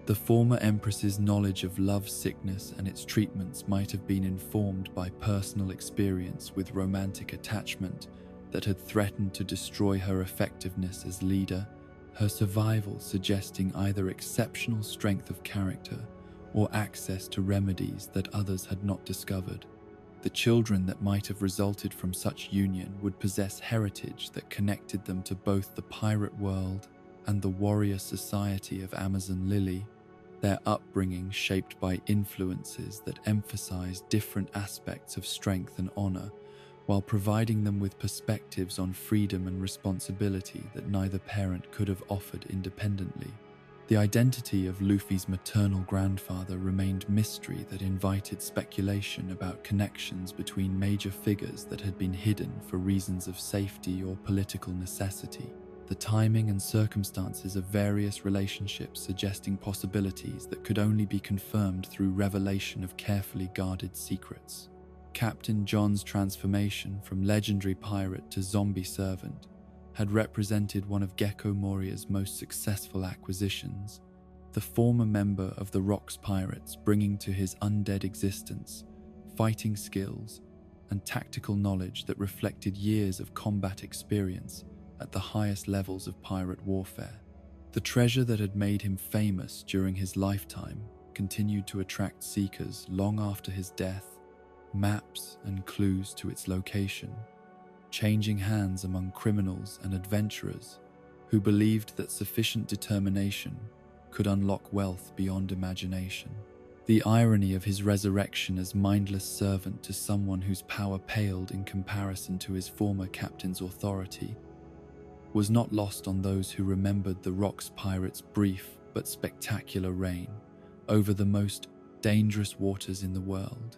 The former empress's knowledge of love sickness and its treatments might have been informed by personal experience with romantic attachment that had threatened to destroy her effectiveness as leader, her survival suggesting either exceptional strength of character or access to remedies that others had not discovered. The children that might have resulted from such union would possess heritage that connected them to both the pirate world and the warrior society of Amazon Lily, their upbringing shaped by influences that emphasized different aspects of strength and honor, while providing them with perspectives on freedom and responsibility that neither parent could have offered independently. The identity of Luffy's maternal grandfather remained mystery that invited speculation about connections between major figures that had been hidden for reasons of safety or political necessity. The timing and circumstances of various relationships suggesting possibilities that could only be confirmed through revelation of carefully guarded secrets. Captain John's transformation from legendary pirate to zombie servant had represented one of Gecko Moria's most successful acquisitions, the former member of the Rocks Pirates bringing to his undead existence fighting skills and tactical knowledge that reflected years of combat experience at the highest levels of pirate warfare. The treasure that had made him famous during his lifetime continued to attract seekers long after his death, maps and clues to its location, changing hands among criminals and adventurers who believed that sufficient determination could unlock wealth beyond imagination. The irony of his resurrection as mindless servant to someone whose power paled in comparison to his former captain's authority was not lost on those who remembered the Rocks pirate's brief but spectacular reign over the most dangerous waters in the world.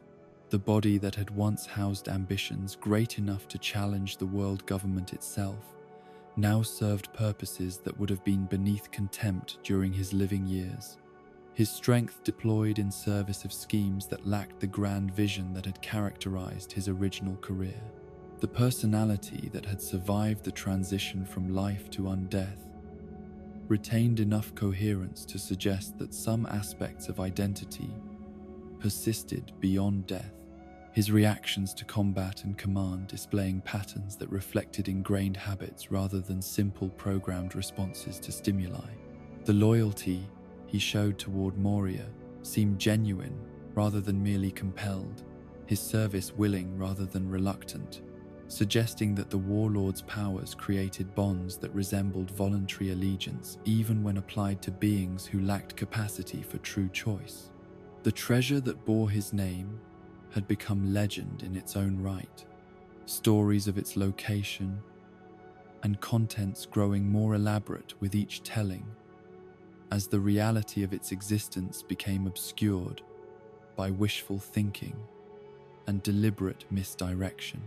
The body that had once housed ambitions great enough to challenge the world government itself now served purposes that would have been beneath contempt during his living years. His strength deployed in service of schemes that lacked the grand vision that had characterized his original career. The personality that had survived the transition from life to undeath retained enough coherence to suggest that some aspects of identity persisted beyond death, his reactions to combat and command displaying patterns that reflected ingrained habits rather than simple programmed responses to stimuli. The loyalty he showed toward Moria seemed genuine rather than merely compelled, his service willing rather than reluctant, suggesting that the warlord's powers created bonds that resembled voluntary allegiance even when applied to beings who lacked capacity for true choice. The treasure that bore his name had become legend in its own right, stories of its location and contents growing more elaborate with each telling, as the reality of its existence became obscured by wishful thinking and deliberate misdirection.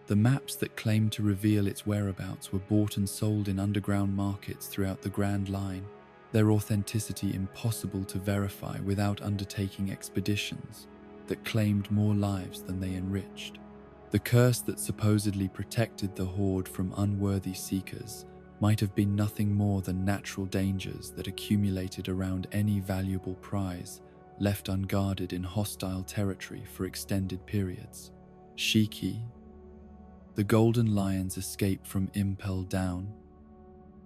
The maps that claimed to reveal its whereabouts were bought and sold in underground markets throughout the Grand Line, their authenticity impossible to verify without undertaking expeditions that claimed more lives than they enriched. The curse that supposedly protected the Horde from unworthy seekers might have been nothing more than natural dangers that accumulated around any valuable prize left unguarded in hostile territory for extended periods. Shiki, the Golden Lion's escape from Impel Down,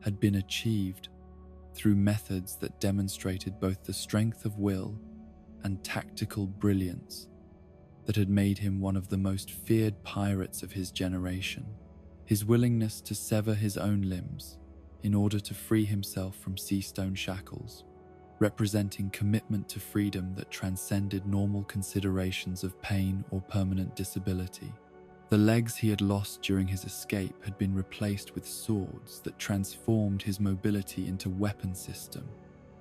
had been achieved through methods that demonstrated both the strength of will and tactical brilliance that had made him one of the most feared pirates of his generation. His willingness to sever his own limbs in order to free himself from Seastone shackles, representing commitment to freedom that transcended normal considerations of pain or permanent disability. The legs he had lost during his escape had been replaced with swords that transformed his mobility into weapon system,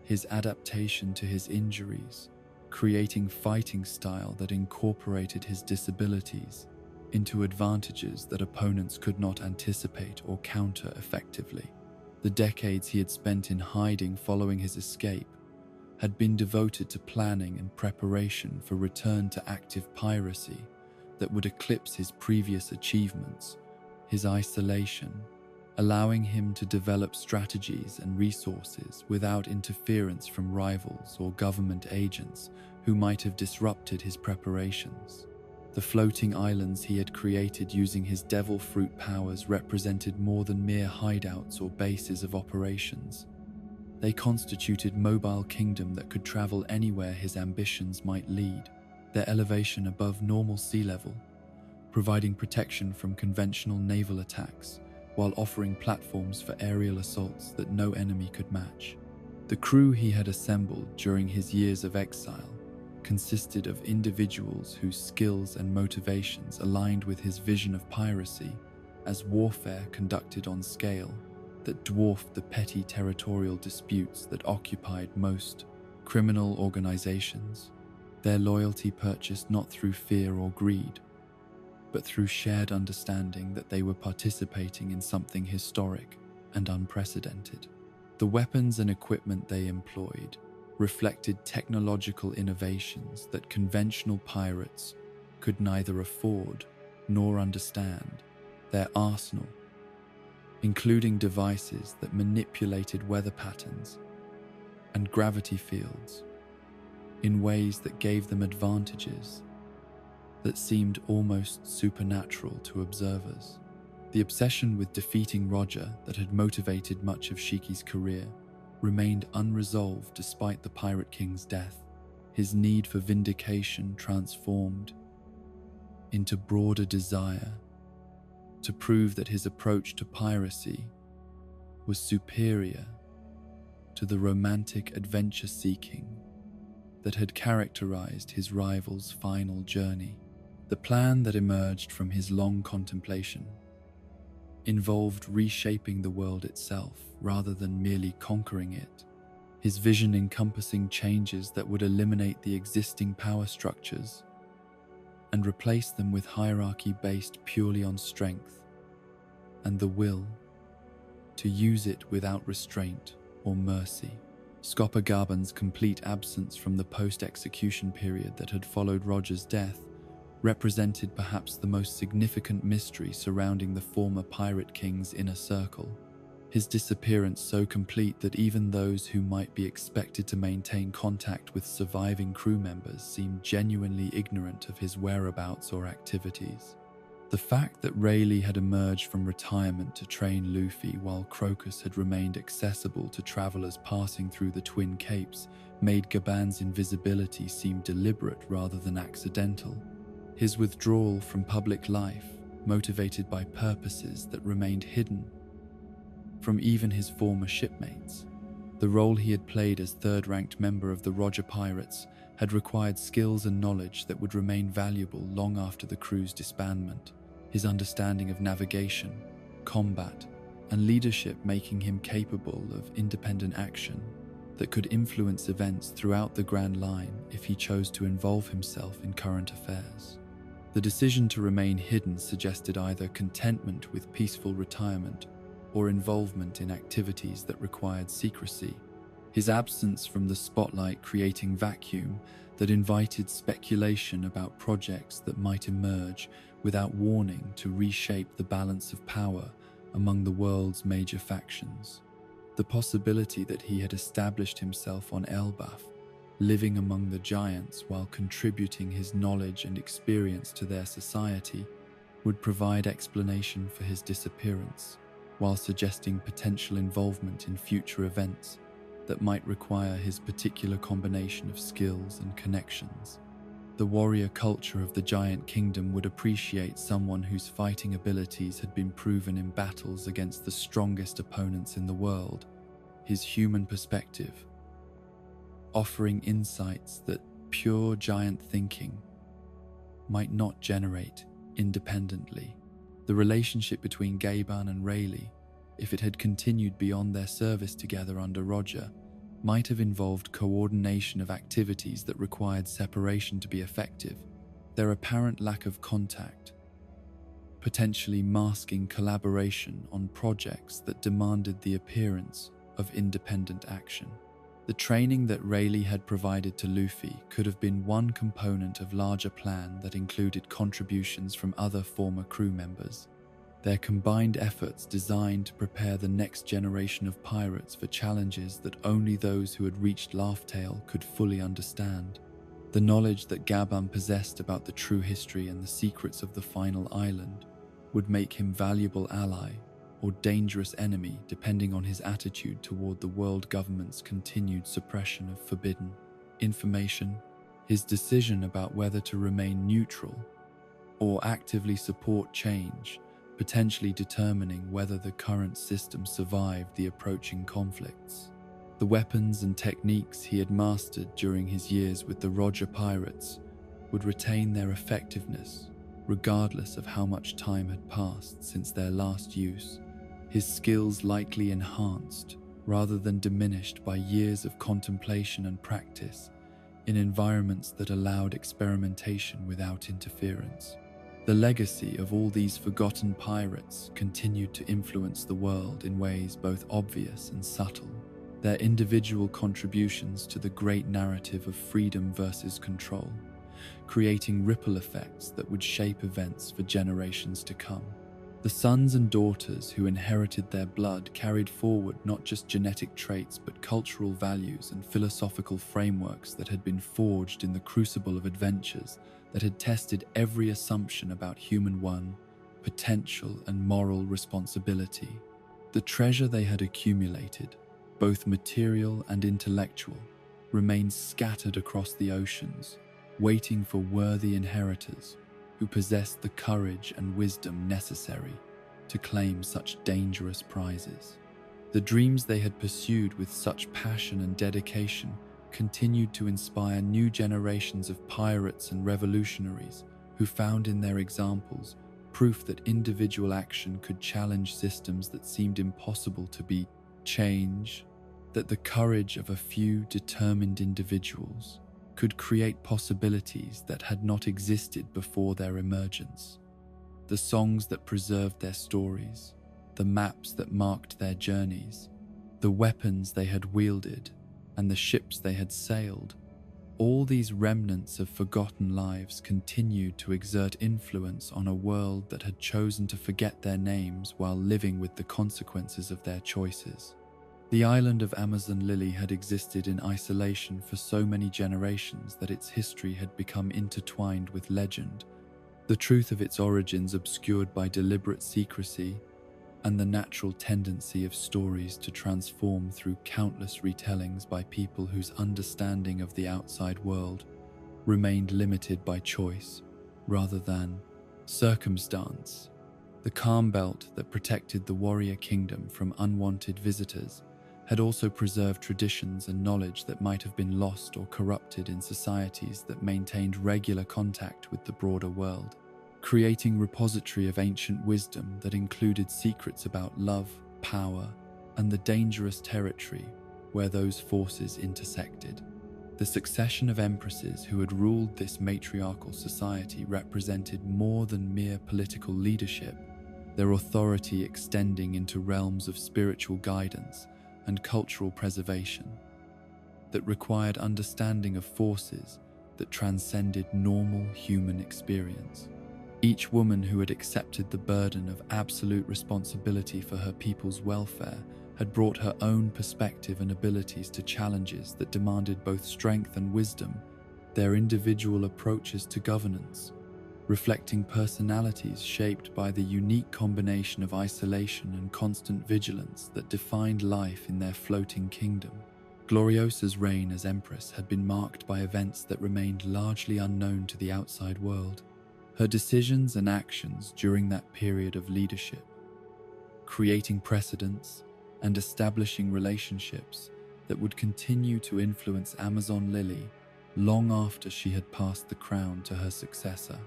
his adaptation to his injuries, creating fighting style that incorporated his disabilities into advantages that opponents could not anticipate or counter effectively. The decades he had spent in hiding following his escape had been devoted to planning and preparation for return to active piracy that would eclipse his previous achievements, his isolation, allowing him to develop strategies and resources without interference from rivals or government agents who might have disrupted his preparations. The floating islands he had created using his devil fruit powers represented more than mere hideouts or bases of operations. They constituted mobile kingdom that could travel anywhere his ambitions might lead, their elevation above normal sea level, providing protection from conventional naval attacks while offering platforms for aerial assaults that no enemy could match. The crew he had assembled during his years of exile consisted of individuals whose skills and motivations aligned with his vision of piracy as warfare conducted on scale that dwarfed the petty territorial disputes that occupied most criminal organizations, their loyalty purchased not through fear or greed, but through shared understanding that they were participating in something historic and unprecedented. The weapons and equipment they employed reflected technological innovations that conventional pirates could neither afford nor understand. Their arsenal, including devices that manipulated weather patterns and gravity fields in ways that gave them advantages that seemed almost supernatural to observers. The obsession with defeating Roger that had motivated much of Shiki's career remained unresolved despite the Pirate King's death. His need for vindication transformed into broader desire to prove that his approach to piracy was superior to the romantic adventure-seeking that had characterized his rival's final journey. The plan that emerged from his long contemplation involved reshaping the world itself rather than merely conquering it, his vision encompassing changes that would eliminate the existing power structures and replace them with hierarchy based purely on strength and the will to use it without restraint or mercy. Scopogaban's complete absence from the post-execution period that had followed Roger's death represented perhaps the most significant mystery surrounding the former Pirate King's inner circle. His disappearance so complete that even those who might be expected to maintain contact with surviving crew members seemed genuinely ignorant of his whereabouts or activities. The fact that Rayleigh had emerged from retirement to train Luffy while Crocus had remained accessible to travelers passing through the Twin Capes made Gaban's invisibility seem deliberate rather than accidental. His withdrawal from public life, motivated by purposes that remained hidden from even his former shipmates. The role he had played as third-ranked member of the Roger Pirates had required skills and knowledge that would remain valuable long after the crew's disbandment. His understanding of navigation, combat, and leadership making him capable of independent action that could influence events throughout the Grand Line if he chose to involve himself in current affairs. The decision to remain hidden suggested either contentment with peaceful retirement or involvement in activities that required secrecy, his absence from the spotlight creating vacuum that invited speculation about projects that might emerge without warning to reshape the balance of power among the world's major factions. The possibility that he had established himself on Elbaf, living among the giants while contributing his knowledge and experience to their society, would provide explanation for his disappearance, while suggesting potential involvement in future events that might require his particular combination of skills and connections. The warrior culture of the Giant Kingdom would appreciate someone whose fighting abilities had been proven in battles against the strongest opponents in the world. His human perspective, offering insights that pure giant thinking might not generate independently. The relationship between Gaban and Rayleigh, if it had continued beyond their service together under Roger, might have involved coordination of activities that required separation to be effective. Their apparent lack of contact, potentially masking collaboration on projects that demanded the appearance of independent action. The training that Rayleigh had provided to Luffy could have been one component of a larger plan that included contributions from other former crew members. Their combined efforts designed to prepare the next generation of pirates for challenges that only those who had reached Laugh Tale could fully understand. The knowledge that Gaban possessed about the true history and the secrets of the final island would make him valuable ally or dangerous enemy depending on his attitude toward the world government's continued suppression of forbidden information. His decision about whether to remain neutral or actively support change, potentially determining whether the current system survived the approaching conflicts. The weapons and techniques he had mastered during his years with the Roger Pirates would retain their effectiveness, regardless of how much time had passed since their last use. His skills likely enhanced, rather than diminished by years of contemplation and practice in environments that allowed experimentation without interference. The legacy of all these forgotten pirates continued to influence the world in ways both obvious and subtle. Their individual contributions to the great narrative of freedom versus control, creating ripple effects that would shape events for generations to come. The sons and daughters who inherited their blood carried forward not just genetic traits but cultural values and philosophical frameworks that had been forged in the crucible of adventures that had tested every assumption about human potential and moral responsibility. The treasure they had accumulated, both material and intellectual, remained scattered across the oceans, waiting for worthy inheritors who possessed the courage and wisdom necessary to claim such dangerous prizes. The dreams they had pursued with such passion and dedication continued to inspire new generations of pirates and revolutionaries who found in their examples proof that individual action could challenge systems that seemed impossible to be changed, that the courage of a few determined individuals could create possibilities that had not existed before their emergence. The songs that preserved their stories, the maps that marked their journeys, the weapons they had wielded, and the ships they had sailed, all these remnants of forgotten lives continued to exert influence on a world that had chosen to forget their names while living with the consequences of their choices. The island of Amazon Lily had existed in isolation for so many generations that its history had become intertwined with legend, the truth of its origins obscured by deliberate secrecy, and the natural tendency of stories to transform through countless retellings by people whose understanding of the outside world remained limited by choice rather than circumstance. The calm belt that protected the warrior kingdom from unwanted visitors had also preserved traditions and knowledge that might have been lost or corrupted in societies that maintained regular contact with the broader world, creating a repository of ancient wisdom that included secrets about love, power, and the dangerous territory where those forces intersected. The succession of empresses who had ruled this matriarchal society represented more than mere political leadership, their authority extending into realms of spiritual guidance and cultural preservation that required understanding of forces that transcended normal human experience. Each woman who had accepted the burden of absolute responsibility for her people's welfare had brought her own perspective and abilities to challenges that demanded both strength and wisdom, their individual approaches to governance, reflecting personalities shaped by the unique combination of isolation and constant vigilance that defined life in their floating kingdom. Gloriosa's reign as empress had been marked by events that remained largely unknown to the outside world. Her decisions and actions during that period of leadership, creating precedents and establishing relationships that would continue to influence Amazon Lily long after she had passed the crown to her successor.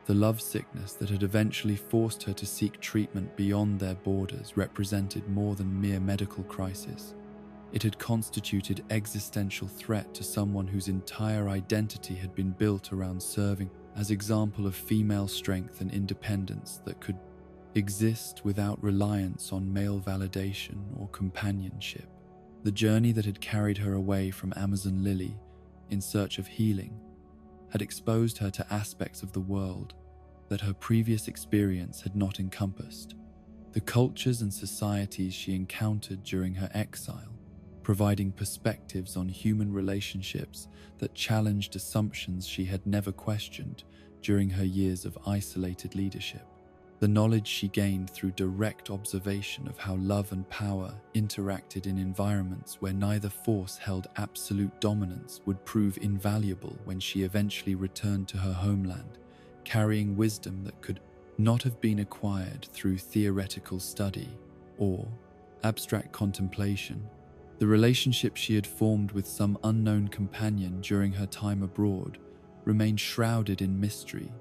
The love sickness that had eventually forced her to seek treatment beyond their borders represented more than mere medical crisis. It had constituted existential threat to someone whose entire identity had been built around serving as example of female strength and independence that could exist without reliance on male validation or companionship. The journey that had carried her away from Amazon Lily in search of healing had exposed her to aspects of the world that her previous experience had not encompassed. The cultures and societies she encountered during her exile, providing perspectives on human relationships that challenged assumptions she had never questioned during her years of isolated leadership. The knowledge she gained through direct observation of how love and power interacted in environments where neither force held absolute dominance would prove invaluable when she eventually returned to her homeland, carrying wisdom that could not have been acquired through theoretical study or abstract contemplation. The relationship she had formed with some unknown companion during her time abroad remained shrouded in mystery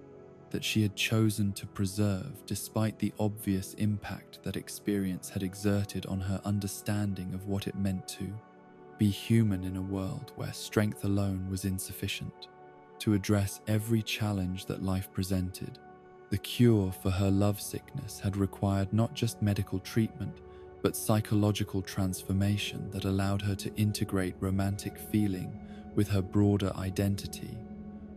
that she had chosen to preserve despite the obvious impact that experience had exerted on her understanding of what it meant to be human in a world where strength alone was insufficient to address every challenge that life presented. The cure for her lovesickness had required not just medical treatment, but psychological transformation that allowed her to integrate romantic feeling with her broader identity,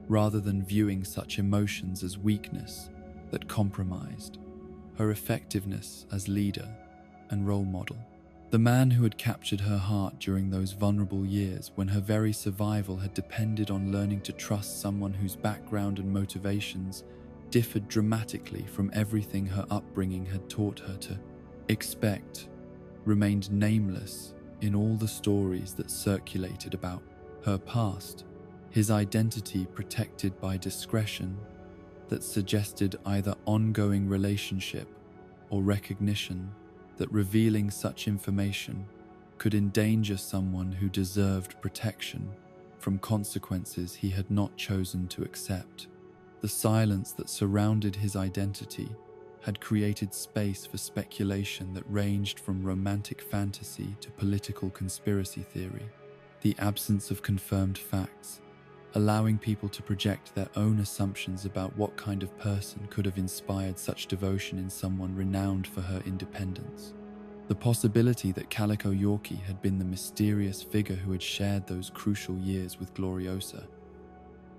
rather than viewing such emotions as weakness that compromised her effectiveness as leader and role model. The man who had captured her heart during those vulnerable years when her very survival had depended on learning to trust someone whose background and motivations differed dramatically from everything her upbringing had taught her to expect, remained nameless in all the stories that circulated about her past, his identity protected by discretion that suggested either ongoing relationship or recognition that revealing such information could endanger someone who deserved protection from consequences he had not chosen to accept. The silence that surrounded his identity had created space for speculation that ranged from romantic fantasy to political conspiracy theory. The absence of confirmed facts, allowing people to project their own assumptions about what kind of person could have inspired such devotion in someone renowned for her independence. The possibility that Calico Yorkie had been the mysterious figure who had shared those crucial years with Gloriosa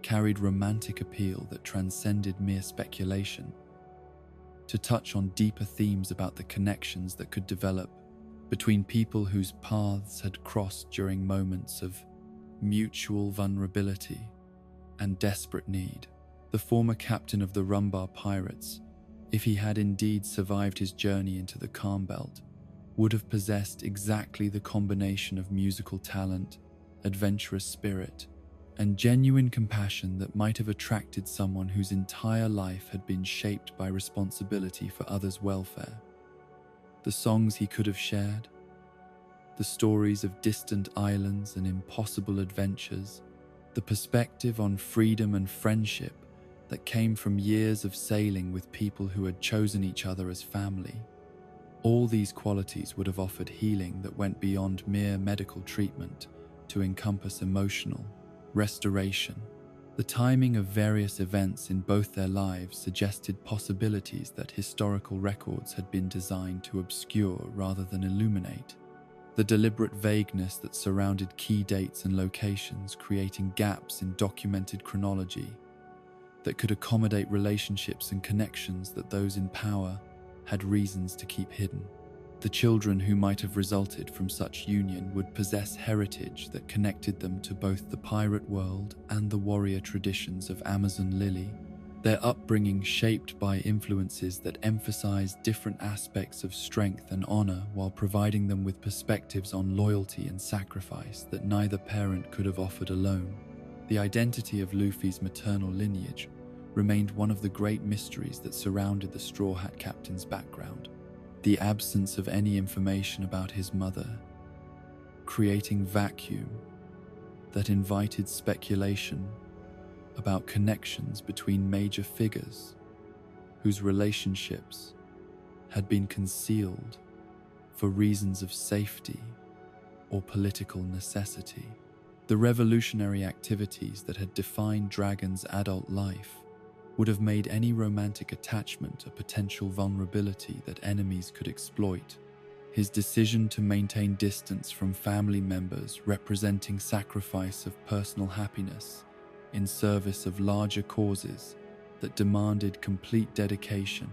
carried romantic appeal that transcended mere speculation. To touch on deeper themes about the connections that could develop between people whose paths had crossed during moments of mutual vulnerability and desperate need. The former captain of the Rumbar Pirates, if he had indeed survived his journey into the Calm Belt, would have possessed exactly the combination of musical talent, adventurous spirit, and genuine compassion that might have attracted someone whose entire life had been shaped by responsibility for others' welfare. The songs he could have shared, the stories of distant islands and impossible adventures, the perspective on freedom and friendship that came from years of sailing with people who had chosen each other as family. All these qualities would have offered healing that went beyond mere medical treatment to encompass emotional restoration. The timing of various events in both their lives suggested possibilities that historical records had been designed to obscure rather than illuminate. The deliberate vagueness that surrounded key dates and locations, creating gaps in documented chronology that could accommodate relationships and connections that those in power had reasons to keep hidden. The children who might have resulted from such union would possess heritage that connected them to both the pirate world and the warrior traditions of Amazon Lily, their upbringing shaped by influences that emphasized different aspects of strength and honor while providing them with perspectives on loyalty and sacrifice that neither parent could have offered alone. The identity of Luffy's maternal lineage remained one of the great mysteries that surrounded the Straw Hat Captain's background. The absence of any information about his mother, creating vacuum that invited speculation about connections between major figures whose relationships had been concealed for reasons of safety or political necessity. The revolutionary activities that had defined Dragon's adult life would have made any romantic attachment a potential vulnerability that enemies could exploit. His decision to maintain distance from family members representing sacrifice of personal happiness in service of larger causes that demanded complete dedication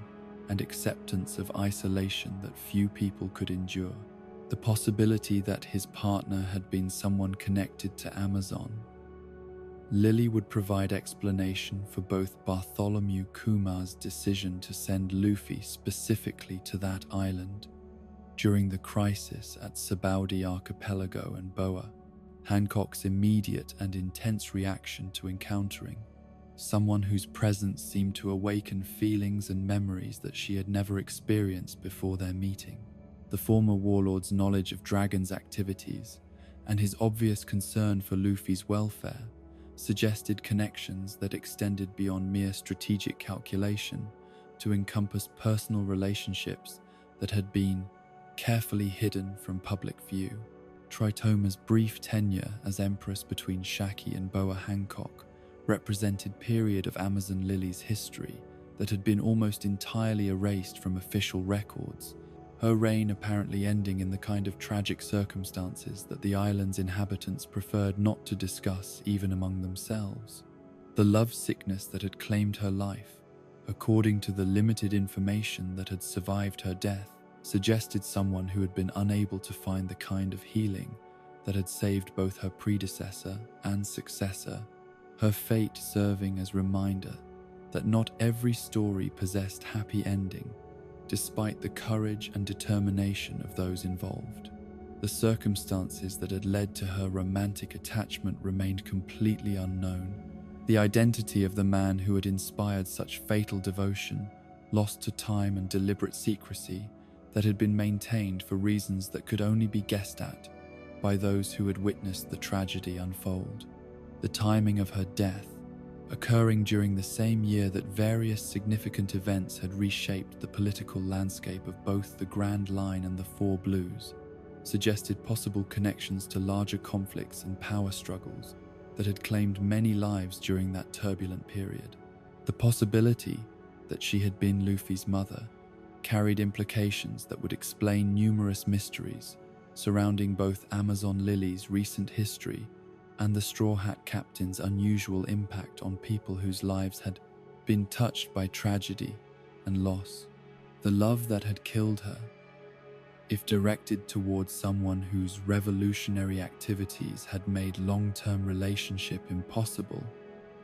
and acceptance of isolation that few people could endure. The possibility that his partner had been someone connected to Amazon Lily would provide explanation for both Bartholomew Kumar's decision to send Luffy specifically to that island during the crisis at Sabaudi Archipelago and Boa, Hancock's immediate and intense reaction to encountering someone whose presence seemed to awaken feelings and memories that she had never experienced before their meeting. The former warlord's knowledge of Dragon's activities and his obvious concern for Luffy's welfare suggested connections that extended beyond mere strategic calculation to encompass personal relationships that had been carefully hidden from public view. Tritoma's brief tenure as Empress between Shaki and Boa Hancock represented period of Amazon Lily's history that had been almost entirely erased from official records, her reign apparently ending in the kind of tragic circumstances that the island's inhabitants preferred not to discuss even among themselves. The love sickness that had claimed her life, according to the limited information that had survived her death, suggested someone who had been unable to find the kind of healing that had saved both her predecessor and successor, her fate serving as reminder that not every story possessed happy ending, despite the courage and determination of those involved. The circumstances that had led to her romantic attachment remained completely unknown. The identity of the man who had inspired such fatal devotion lost to time and deliberate secrecy that had been maintained for reasons that could only be guessed at by those who had witnessed the tragedy unfold. The timing of her death, occurring during the same year that various significant events had reshaped the political landscape of both the Grand Line and the Four Blues, suggested possible connections to larger conflicts and power struggles that had claimed many lives during that turbulent period. The possibility that she had been Luffy's mother carried implications that would explain numerous mysteries surrounding both Amazon Lily's recent history and the Straw Hat Captain's unusual impact on people whose lives had been touched by tragedy and loss. The love that had killed her, if directed towards someone whose revolutionary activities had made long-term relationship impossible,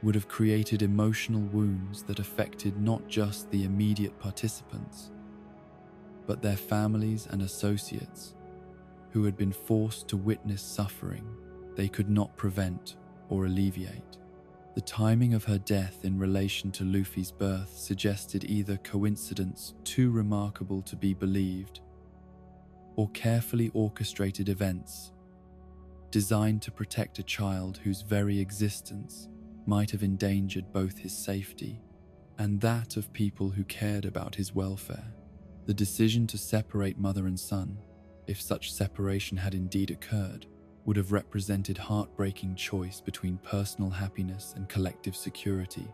would have created emotional wounds that affected not just the immediate participants, but their families and associates who had been forced to witness suffering they could not prevent or alleviate. The timing of her death in relation to Luffy's birth suggested either coincidence too remarkable to be believed, or carefully orchestrated events designed to protect a child whose very existence might have endangered both his safety and that of people who cared about his welfare. The decision to separate mother and son, if such separation had indeed occurred, would have represented heartbreaking choice between personal happiness and collective security,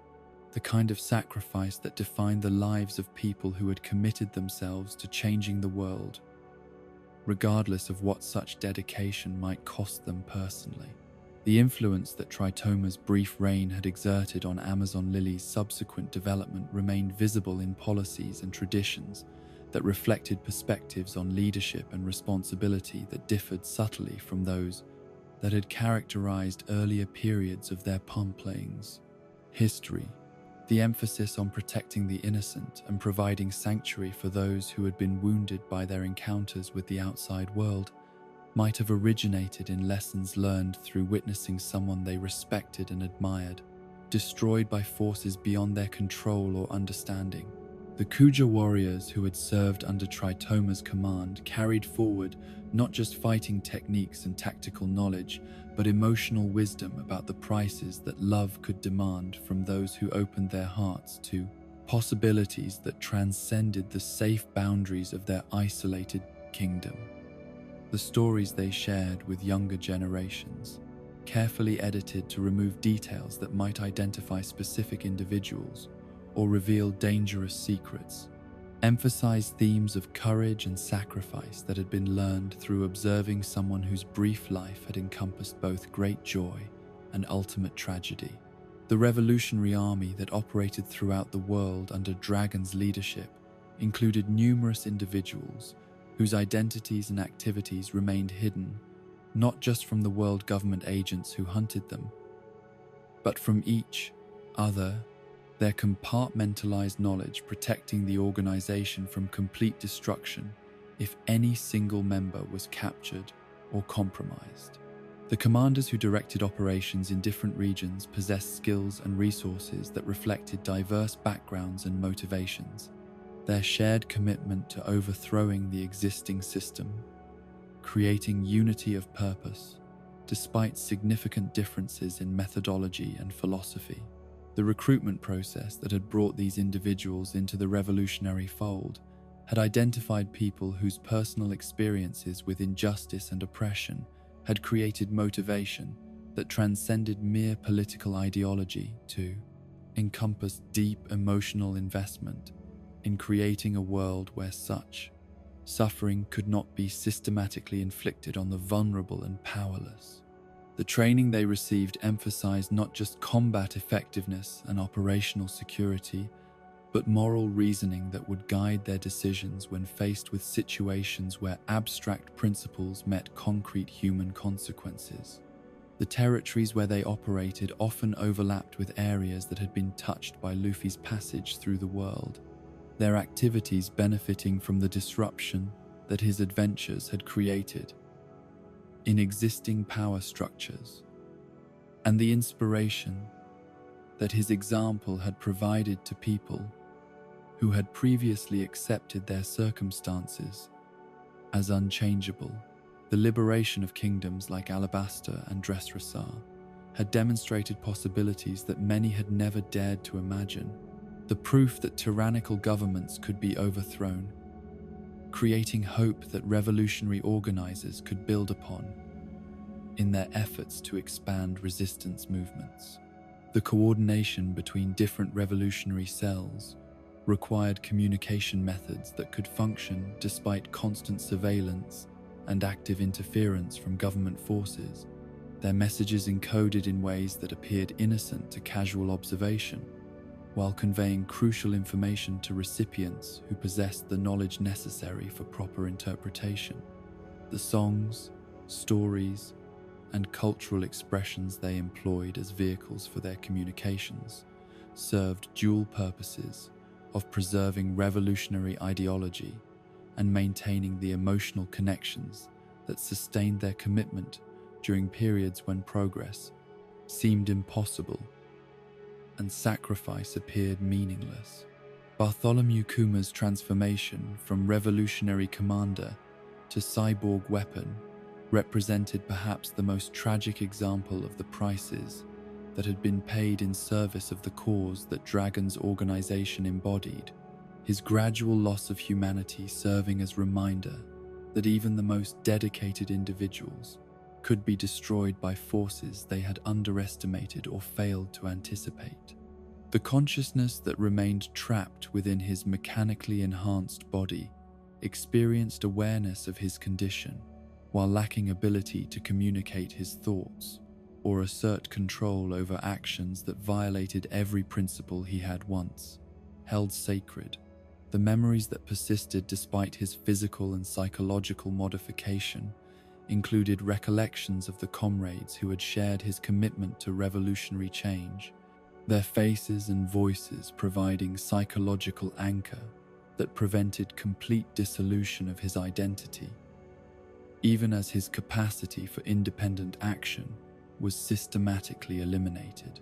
the kind of sacrifice that defined the lives of people who had committed themselves to changing the world, regardless of what such dedication might cost them personally. The influence that Tritoma's brief reign had exerted on Amazon Lily's subsequent development remained visible in policies and traditions that reflected perspectives on leadership and responsibility that differed subtly from those that had characterized earlier periods of their palm-playing's history. The emphasis on protecting the innocent and providing sanctuary for those who had been wounded by their encounters with the outside world might have originated in lessons learned through witnessing someone they respected and admired destroyed by forces beyond their control or understanding. The Kuja warriors who had served under Tritoma's command carried forward not just fighting techniques and tactical knowledge, but emotional wisdom about the prices that love could demand from those who opened their hearts to possibilities that transcended the safe boundaries of their isolated kingdom. The stories they shared with younger generations, carefully edited to remove details that might identify specific individuals or reveal dangerous secrets, emphasized themes of courage and sacrifice that had been learned through observing someone whose brief life had encompassed both great joy and ultimate tragedy. The Revolutionary Army that operated throughout the world under Dragon's leadership included numerous individuals whose identities and activities remained hidden, not just from the world government agents who hunted them, but from each other, their compartmentalized knowledge protecting the organization from complete destruction if any single member was captured or compromised. The commanders who directed operations in different regions possessed skills and resources that reflected diverse backgrounds and motivations. Their shared commitment to overthrowing the existing system, creating unity of purpose, despite significant differences in methodology and philosophy. The recruitment process that had brought these individuals into the revolutionary fold had identified people whose personal experiences with injustice and oppression had created motivation that transcended mere political ideology to encompass deep emotional investment in creating a world where such suffering could not be systematically inflicted on the vulnerable and powerless. The training they received emphasized not just combat effectiveness and operational security, but moral reasoning that would guide their decisions when faced with situations where abstract principles met concrete human consequences. The territories where they operated often overlapped with areas that had been touched by Luffy's passage through the world, their activities benefiting from the disruption that his adventures had created in existing power structures, and the inspiration that his example had provided to people who had previously accepted their circumstances as unchangeable. The liberation of kingdoms like Alabasta and Dressrosa had demonstrated possibilities that many had never dared to imagine. The proof that tyrannical governments could be overthrown, creating hope that revolutionary organizers could build upon in their efforts to expand resistance movements. The coordination between different revolutionary cells required communication methods that could function despite constant surveillance and active interference from government forces, their messages encoded in ways that appeared innocent to casual observation, while conveying crucial information to recipients who possessed the knowledge necessary for proper interpretation. The songs, stories, and cultural expressions they employed as vehicles for their communications served dual purposes of preserving revolutionary ideology and maintaining the emotional connections that sustained their commitment during periods when progress seemed impossible and sacrifice appeared meaningless. Bartholomew Kuma's transformation from revolutionary commander to cyborg weapon represented perhaps the most tragic example of the prices that had been paid in service of the cause that Dragon's organization embodied, his gradual loss of humanity serving as reminder that even the most dedicated individuals could be destroyed by forces they had underestimated or failed to anticipate. The consciousness that remained trapped within his mechanically enhanced body experienced awareness of his condition, while lacking ability to communicate his thoughts or assert control over actions that violated every principle he had once held sacred. The memories that persisted despite his physical and psychological modification included recollections of the comrades who had shared his commitment to revolutionary change, their faces and voices providing psychological anchor that prevented complete dissolution of his identity, even as his capacity for independent action was systematically eliminated.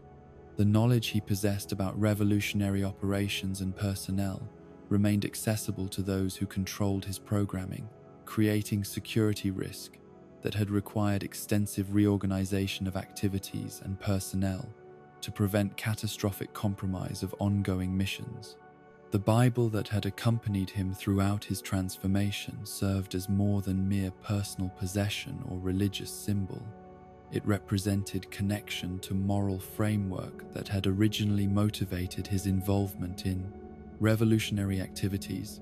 The knowledge he possessed about revolutionary operations and personnel remained accessible to those who controlled his programming, creating security risk that had required extensive reorganization of activities and personnel to prevent catastrophic compromise of ongoing missions. The Bible that had accompanied him throughout his transformation served as more than mere personal possession or religious symbol. It represented connection to moral framework that had originally motivated his involvement in revolutionary activities,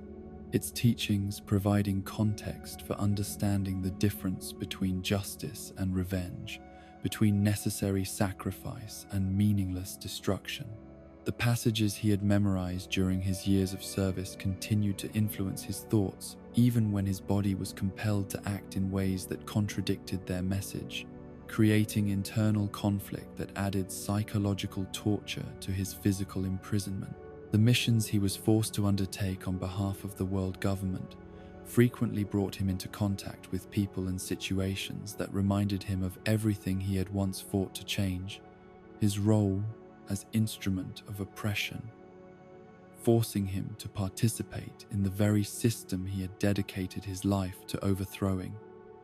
its teachings providing context for understanding the difference between justice and revenge, between necessary sacrifice and meaningless destruction. The passages he had memorized during his years of service continued to influence his thoughts, even when his body was compelled to act in ways that contradicted their message, creating internal conflict that added psychological torture to his physical imprisonment. The missions he was forced to undertake on behalf of the world government frequently brought him into contact with people and situations that reminded him of everything he had once fought to change, his role as instrument of oppression, forcing him to participate in the very system he had dedicated his life to overthrowing.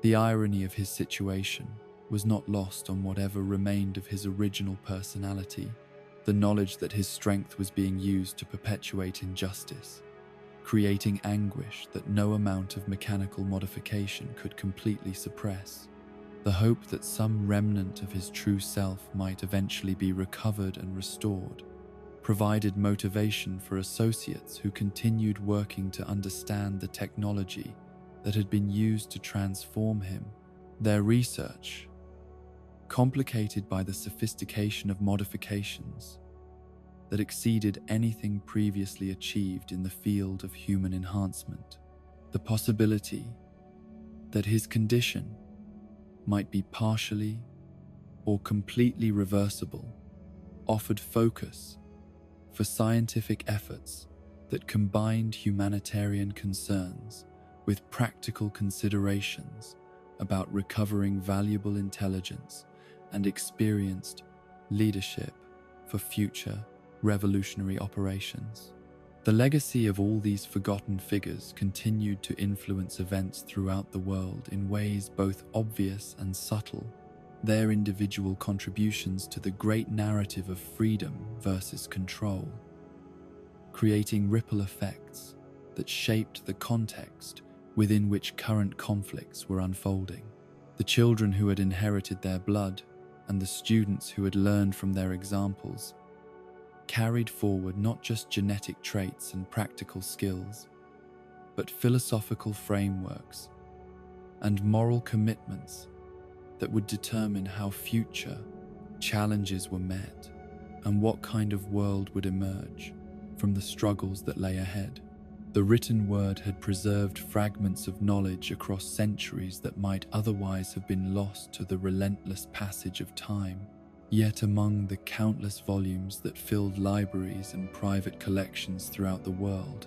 The irony of his situation was not lost on whatever remained of his original personality, the knowledge that his strength was being used to perpetuate injustice, creating anguish that no amount of mechanical modification could completely suppress. The hope that some remnant of his true self might eventually be recovered and restored provided motivation for associates who continued working to understand the technology that had been used to transform him. Their research, complicated by the sophistication of modifications that exceeded anything previously achieved in the field of human enhancement. The possibility that his condition might be partially or completely reversible offered focus for scientific efforts that combined humanitarian concerns with practical considerations about recovering valuable intelligence and experienced leadership for future revolutionary operations. The legacy of all these forgotten figures continued to influence events throughout the world in ways both obvious and subtle. Their individual contributions to the great narrative of freedom versus control, creating ripple effects that shaped the context within which current conflicts were unfolding. The children who had inherited their blood and the students who had learned from their examples carried forward not just genetic traits and practical skills, but philosophical frameworks and moral commitments that would determine how future challenges were met and what kind of world would emerge from the struggles that lay ahead. The written word had preserved fragments of knowledge across centuries that might otherwise have been lost to the relentless passage of time. Yet among the countless volumes that filled libraries and private collections throughout the world,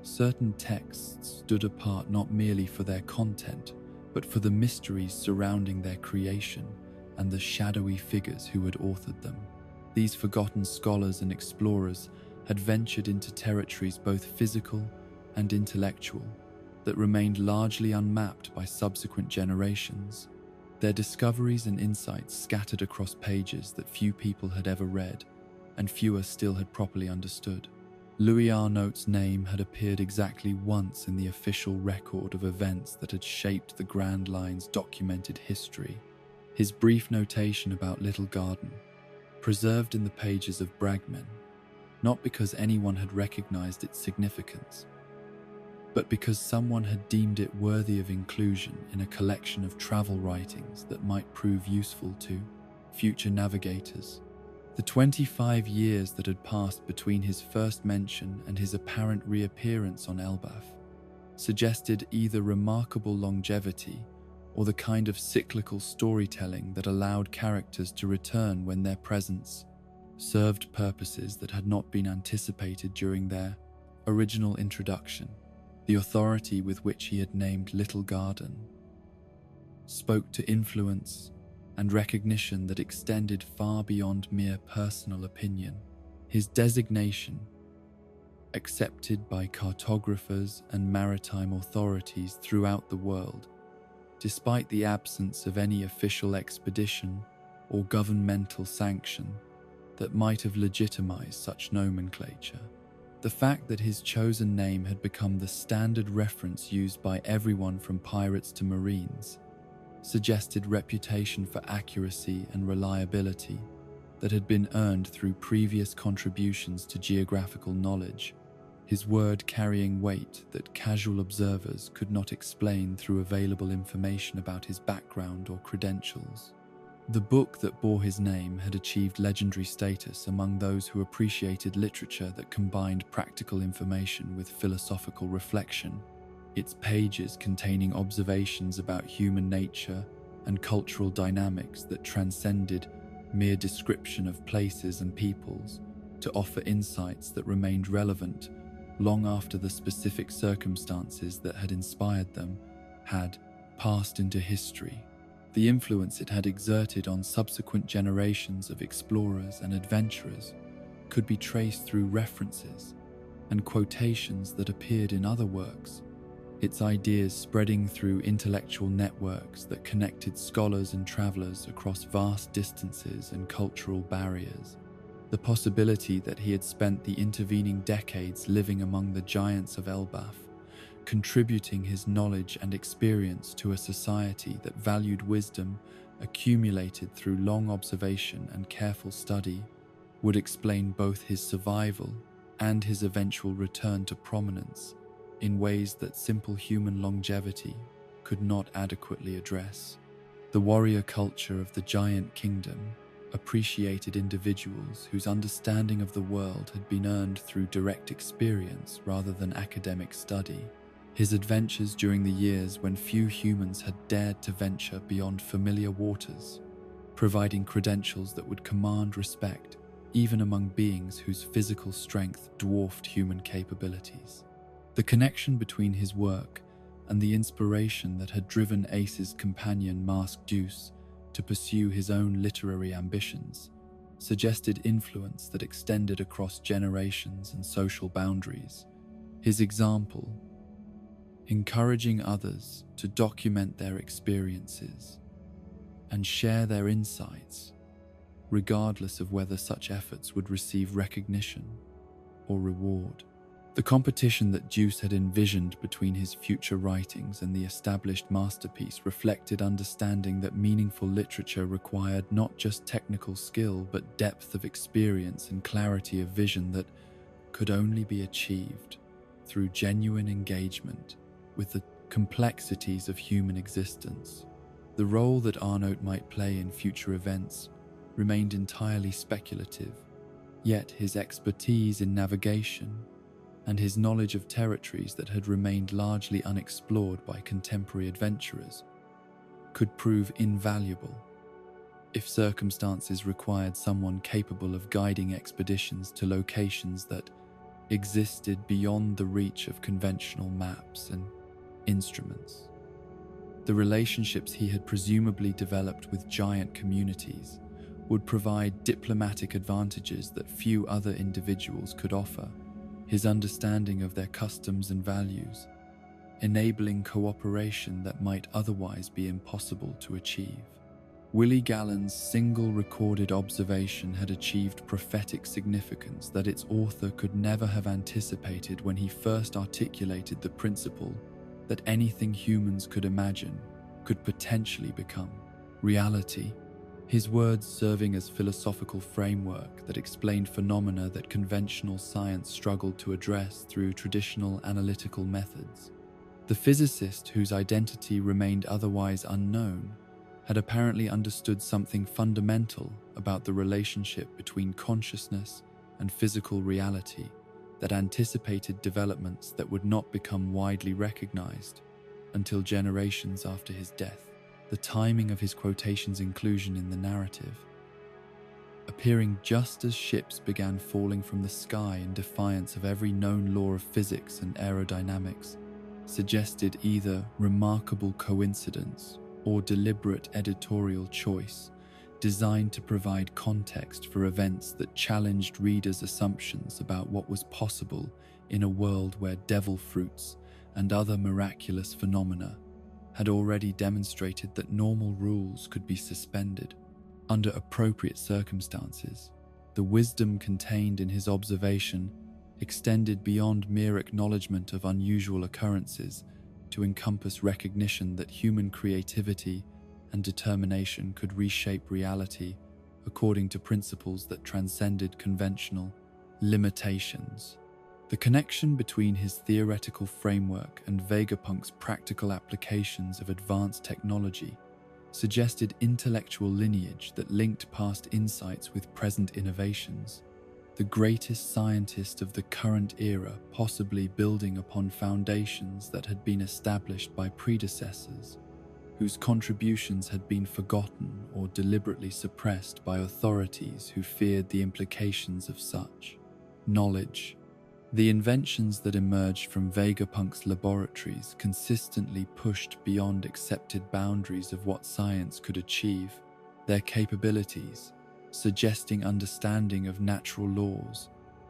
certain texts stood apart not merely for their content, but for the mysteries surrounding their creation and the shadowy figures who had authored them. These forgotten scholars and explorers had ventured into territories both physical and intellectual that remained largely unmapped by subsequent generations. Their discoveries and insights scattered across pages that few people had ever read and fewer still had properly understood. Louis Arnault's name had appeared exactly once in the official record of events that had shaped the Grand Line's documented history. His brief notation about Little Garden, preserved in the pages of Bragmen, not because anyone had recognized its significance, but because someone had deemed it worthy of inclusion in a collection of travel writings that might prove useful to future navigators. The 25 years that had passed between his first mention and his apparent reappearance on Elbaf suggested either remarkable longevity or the kind of cyclical storytelling that allowed characters to return when their presence served purposes that had not been anticipated during their original introduction. The authority with which he had named Little Garden spoke to influence and recognition that extended far beyond mere personal opinion. His designation, accepted by cartographers and maritime authorities throughout the world, despite the absence of any official expedition or governmental sanction that might have legitimized such nomenclature. The fact that his chosen name had become the standard reference used by everyone from pirates to marines suggested reputation for accuracy and reliability that had been earned through previous contributions to geographical knowledge, his word carrying weight that casual observers could not explain through available information about his background or credentials. The book that bore his name had achieved legendary status among those who appreciated literature that combined practical information with philosophical reflection, its pages containing observations about human nature and cultural dynamics that transcended mere description of places and peoples to offer insights that remained relevant long after the specific circumstances that had inspired them had passed into history. The influence it had exerted on subsequent generations of explorers and adventurers could be traced through references and quotations that appeared in other works, its ideas spreading through intellectual networks that connected scholars and travelers across vast distances and cultural barriers. The possibility that he had spent the intervening decades living among the giants of Elbaf, contributing his knowledge and experience to a society that valued wisdom accumulated through long observation and careful study, would explain both his survival and his eventual return to prominence in ways that simple human longevity could not adequately address. The warrior culture of the giant kingdom appreciated individuals whose understanding of the world had been earned through direct experience rather than academic study. His adventures during the years when few humans had dared to venture beyond familiar waters, providing credentials that would command respect even among beings whose physical strength dwarfed human capabilities. The connection between his work and the inspiration that had driven Ace's companion Mask Deuce to pursue his own literary ambitions suggested influence that extended across generations and social boundaries. His example, encouraging others to document their experiences and share their insights, regardless of whether such efforts would receive recognition or reward. The competition that Deuce had envisioned between his future writings and the established masterpiece reflected understanding that meaningful literature required not just technical skill but depth of experience and clarity of vision that could only be achieved through genuine engagement with the complexities of human existence. The role that Arnaut might play in future events remained entirely speculative, yet his expertise in navigation and his knowledge of territories that had remained largely unexplored by contemporary adventurers could prove invaluable if circumstances required someone capable of guiding expeditions to locations that existed beyond the reach of conventional maps and instruments. The relationships he had presumably developed with giant communities would provide diplomatic advantages that few other individuals could offer. His understanding of their customs and values, enabling cooperation that might otherwise be impossible to achieve. Willie Gallen's single recorded observation had achieved prophetic significance that its author could never have anticipated when he first articulated the principle that anything humans could imagine could potentially become reality. His words serving as philosophical framework that explained phenomena that conventional science struggled to address through traditional analytical methods. The physicist, whose identity remained otherwise unknown, had apparently understood something fundamental about the relationship between consciousness and physical reality that anticipated developments that would not become widely recognized until generations after his death. The timing of his quotation's inclusion in the narrative, appearing just as ships began falling from the sky in defiance of every known law of physics and aerodynamics, suggested either remarkable coincidence or deliberate editorial choice designed to provide context for events that challenged readers' assumptions about what was possible in a world where devil fruits and other miraculous phenomena had already demonstrated that normal rules could be suspended under appropriate circumstances. The wisdom contained in his observation extended beyond mere acknowledgement of unusual occurrences to encompass recognition that human creativity and determination could reshape reality according to principles that transcended conventional limitations. The connection between his theoretical framework and Vegapunk's practical applications of advanced technology suggested intellectual lineage that linked past insights with present innovations. The greatest scientist of the current era, possibly building upon foundations that had been established by predecessors, whose contributions had been forgotten or deliberately suppressed by authorities who feared the implications of such knowledge. The inventions that emerged from Vegapunk's laboratories consistently pushed beyond accepted boundaries of what science could achieve, their capabilities suggesting understanding of natural laws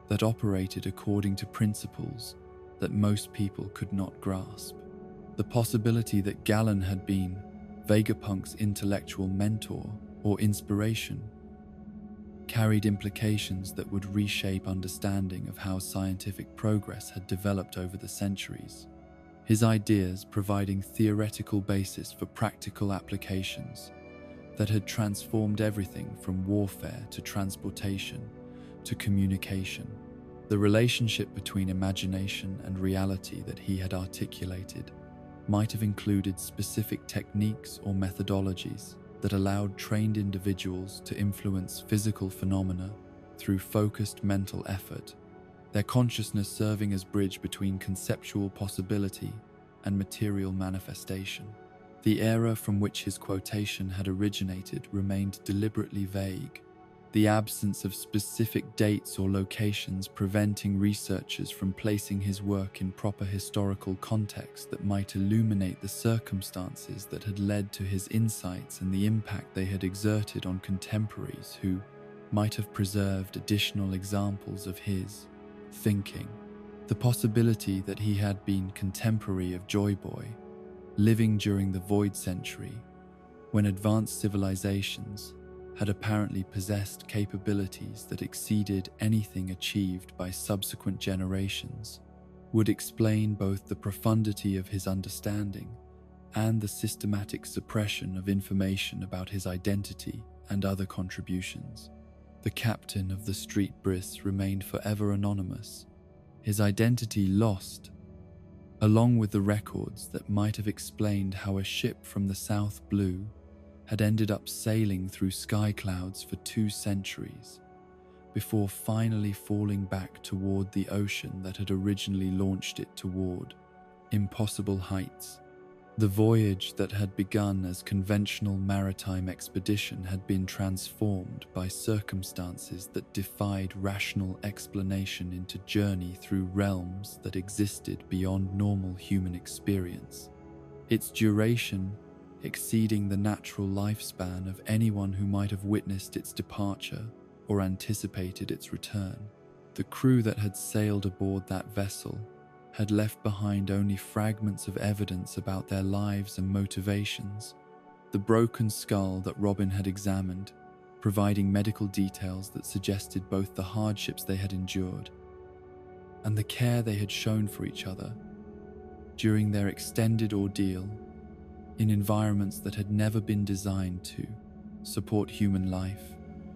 that operated according to principles that most people could not grasp. The possibility that Gallen had been Vegapunk's intellectual mentor or inspiration carried implications that would reshape understanding of how scientific progress had developed over the centuries. His ideas providing theoretical basis for practical applications that had transformed everything from warfare to transportation to communication. The relationship between imagination and reality that he had articulated might have included specific techniques or methodologies that allowed trained individuals to influence physical phenomena through focused mental effort, their consciousness serving as bridge between conceptual possibility and material manifestation. The era from which his quotation had originated remained deliberately vague, the absence of specific dates or locations preventing researchers from placing his work in proper historical context that might illuminate the circumstances that had led to his insights and the impact they had exerted on contemporaries who, might have preserved additional examples of his thinking. The possibility that he had been contemporary of Joy Boy, living during the Void Century, when advanced civilizations had apparently possessed capabilities that exceeded anything achieved by subsequent generations, would explain both the profundity of his understanding and the systematic suppression of information about his identity and other contributions. The captain of the Street Briss remained forever anonymous, his identity lost, along with the records that might have explained how a ship from the South Blue had ended up sailing through sky clouds for 2 centuries, before finally falling back toward the ocean that had originally launched it toward impossible heights. The voyage that had begun as conventional maritime expedition had been transformed by circumstances that defied rational explanation into journey through realms that existed beyond normal human experience, its duration exceeding the natural lifespan of anyone who might have witnessed its departure or anticipated its return. The crew that had sailed aboard that vessel had left behind only fragments of evidence about their lives and motivations. The broken skull that Robin had examined, providing medical details that suggested both the hardships they had endured and the care they had shown for each other during their extended ordeal in environments that had never been designed to support human life.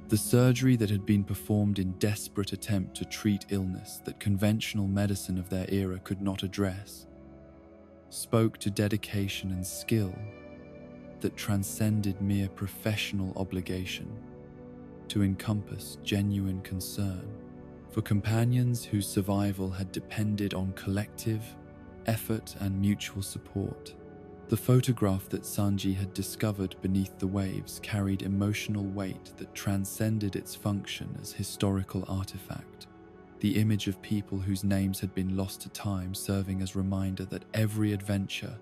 The surgery that had been performed in desperate attempt to treat illness that conventional medicine of their era could not address spoke to dedication and skill that transcended mere professional obligation to encompass genuine concern for companions whose survival had depended on collective effort and mutual support. The photograph that Sanji had discovered beneath the waves carried emotional weight that transcended its function as historical artifact, the image of people whose names had been lost to time serving as reminder that every adventure,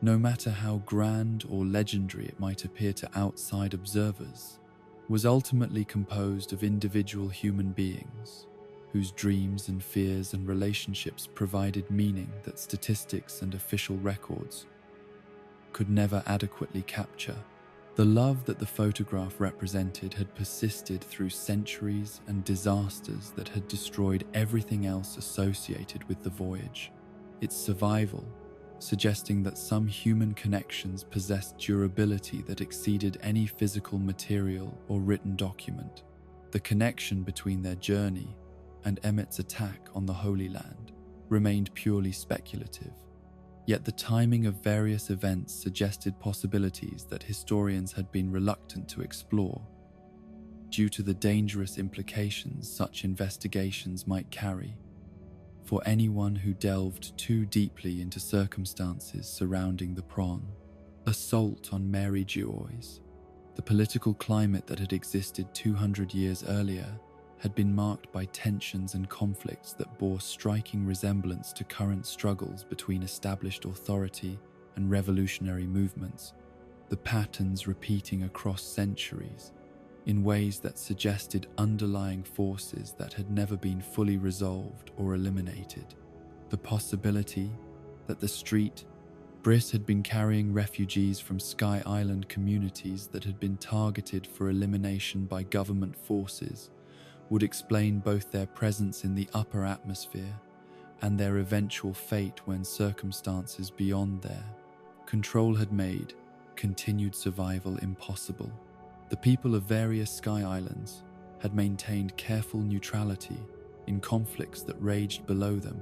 no matter how grand or legendary it might appear to outside observers, was ultimately composed of individual human beings whose dreams and fears and relationships provided meaning that statistics and official records could never adequately capture. The love that the photograph represented had persisted through centuries and disasters that had destroyed everything else associated with the voyage. Its survival, suggesting that some human connections possessed durability that exceeded any physical material or written document. The connection between their journey and Emmet's attack on the Holy Land remained purely speculative. Yet the timing of various events suggested possibilities that historians had been reluctant to explore, due to the dangerous implications such investigations might carry for anyone who delved too deeply into circumstances surrounding the Prawn. Assault on Mary Geoise. The political climate that had existed 200 years earlier had been marked by tensions and conflicts that bore striking resemblance to current struggles between established authority and revolutionary movements, the patterns repeating across centuries in ways that suggested underlying forces that had never been fully resolved or eliminated. The possibility that the Street Briss had been carrying refugees from Sky Island communities that had been targeted for elimination by government forces would explain both their presence in the upper atmosphere and their eventual fate when circumstances beyond their control had made continued survival impossible. The people of various Sky Islands had maintained careful neutrality in conflicts that raged below them,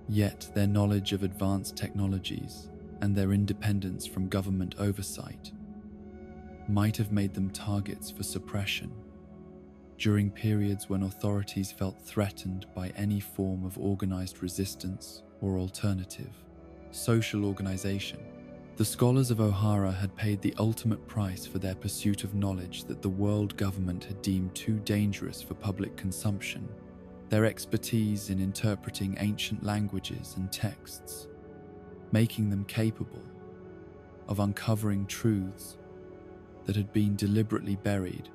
yet their knowledge of advanced technologies and their independence from government oversight might have made them targets for suppression during periods when authorities felt threatened by any form of organized resistance or alternative social organization. The scholars of Ohara had paid the ultimate price for their pursuit of knowledge that the world government had deemed too dangerous for public consumption. Their expertise in interpreting ancient languages and texts, making them capable of uncovering truths that had been deliberately buried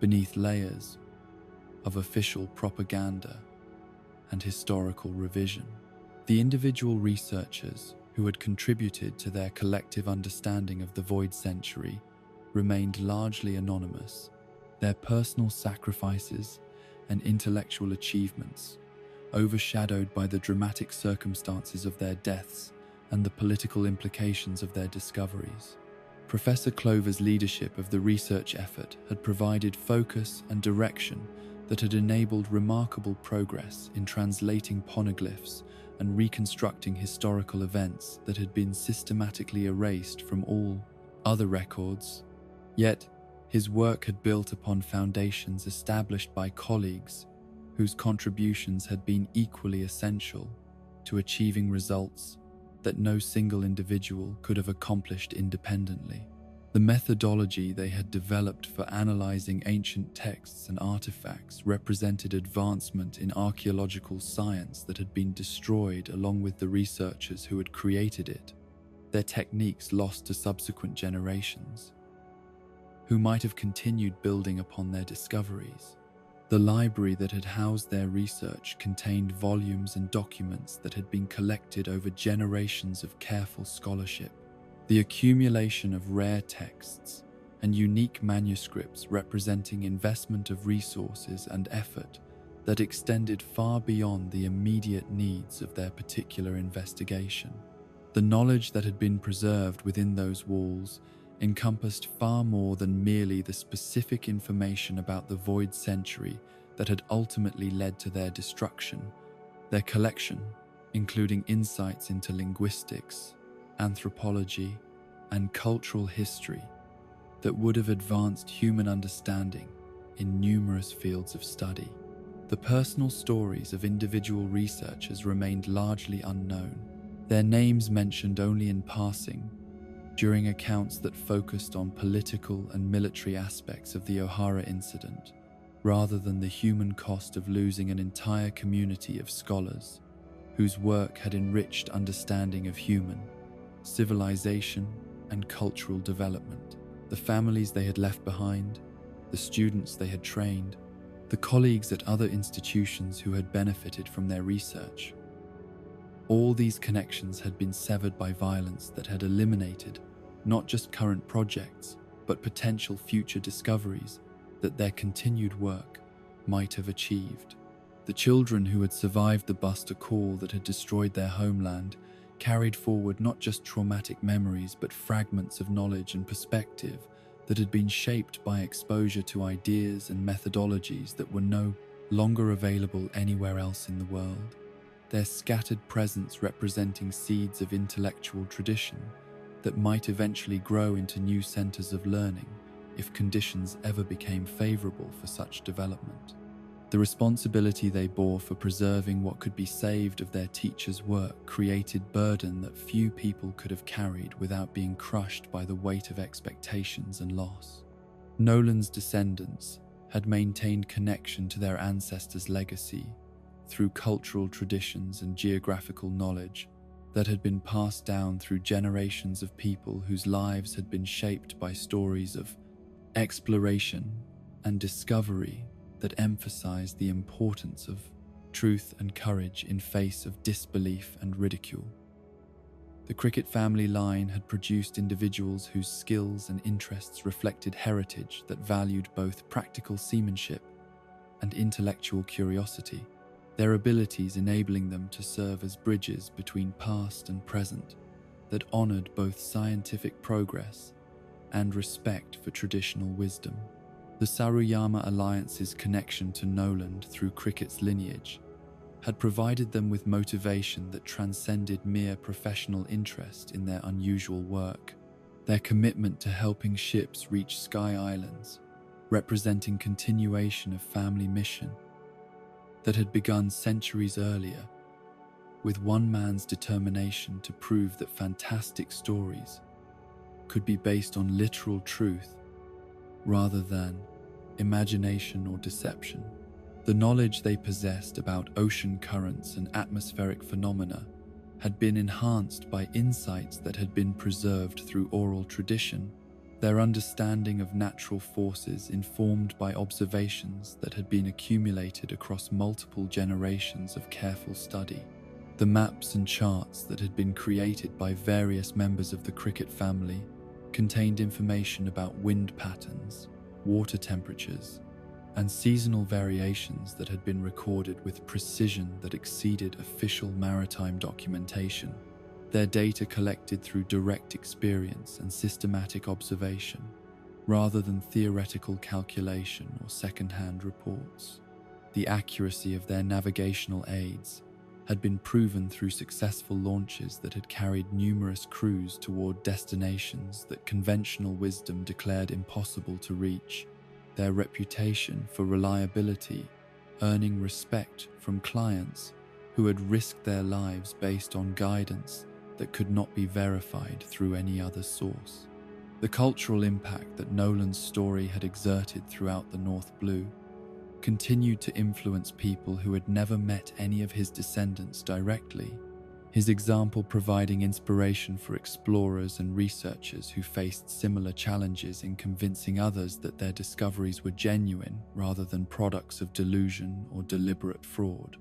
beneath layers of official propaganda and historical revision. The individual researchers who had contributed to their collective understanding of the Void Century remained largely anonymous, their personal sacrifices and intellectual achievements overshadowed by the dramatic circumstances of their deaths and the political implications of their discoveries. Professor Clover's leadership of the research effort had provided focus and direction that had enabled remarkable progress in translating poneglyphs and reconstructing historical events that had been systematically erased from all other records. Yet, his work had built upon foundations established by colleagues whose contributions had been equally essential to achieving results that no single individual could have accomplished independently. The methodology they had developed for analyzing ancient texts and artifacts represented advancement in archaeological science that had been destroyed along with the researchers who had created it, their techniques lost to subsequent generations, who might have continued building upon their discoveries. The library that had housed their research contained volumes and documents that had been collected over generations of careful scholarship. The accumulation of rare texts and unique manuscripts representing investment of resources and effort that extended far beyond the immediate needs of their particular investigation. The knowledge that had been preserved within those walls encompassed far more than merely the specific information about the Void Century that had ultimately led to their destruction. Their collection, including insights into linguistics, anthropology, and cultural history that would have advanced human understanding in numerous fields of study. The personal stories of individual researchers remained largely unknown, their names mentioned only in passing during accounts that focused on political and military aspects of the O'Hara incident, rather than the human cost of losing an entire community of scholars whose work had enriched understanding of human, civilization, and cultural development. The families they had left behind, the students they had trained, the colleagues at other institutions who had benefited from their research. All these connections had been severed by violence that had eliminated not just current projects, but potential future discoveries that their continued work might have achieved. The children who had survived the Buster Call that had destroyed their homeland carried forward not just traumatic memories, but fragments of knowledge and perspective that had been shaped by exposure to ideas and methodologies that were no longer available anywhere else in the world. Their scattered presence representing seeds of intellectual tradition that might eventually grow into new centers of learning if conditions ever became favorable for such development. The responsibility they bore for preserving what could be saved of their teachers' work created burden that few people could have carried without being crushed by the weight of expectations and loss. Nolan's descendants had maintained connection to their ancestors' legacy through cultural traditions and geographical knowledge that had been passed down through generations of people whose lives had been shaped by stories of exploration and discovery that emphasized the importance of truth and courage in face of disbelief and ridicule. The Cricket family line had produced individuals whose skills and interests reflected heritage that valued both practical seamanship and intellectual curiosity, their abilities enabling them to serve as bridges between past and present that honored both scientific progress and respect for traditional wisdom. The Saruyama Alliance's connection to Nolan through Cricket's lineage had provided them with motivation that transcended mere professional interest in their unusual work. Their commitment to helping ships reach Sky Islands, representing continuation of family mission that had begun centuries earlier, with one man's determination to prove that fantastic stories could be based on literal truth rather than imagination or deception. The knowledge they possessed about ocean currents and atmospheric phenomena had been enhanced by insights that had been preserved through oral tradition their understanding of natural forces informed by observations that had been accumulated across multiple generations of careful study. The maps and charts that had been created by various members of the cricket family contained information about wind patterns, water temperatures, and seasonal variations that had been recorded with precision that exceeded official maritime documentation. Their data collected through direct experience and systematic observation, rather than theoretical calculation or second-hand reports. The accuracy of their navigational aids had been proven through successful launches that had carried numerous crews toward destinations that conventional wisdom declared impossible to reach. Their reputation for reliability earning respect from clients who had risked their lives based on guidance that could not be verified through any other source. The cultural impact that Nolan's story had exerted throughout the North Blue continued to influence people who had never met any of his descendants directly, his example providing inspiration for explorers and researchers who faced similar challenges in convincing others that their discoveries were genuine rather than products of delusion or deliberate fraud.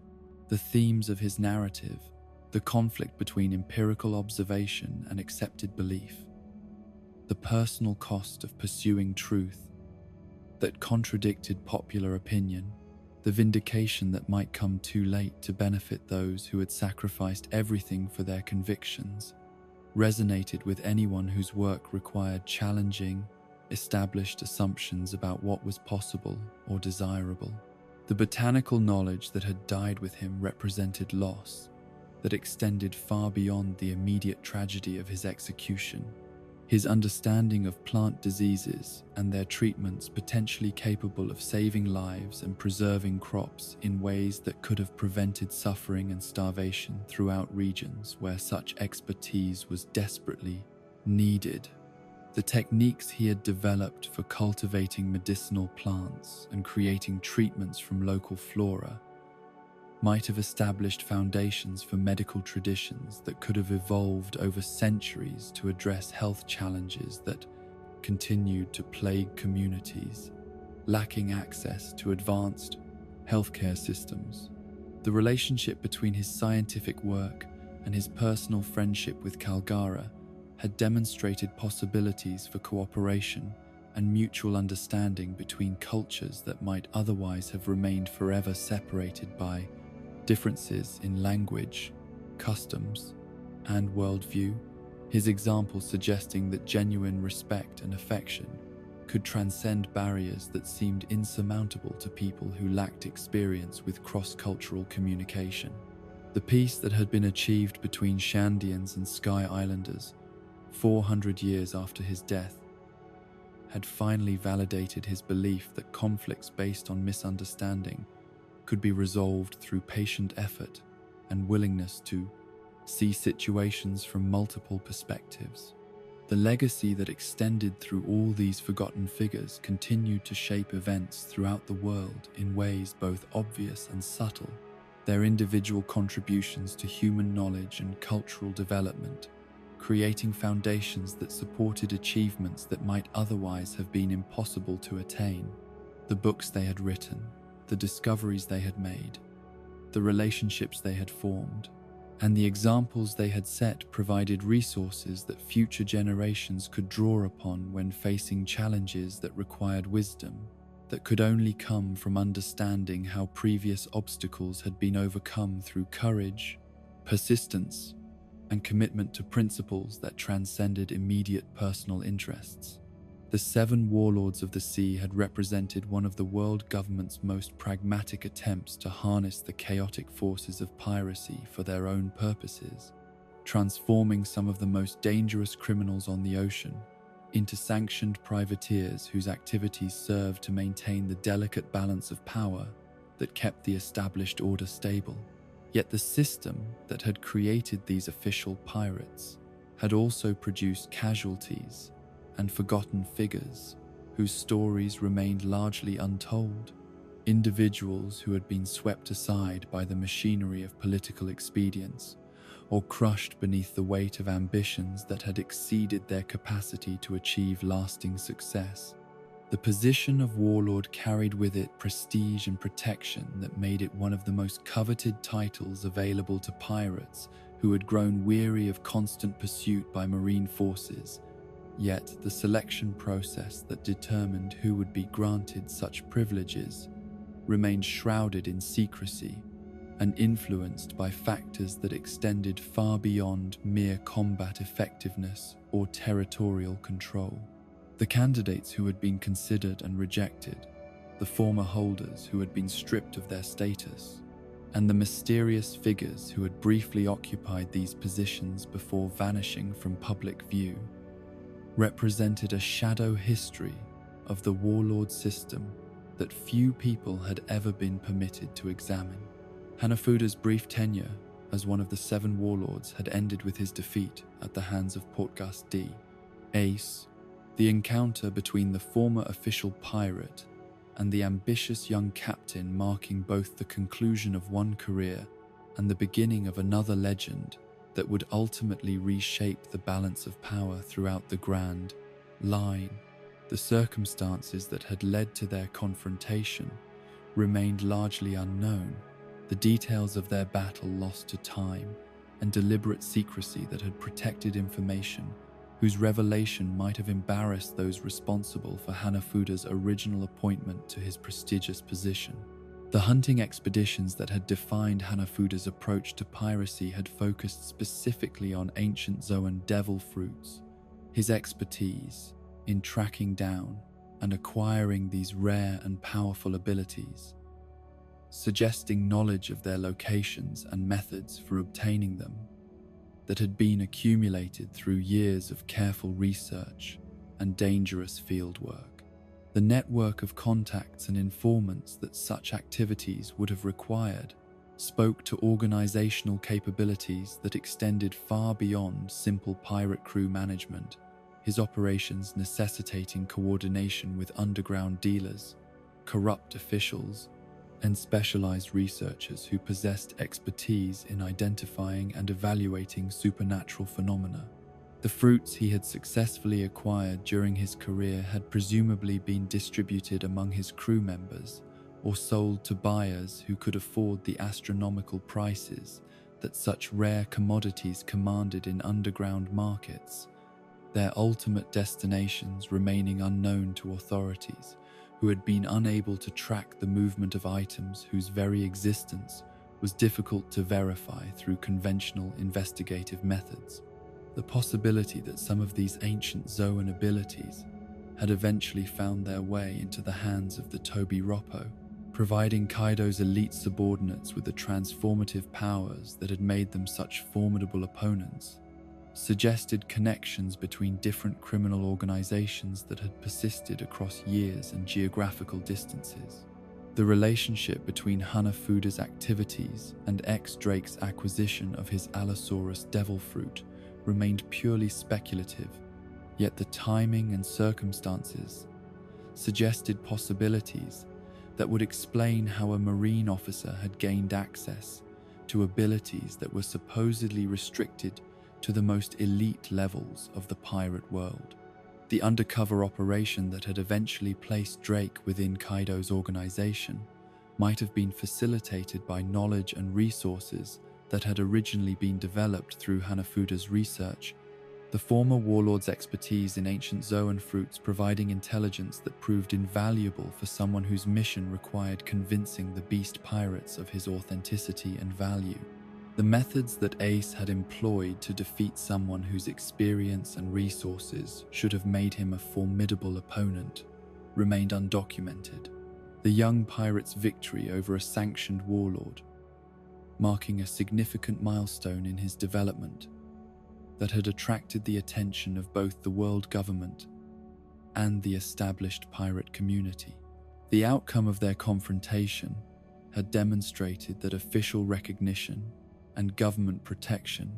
The themes of his narrative, the conflict between empirical observation and accepted belief, the personal cost of pursuing truth that contradicted popular opinion, the vindication that might come too late to benefit those who had sacrificed everything for their convictions, resonated with anyone whose work required challenging, established assumptions about what was possible or desirable. The botanical knowledge that had died with him represented loss that extended far beyond the immediate tragedy of his execution. His understanding of plant diseases and their treatments potentially capable of saving lives and preserving crops in ways that could have prevented suffering and starvation throughout regions where such expertise was desperately needed. The techniques he had developed for cultivating medicinal plants and creating treatments from local flora might have established foundations for medical traditions that could have evolved over centuries to address health challenges that continued to plague communities, lacking access to advanced healthcare systems. The relationship between his scientific work and his personal friendship with Kalgara had demonstrated possibilities for cooperation and mutual understanding between cultures that might otherwise have remained forever separated by differences in language, customs, and worldview, his example suggesting that genuine respect and affection could transcend barriers that seemed insurmountable to people who lacked experience with cross-cultural communication. The peace that had been achieved between Shandians and Sky Islanders 400 years after his death had finally validated his belief that conflicts based on misunderstanding could be resolved through patient effort and willingness to see situations from multiple perspectives. The legacy that extended through all these forgotten figures continued to shape events throughout the world in ways both obvious and subtle. Their individual contributions to human knowledge and cultural development, creating foundations that supported achievements that might otherwise have been impossible to attain. The books they had written, the discoveries they had made, the relationships they had formed, and the examples they had set provided resources that future generations could draw upon when facing challenges that required wisdom that could only come from understanding how previous obstacles had been overcome through courage, persistence, and commitment to principles that transcended immediate personal interests. The 7 warlords of the sea had represented one of the world government's most pragmatic attempts to harness the chaotic forces of piracy for their own purposes, transforming some of the most dangerous criminals on the ocean into sanctioned privateers whose activities served to maintain the delicate balance of power that kept the established order stable. Yet the system that had created these official pirates had also produced casualties and forgotten figures whose stories remained largely untold, individuals who had been swept aside by the machinery of political expedience, or crushed beneath the weight of ambitions that had exceeded their capacity to achieve lasting success. The position of warlord carried with it prestige and protection that made it one of the most coveted titles available to pirates who had grown weary of constant pursuit by marine forces. Yet the selection process that determined who would be granted such privileges remained shrouded in secrecy and influenced by factors that extended far beyond mere combat effectiveness or territorial control. The candidates who had been considered and rejected, the former holders who had been stripped of their status, and the mysterious figures who had briefly occupied these positions before vanishing from public view, represented a shadow history of the warlord system that few people had ever been permitted to examine. Hanafuda's brief tenure as one of the 7 warlords had ended with his defeat at the hands of Portgas D. Ace, the encounter between the former official pirate and the ambitious young captain marking both the conclusion of one career and the beginning of another legend that would ultimately reshape the balance of power throughout the Grand Line. The circumstances that had led to their confrontation remained largely unknown, the details of their battle lost to time, and deliberate secrecy that had protected information whose revelation might have embarrassed those responsible for Hanafuda's original appointment to his prestigious position. The hunting expeditions that had defined Hanafuda's approach to piracy had focused specifically on ancient Zoan devil fruits. His expertise in tracking down and acquiring these rare and powerful abilities, suggesting knowledge of their locations and methods for obtaining them, that had been accumulated through years of careful research and dangerous fieldwork. The network of contacts and informants that such activities would have required spoke to organizational capabilities that extended far beyond simple pirate crew management, his operations necessitating coordination with underground dealers, corrupt officials, and specialized researchers who possessed expertise in identifying and evaluating supernatural phenomena. The fruits he had successfully acquired during his career had presumably been distributed among his crew members or sold to buyers who could afford the astronomical prices that such rare commodities commanded in underground markets, their ultimate destinations remaining unknown to authorities who had been unable to track the movement of items whose very existence was difficult to verify through conventional investigative methods. The possibility that some of these ancient Zoan abilities had eventually found their way into the hands of the Toby Roppo, providing Kaido's elite subordinates with the transformative powers that had made them such formidable opponents, suggested connections between different criminal organizations that had persisted across years and geographical distances. The relationship between Hanafuda's activities and ex-Drake's acquisition of his Allosaurus devil fruit remained purely speculative, yet the timing and circumstances suggested possibilities that would explain how a Marine officer had gained access to abilities that were supposedly restricted to the most elite levels of the pirate world. The undercover operation that had eventually placed Drake within Kaido's organization might have been facilitated by knowledge and resources that had originally been developed through Hanafuda's research, the former warlord's expertise in ancient Zoan fruits providing intelligence that proved invaluable for someone whose mission required convincing the beast pirates of his authenticity and value. The methods that Ace had employed to defeat someone whose experience and resources should have made him a formidable opponent remained undocumented. The young pirate's victory over a sanctioned warlord, marking a significant milestone in his development that had attracted the attention of both the world government and the established pirate community. The outcome of their confrontation had demonstrated that official recognition and government protection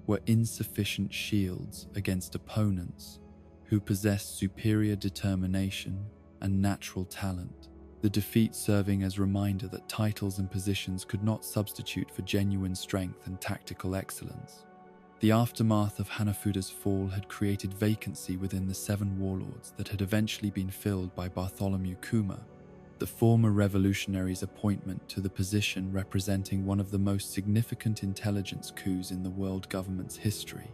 were insufficient shields against opponents who possessed superior determination and natural talent. the defeat serving as reminder that titles and positions could not substitute for genuine strength and tactical excellence. The aftermath of Hanafuda's fall had created vacancy within the 7 warlords that had eventually been filled by Bartholomew Kuma, the former revolutionary's appointment to the position representing one of the most significant intelligence coups in the world government's history.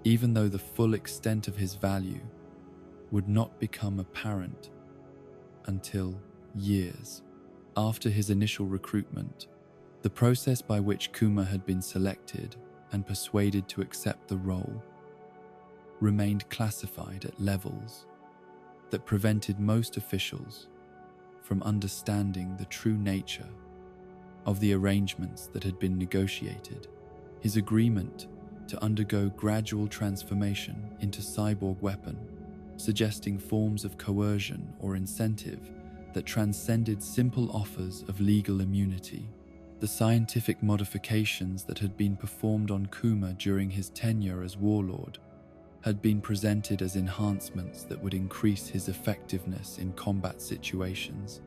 Even though the full extent of his value would not become apparent until years after his initial recruitment, the process by which Kuma had been selected and persuaded to accept the role remained classified at levels that prevented most officials from understanding the true nature of the arrangements that had been negotiated. His agreement to undergo gradual transformation into cyborg weapon, suggesting forms of coercion or incentive that transcended simple offers of legal immunity. The scientific modifications that had been performed on Kuma during his tenure as warlord had been presented as enhancements that would increase his effectiveness in combat situations,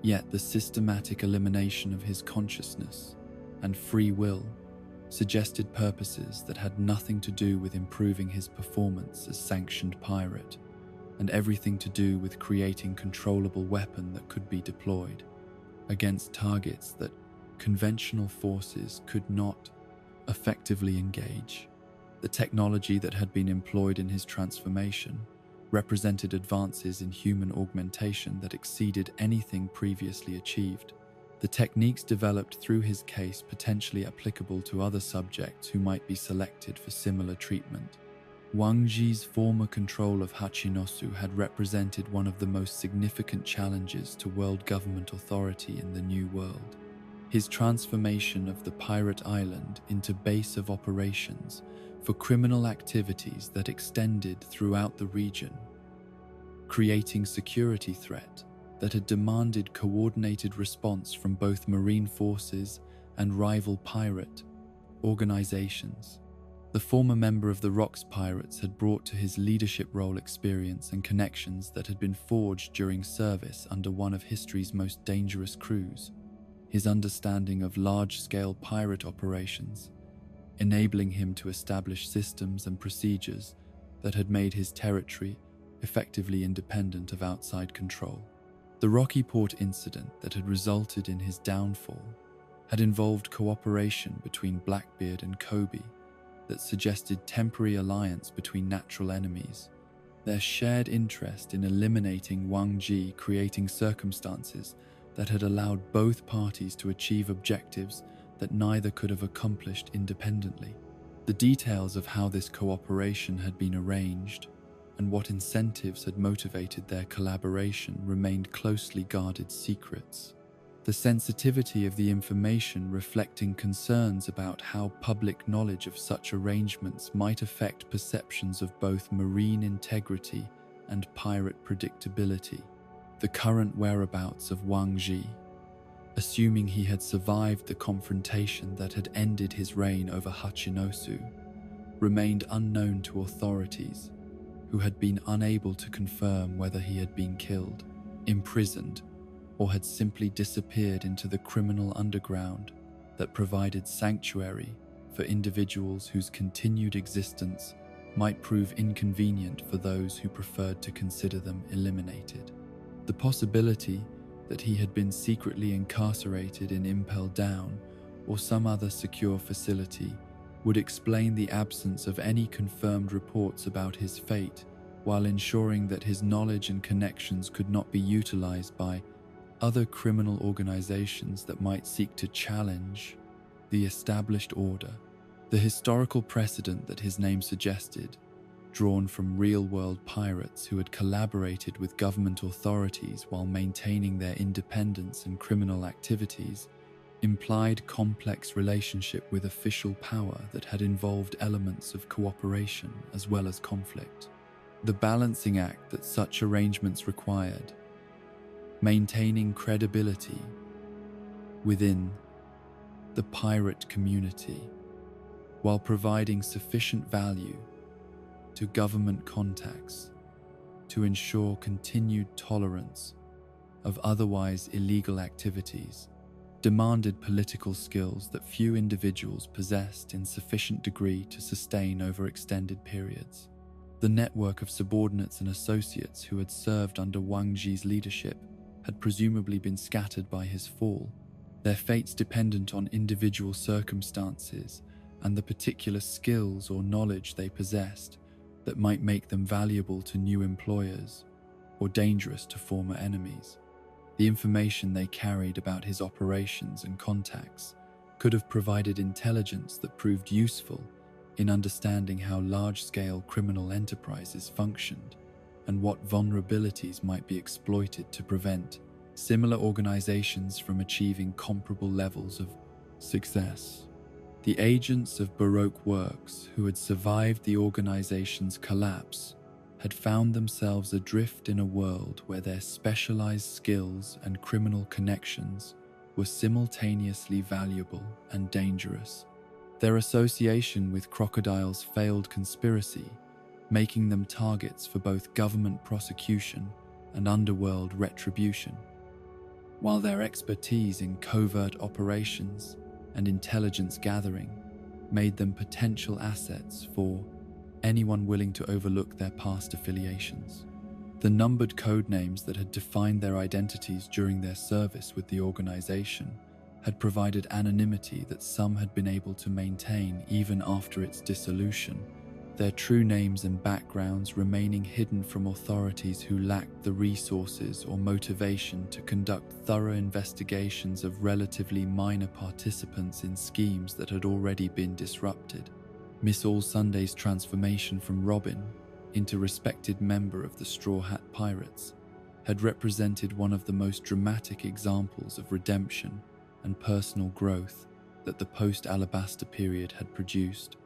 yet the systematic elimination of his consciousness and free will suggested purposes that had nothing to do with improving his performance as sanctioned pirate, and everything to do with creating controllable weapon that could be deployed against targets that conventional forces could not effectively engage. The technology that had been employed in his transformation represented advances in human augmentation that exceeded anything previously achieved. The techniques developed through his case potentially applicable to other subjects who might be selected for similar treatment. Wang Ji's former control of Hachinosu had represented one of the most significant challenges to world government authority in the New World. His transformation of the pirate island into base of operations for criminal activities that extended throughout the region, creating security threat that had demanded coordinated response from both marine forces and rival pirate organizations. The former member of the Rocks Pirates had brought to his leadership role experience and connections that had been forged during service under one of history's most dangerous crews. His understanding of large-scale pirate operations, enabling him to establish systems and procedures that had made his territory effectively independent of outside control. The Rocky Port incident that had resulted in his downfall had involved cooperation between Blackbeard and Kobe that suggested temporary alliance between natural enemies, their shared interest in eliminating Wang Ji creating circumstances that had allowed both parties to achieve objectives that neither could have accomplished independently. The details of how this cooperation had been arranged and what incentives had motivated their collaboration remained closely guarded secrets. The sensitivity of the information reflecting concerns about how public knowledge of such arrangements might affect perceptions of both marine integrity and pirate predictability. The current whereabouts of Wang Ji, assuming he had survived the confrontation that had ended his reign over Hachinosu, remained unknown to authorities, who had been unable to confirm whether he had been killed, imprisoned, or had simply disappeared into the criminal underground that provided sanctuary for individuals whose continued existence might prove inconvenient for those who preferred to consider them eliminated. The possibility that he had been secretly incarcerated in Impel Down or some other secure facility would explain the absence of any confirmed reports about his fate, while ensuring that his knowledge and connections could not be utilized by other criminal organizations that might seek to challenge the established order. The historical precedent that his name suggested, drawn from real-world pirates who had collaborated with government authorities while maintaining their independence in criminal activities, implied complex relationship with official power that had involved elements of cooperation as well as conflict. The balancing act that such arrangements required, maintaining credibility within the pirate community while providing sufficient value to government contacts to ensure continued tolerance of otherwise illegal activities, demanded political skills that few individuals possessed in sufficient degree to sustain over extended periods. The network of subordinates and associates who had served under Wang Ji's leadership had presumably been scattered by his fall, their fates dependent on individual circumstances and the particular skills or knowledge they possessed that might make them valuable to new employers or dangerous to former enemies. The information they carried about his operations and contacts could have provided intelligence that proved useful in understanding how large-scale criminal enterprises functioned and what vulnerabilities might be exploited to prevent similar organizations from achieving comparable levels of success. The agents of Baroque Works who had survived the organization's collapse had found themselves adrift in a world where their specialized skills and criminal connections were simultaneously valuable and dangerous. Their association with Crocodile's failed conspiracy, making them targets for both government prosecution and underworld retribution, while their expertise in covert operations and intelligence gathering made them potential assets for anyone willing to overlook their past affiliations. The numbered code names that had defined their identities during their service with the organization had provided anonymity that some had been able to maintain even after its dissolution, their true names and backgrounds remaining hidden from authorities who lacked the resources or motivation to conduct thorough investigations of relatively minor participants in schemes that had already been disrupted. Miss All Sunday's transformation from Robin into respected member of the Straw Hat Pirates had represented one of the most dramatic examples of redemption and personal growth that the post-Alabaster period had produced.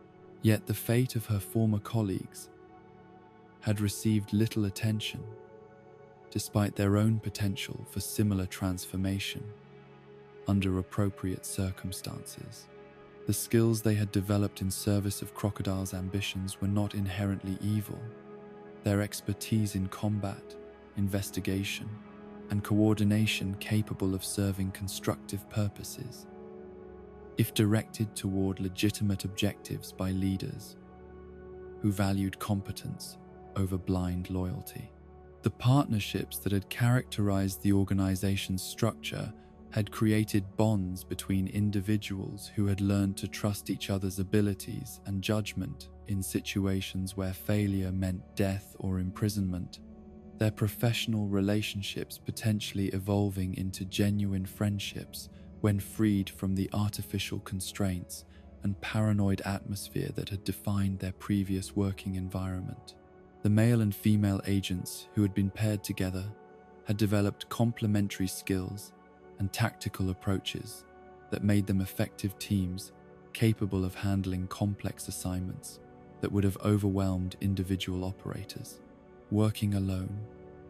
Yet the fate of her former colleagues had received little attention, despite their own potential for similar transformation under appropriate circumstances. The skills they had developed in service of Crocodile's ambitions were not inherently evil. Their expertise in combat, investigation, and coordination capable of serving constructive purposes, if directed toward legitimate objectives by leaders who valued competence over blind loyalty. The partnerships that had characterized the organization's structure had created bonds between individuals who had learned to trust each other's abilities and judgment in situations where failure meant death or imprisonment, their professional relationships potentially evolving into genuine friendships when freed from the artificial constraints and paranoid atmosphere that had defined their previous working environment. The male and female agents who had been paired together had developed complementary skills and tactical approaches that made them effective teams capable of handling complex assignments that would have overwhelmed individual operators. Working alone,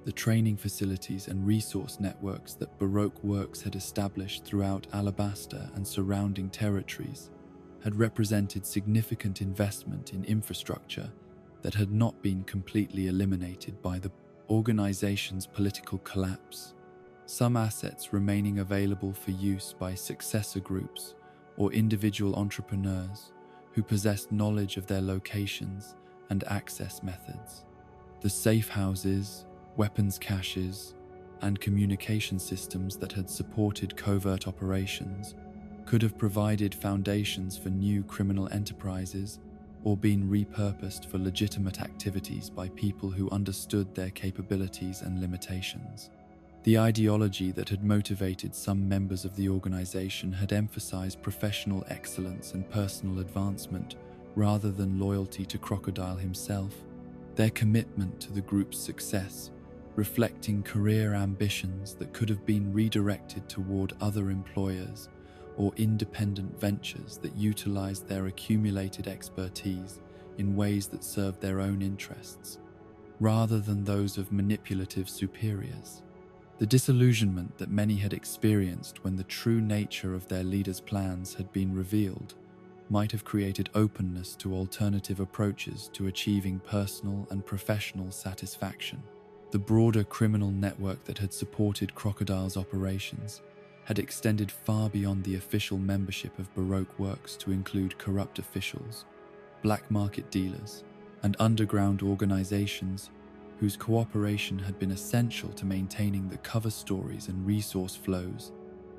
the training facilities and resource networks that Baroque Works had established throughout Alabaster and surrounding territories had represented significant investment in infrastructure that had not been completely eliminated by the organization's political collapse. Some assets remaining available for use by successor groups or individual entrepreneurs who possessed knowledge of their locations and access methods. The safe houses, weapons caches, and communication systems that had supported covert operations could have provided foundations for new criminal enterprises or been repurposed for legitimate activities by people who understood their capabilities and limitations. The ideology that had motivated some members of the organization had emphasized professional excellence and personal advancement rather than loyalty to Crocodile himself. Their commitment to the group's success, reflecting career ambitions that could have been redirected toward other employers or independent ventures that utilized their accumulated expertise in ways that served their own interests, rather than those of manipulative superiors. The disillusionment that many had experienced when the true nature of their leaders' plans had been revealed might have created openness to alternative approaches to achieving personal and professional satisfaction. The broader criminal network that had supported Crocodile's operations had extended far beyond the official membership of Baroque Works to include corrupt officials, black market dealers, and underground organizations whose cooperation had been essential to maintaining the cover stories and resource flows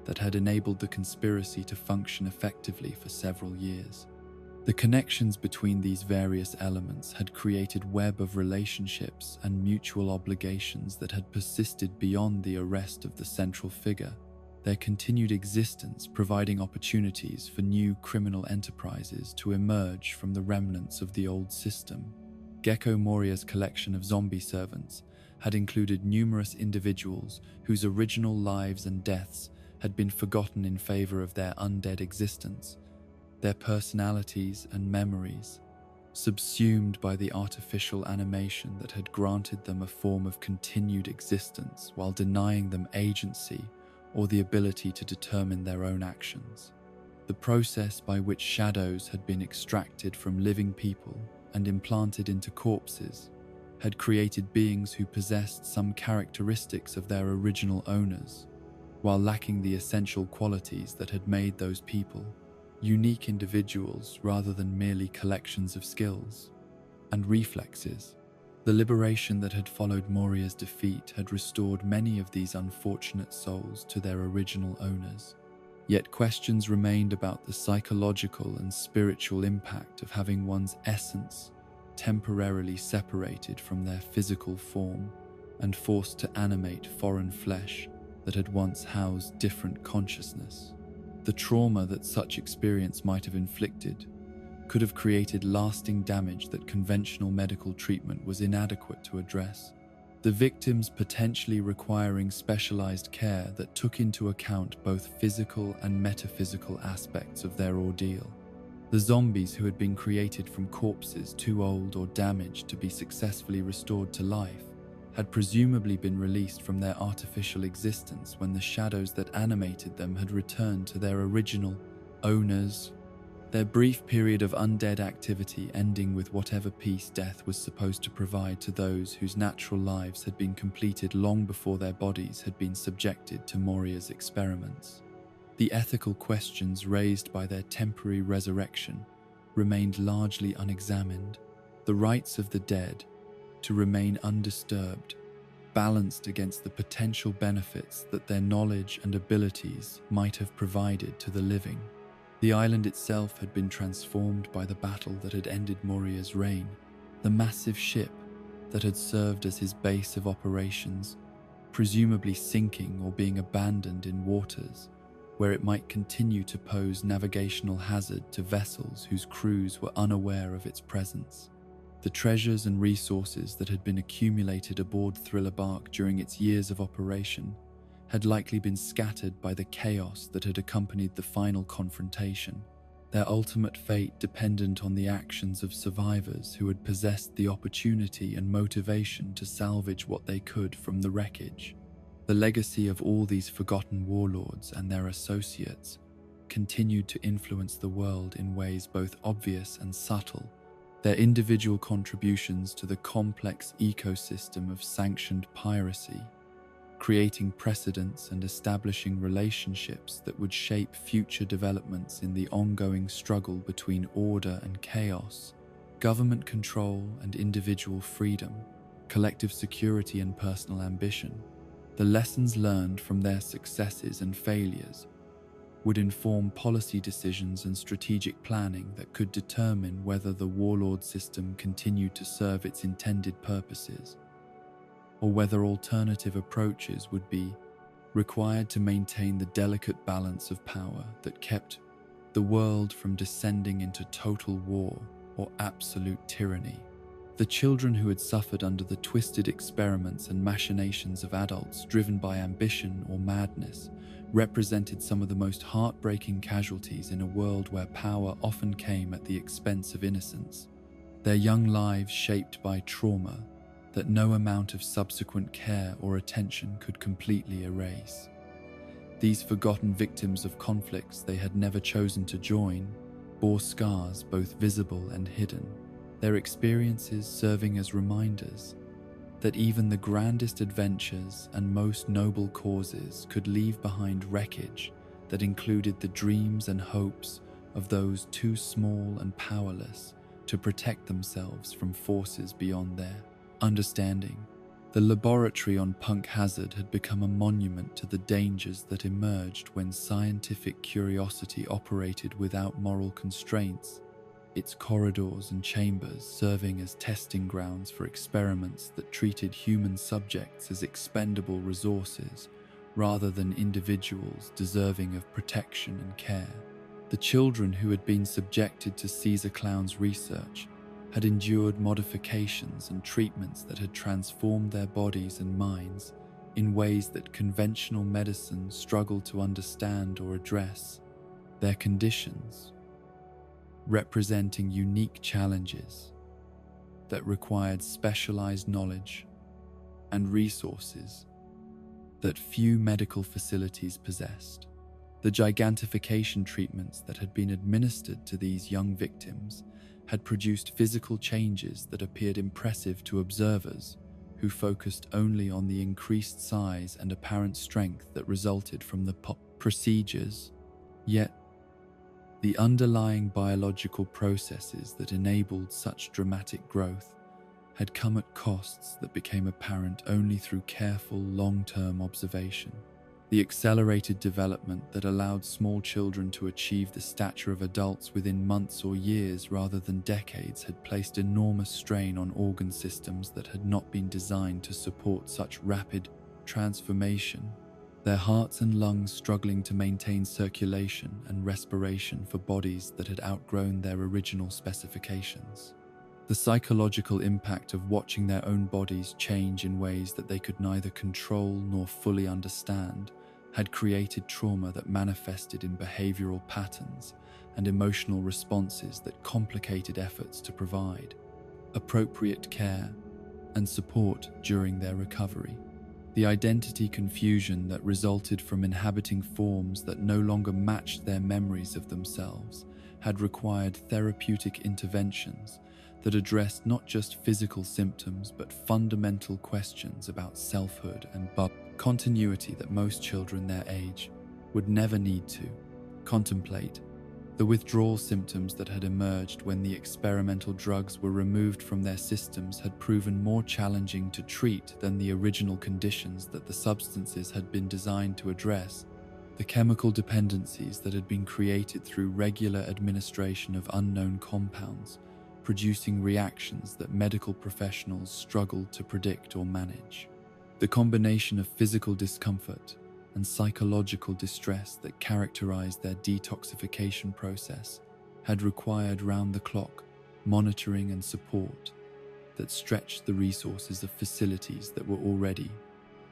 that had enabled the conspiracy to function effectively for several years. The connections between these various elements had created a web of relationships and mutual obligations that had persisted beyond the arrest of the central figure, their continued existence providing opportunities for new criminal enterprises to emerge from the remnants of the old system. Gecko Moria's collection of zombie servants had included numerous individuals whose original lives and deaths had been forgotten in favor of their undead existence, their personalities and memories, subsumed by the artificial animation that had granted them a form of continued existence while denying them agency or the ability to determine their own actions. The process by which shadows had been extracted from living people and implanted into corpses had created beings who possessed some characteristics of their original owners, while lacking the essential qualities that had made those people unique individuals rather than merely collections of skills and reflexes. The liberation that had followed Moria's defeat had restored many of these unfortunate souls to their original owners. Yet questions remained about the psychological and spiritual impact of having one's essence temporarily separated from their physical form and forced to animate foreign flesh that had once housed different consciousness. The trauma that such experience might have inflicted could have created lasting damage that conventional medical treatment was inadequate to address, the victims potentially requiring specialized care that took into account both physical and metaphysical aspects of their ordeal. The zombies who had been created from corpses too old or damaged to be successfully restored to life had presumably been released from their artificial existence when the shadows that animated them had returned to their original owners, their brief period of undead activity ending with whatever peace death was supposed to provide to those whose natural lives had been completed long before their bodies had been subjected to Moria's experiments. The ethical questions raised by their temporary resurrection remained largely unexamined. The rights of the dead to remain undisturbed, balanced against the potential benefits that their knowledge and abilities might have provided to the living. The island itself had been transformed by the battle that had ended Moria's reign. The massive ship that had served as his base of operations, presumably sinking or being abandoned in waters where it might continue to pose navigational hazard to vessels whose crews were unaware of its presence. The treasures and resources that had been accumulated aboard Thriller Bark during its years of operation had likely been scattered by the chaos that had accompanied the final confrontation, their ultimate fate dependent on the actions of survivors who had possessed the opportunity and motivation to salvage what they could from the wreckage. The legacy of all these forgotten warlords and their associates continued to influence the world in ways both obvious and subtle. Their individual contributions to the complex ecosystem of sanctioned piracy, creating precedents and establishing relationships that would shape future developments in the ongoing struggle between order and chaos, government control and individual freedom, collective security and personal ambition. The lessons learned from their successes and failures would inform policy decisions and strategic planning that could determine whether the warlord system continued to serve its intended purposes, or whether alternative approaches would be required to maintain the delicate balance of power that kept the world from descending into total war or absolute tyranny. The children who had suffered under the twisted experiments and machinations of adults driven by ambition or madness represented some of the most heartbreaking casualties in a world where power often came at the expense of innocence. Their young lives shaped by trauma that no amount of subsequent care or attention could completely erase. These forgotten victims of conflicts they had never chosen to join bore scars both visible and hidden, their experiences serving as reminders that even the grandest adventures and most noble causes could leave behind wreckage that included the dreams and hopes of those too small and powerless to protect themselves from forces beyond their understanding. The laboratory on Punk Hazard had become a monument to the dangers that emerged when scientific curiosity operated without moral constraints, its corridors and chambers serving as testing grounds for experiments that treated human subjects as expendable resources rather than individuals deserving of protection and care. The children who had been subjected to Caesar Clown's research had endured modifications and treatments that had transformed their bodies and minds in ways that conventional medicine struggled to understand or address. Their conditions, representing unique challenges that required specialized knowledge and resources that few medical facilities possessed. The gigantification treatments that had been administered to these young victims had produced physical changes that appeared impressive to observers who focused only on the increased size and apparent strength that resulted from the procedures. Yet, the underlying biological processes that enabled such dramatic growth had come at costs that became apparent only through careful, long-term observation. The accelerated development that allowed small children to achieve the stature of adults within months or years rather than decades had placed enormous strain on organ systems that had not been designed to support such rapid transformation, their hearts and lungs struggling to maintain circulation and respiration for bodies that had outgrown their original specifications. The psychological impact of watching their own bodies change in ways that they could neither control nor fully understand had created trauma that manifested in behavioral patterns and emotional responses that complicated efforts to provide appropriate care and support during their recovery. The identity confusion that resulted from inhabiting forms that no longer matched their memories of themselves had required therapeutic interventions that addressed not just physical symptoms but fundamental questions about selfhood and continuity that most children their age would never need to contemplate. The withdrawal symptoms that had emerged when the experimental drugs were removed from their systems had proven more challenging to treat than the original conditions that the substances had been designed to address. The chemical dependencies that had been created through regular administration of unknown compounds, producing reactions that medical professionals struggled to predict or manage. The combination of physical discomfort and psychological distress that characterized their detoxification process had required round-the-clock monitoring and support that stretched the resources of facilities that were already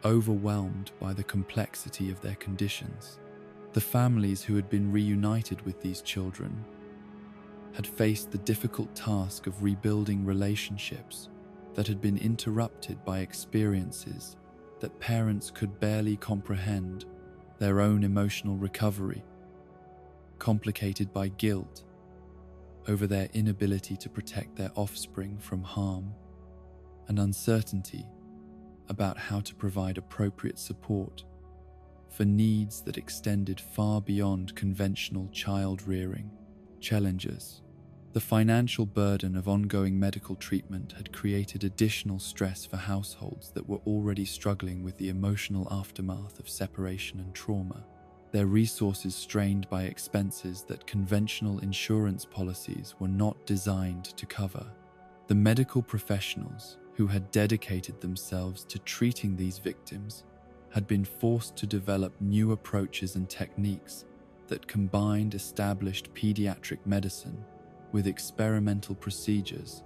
overwhelmed by the complexity of their conditions. The families who had been reunited with these children had faced the difficult task of rebuilding relationships that had been interrupted by experiences that parents could barely comprehend, their own emotional recovery, complicated by guilt over their inability to protect their offspring from harm, and uncertainty about how to provide appropriate support for needs that extended far beyond conventional child-rearing challenges. The financial burden of ongoing medical treatment had created additional stress for households that were already struggling with the emotional aftermath of separation and trauma, their resources strained by expenses that conventional insurance policies were not designed to cover. The medical professionals who had dedicated themselves to treating these victims had been forced to develop new approaches and techniques that combined established pediatric medicine with experimental procedures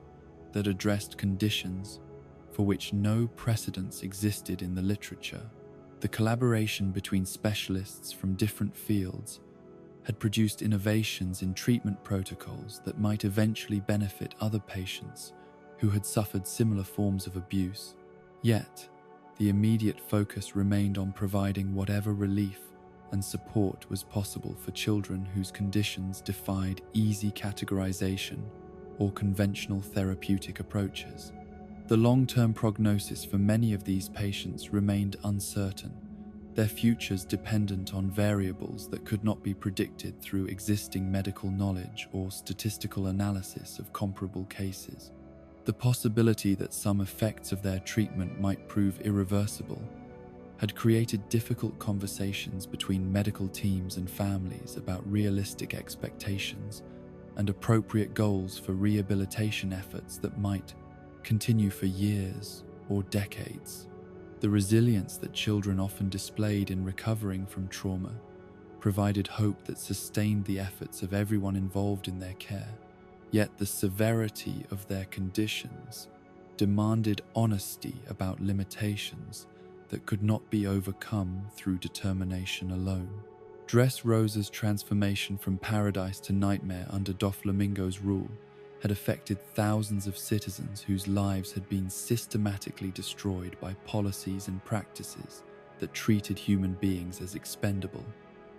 that addressed conditions for which no precedents existed in the literature. The collaboration between specialists from different fields had produced innovations in treatment protocols that might eventually benefit other patients who had suffered similar forms of abuse. Yet, the immediate focus remained on providing whatever relief and support was possible for children whose conditions defied easy categorization or conventional therapeutic approaches. The long-term prognosis for many of these patients remained uncertain, their futures dependent on variables that could not be predicted through existing medical knowledge or statistical analysis of comparable cases. The possibility that some effects of their treatment might prove irreversible had created difficult conversations between medical teams and families about realistic expectations and appropriate goals for rehabilitation efforts that might continue for years or decades. The resilience that children often displayed in recovering from trauma provided hope that sustained the efforts of everyone involved in their care. Yet the severity of their conditions demanded honesty about limitations that could not be overcome through determination alone. Dressrosa's transformation from paradise to nightmare under Doflamingo's rule had affected thousands of citizens whose lives had been systematically destroyed by policies and practices that treated human beings as expendable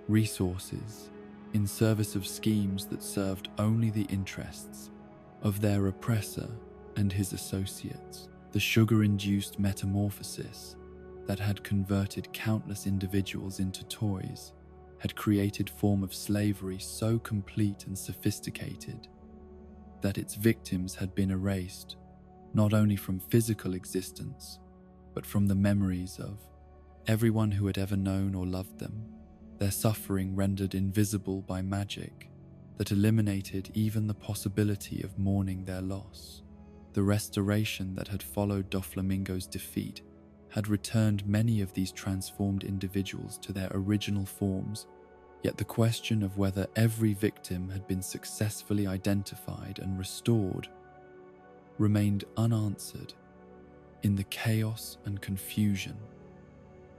resources in service of schemes that served only the interests of their oppressor and his associates. The sugar-induced metamorphosis that had converted countless individuals into toys had created a form of slavery so complete and sophisticated that its victims had been erased not only from physical existence, but from the memories of everyone who had ever known or loved them, their suffering rendered invisible by magic that eliminated even the possibility of mourning their loss. The restoration that had followed Doflamingo's defeat had returned many of these transformed individuals to their original forms. Yet the question of whether every victim had been successfully identified and restored remained unanswered in the chaos and confusion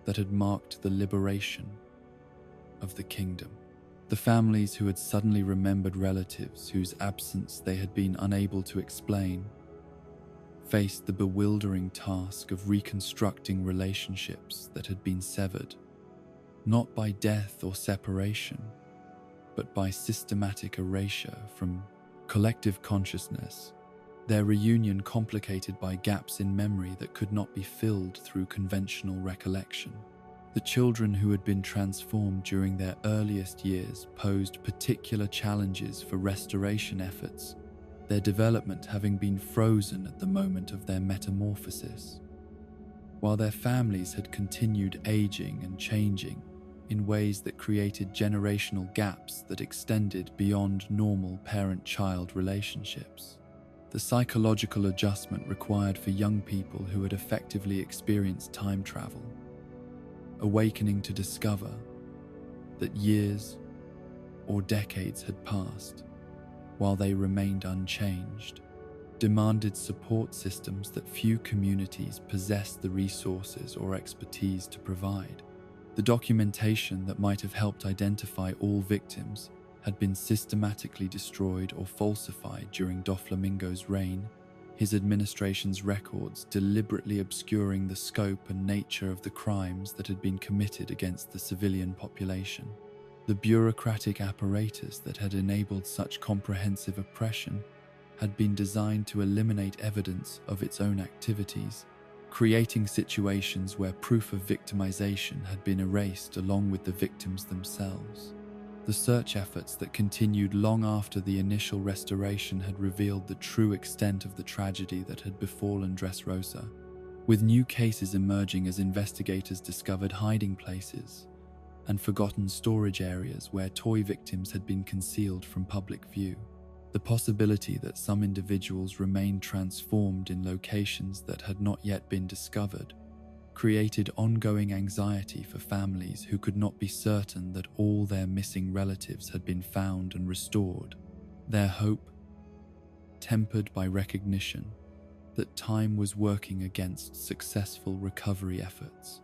that had marked the liberation of the kingdom. The families who had suddenly remembered relatives whose absence they had been unable to explain faced the bewildering task of reconstructing relationships that had been severed, not by death or separation, but by systematic erasure from collective consciousness, their reunion complicated by gaps in memory that could not be filled through conventional recollection. The children who had been transformed during their earliest years posed particular challenges for restoration efforts, their development having been frozen at the moment of their metamorphosis, while their families had continued aging and changing in ways that created generational gaps that extended beyond normal parent-child relationships. The psychological adjustment required for young people who had effectively experienced time travel, awakening to discover that years or decades had passed while they remained unchanged, demanded support systems that few communities possessed the resources or expertise to provide. The documentation that might have helped identify all victims had been systematically destroyed or falsified during Doflamingo's reign, his administration's records deliberately obscuring the scope and nature of the crimes that had been committed against the civilian population. The bureaucratic apparatus that had enabled such comprehensive oppression had been designed to eliminate evidence of its own activities, creating situations where proof of victimization had been erased along with the victims themselves. The search efforts that continued long after the initial restoration had revealed the true extent of the tragedy that had befallen Dressrosa, with new cases emerging as investigators discovered hiding places and forgotten storage areas where toy victims had been concealed from public view. The possibility that some individuals remained transformed in locations that had not yet been discovered created ongoing anxiety for families who could not be certain that all their missing relatives had been found and restored, their hope tempered by recognition that time was working against successful recovery efforts.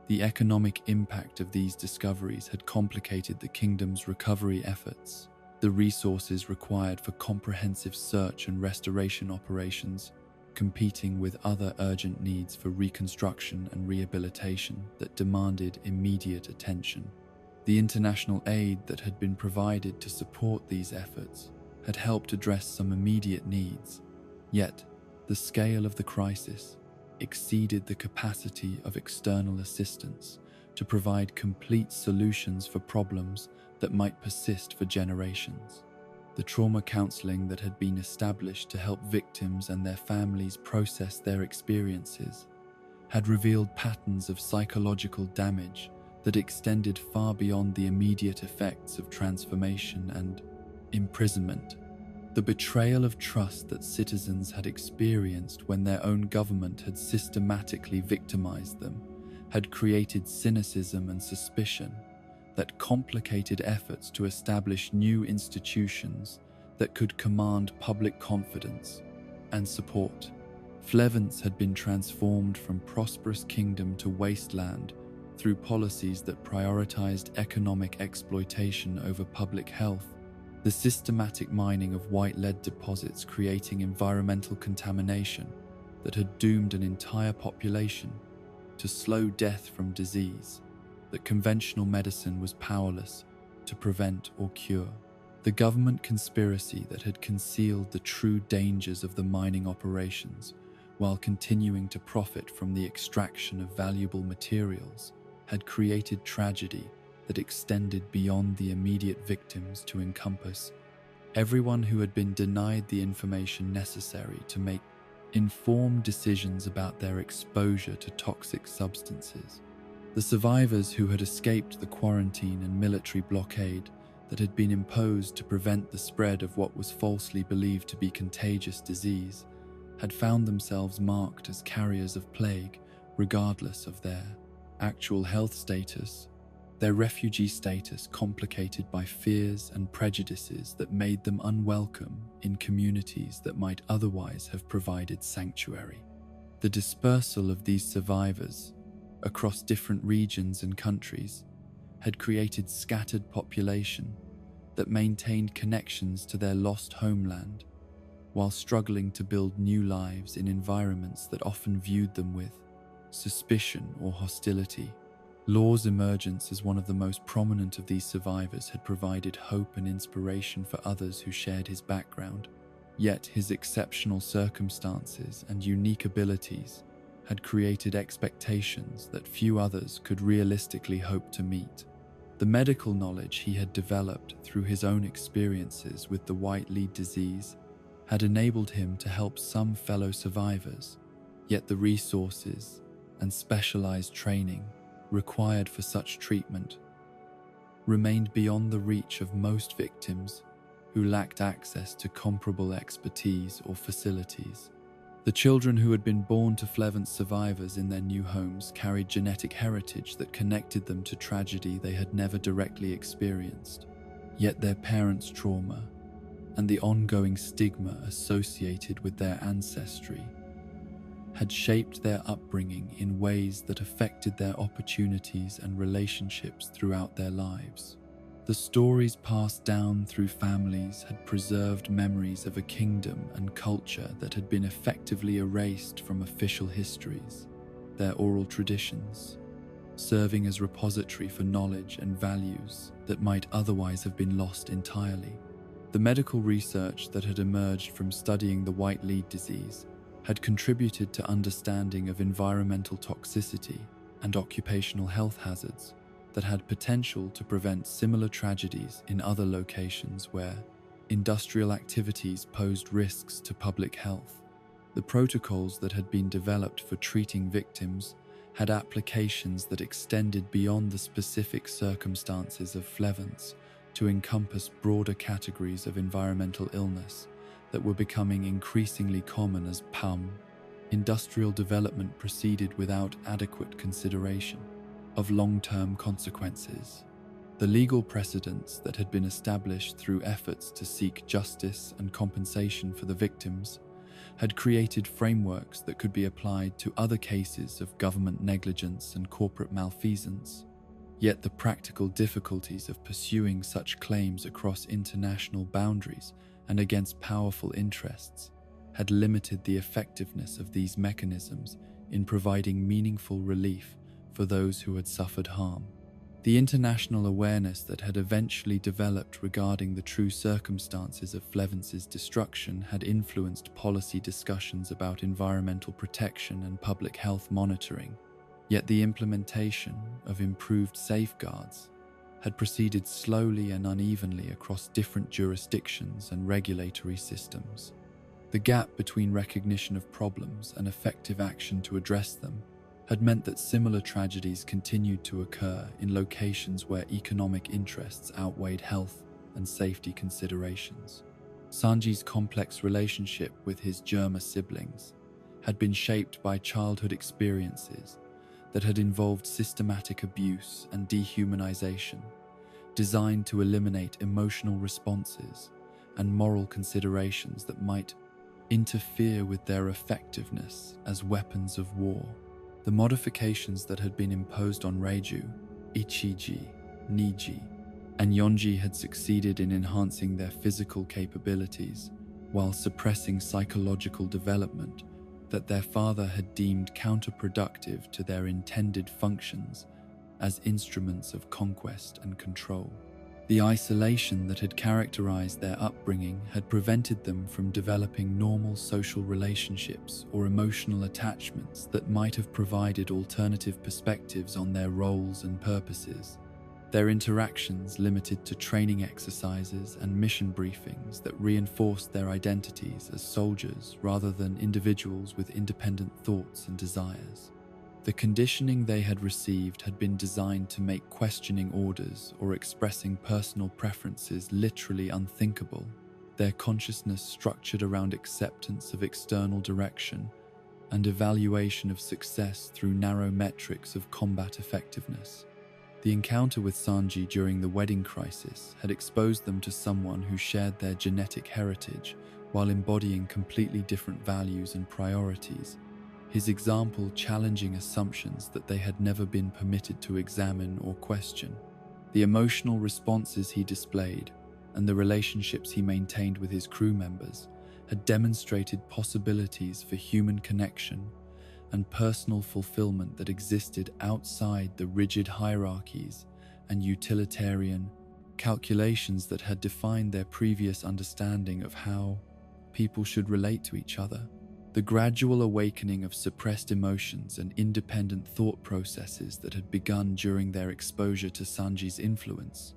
The economic impact of these discoveries had complicated the kingdom's recovery efforts. The resources required for comprehensive search and restoration operations competing with other urgent needs for reconstruction and rehabilitation that demanded immediate attention. The international aid that had been provided to support these efforts had helped address some immediate needs, yet The scale of the crisis exceeded the capacity of external assistance to provide complete solutions for problems that might persist for generations. The trauma counseling that had been established to help victims and their families process their experiences had revealed patterns of psychological damage that extended far beyond the immediate effects of transformation and imprisonment. The betrayal of trust that citizens had experienced when their own government had systematically victimized them had created cynicism and suspicion that complicated efforts to establish new institutions that could command public confidence and support. Flevents had been transformed from prosperous kingdom to wasteland through policies that prioritized economic exploitation over public health. The systematic mining of white lead deposits creating environmental contamination that had doomed an entire population to slow death from disease that conventional medicine was powerless to prevent or cure. The government conspiracy that had concealed the true dangers of the mining operations while continuing to profit from the extraction of valuable materials had created tragedy that extended beyond the immediate victims to encompass everyone who had been denied the information necessary to make informed decisions about their exposure to toxic substances. The survivors who had escaped the quarantine and military blockade that had been imposed to prevent the spread of what was falsely believed to be contagious disease had found themselves marked as carriers of plague regardless of their actual health status, their refugee status complicated by fears and prejudices that made them unwelcome in communities that might otherwise have provided sanctuary. The dispersal of these survivors across different regions and countries had created scattered population that maintained connections to their lost homeland while struggling to build new lives in environments that often viewed them with suspicion or hostility. Law's emergence as one of the most prominent of these survivors had provided hope and inspiration for others who shared his background, yet his exceptional circumstances and unique abilities had created expectations that few others could realistically hope to meet. The medical knowledge he had developed through his own experiences with the white lead disease had enabled him to help some fellow survivors, yet the resources and specialized training required for such treatment remained beyond the reach of most victims who lacked access to comparable expertise or facilities. The children who had been born to Flevents survivors in their new homes carried genetic heritage that connected them to tragedy they had never directly experienced. Yet their parents' trauma and the ongoing stigma associated with their ancestry had shaped their upbringing in ways that affected their opportunities and relationships throughout their lives. The stories passed down through families had preserved memories of a kingdom and culture that had been effectively erased from official histories, their oral traditions, serving as repository for knowledge and values that might otherwise have been lost entirely. The medical research that had emerged from studying the white lead disease had contributed to understanding of environmental toxicity and occupational health hazards that had potential to prevent similar tragedies in other locations where industrial activities posed risks to public health. The protocols that had been developed for treating victims had applications that extended beyond the specific circumstances of Flevents to encompass broader categories of environmental illness that were becoming increasingly common as PUM. Industrial development proceeded without adequate consideration of long-term consequences. The legal precedents that had been established through efforts to seek justice and compensation for the victims had created frameworks that could be applied to other cases of government negligence and corporate malfeasance. Yet the practical difficulties of pursuing such claims across international boundaries and against powerful interests had limited the effectiveness of these mechanisms in providing meaningful relief for those who had suffered harm. The international awareness that had eventually developed regarding the true circumstances of Flevence's destruction had influenced policy discussions about environmental protection and public health monitoring, yet the implementation of improved safeguards had proceeded slowly and unevenly across different jurisdictions and regulatory systems. The gap between recognition of problems and effective action to address them had meant that similar tragedies continued to occur in locations where economic interests outweighed health and safety considerations. Sanji's complex relationship with his Germa siblings had been shaped by childhood experiences that had involved systematic abuse and dehumanization, designed to eliminate emotional responses and moral considerations that might interfere with their effectiveness as weapons of war. The modifications that had been imposed on Reiju, Ichiji, Niji, and Yonji had succeeded in enhancing their physical capabilities while suppressing psychological development that their father had deemed counterproductive to their intended functions as instruments of conquest and control. The isolation that had characterized their upbringing had prevented them from developing normal social relationships or emotional attachments that might have provided alternative perspectives on their roles and purposes. Their interactions limited to training exercises and mission briefings that reinforced their identities as soldiers rather than individuals with independent thoughts and desires. The conditioning they had received had been designed to make questioning orders or expressing personal preferences literally unthinkable, their consciousness structured around acceptance of external direction and evaluation of success through narrow metrics of combat effectiveness. The encounter with Sanji during the wedding crisis had exposed them to someone who shared their genetic heritage while embodying completely different values and priorities, his example challenging assumptions that they had never been permitted to examine or question. The emotional responses he displayed and the relationships he maintained with his crew members had demonstrated possibilities for human connection and personal fulfillment that existed outside the rigid hierarchies and utilitarian calculations that had defined their previous understanding of how people should relate to each other. The gradual awakening of suppressed emotions and independent thought processes that had begun during their exposure to Sanji's influence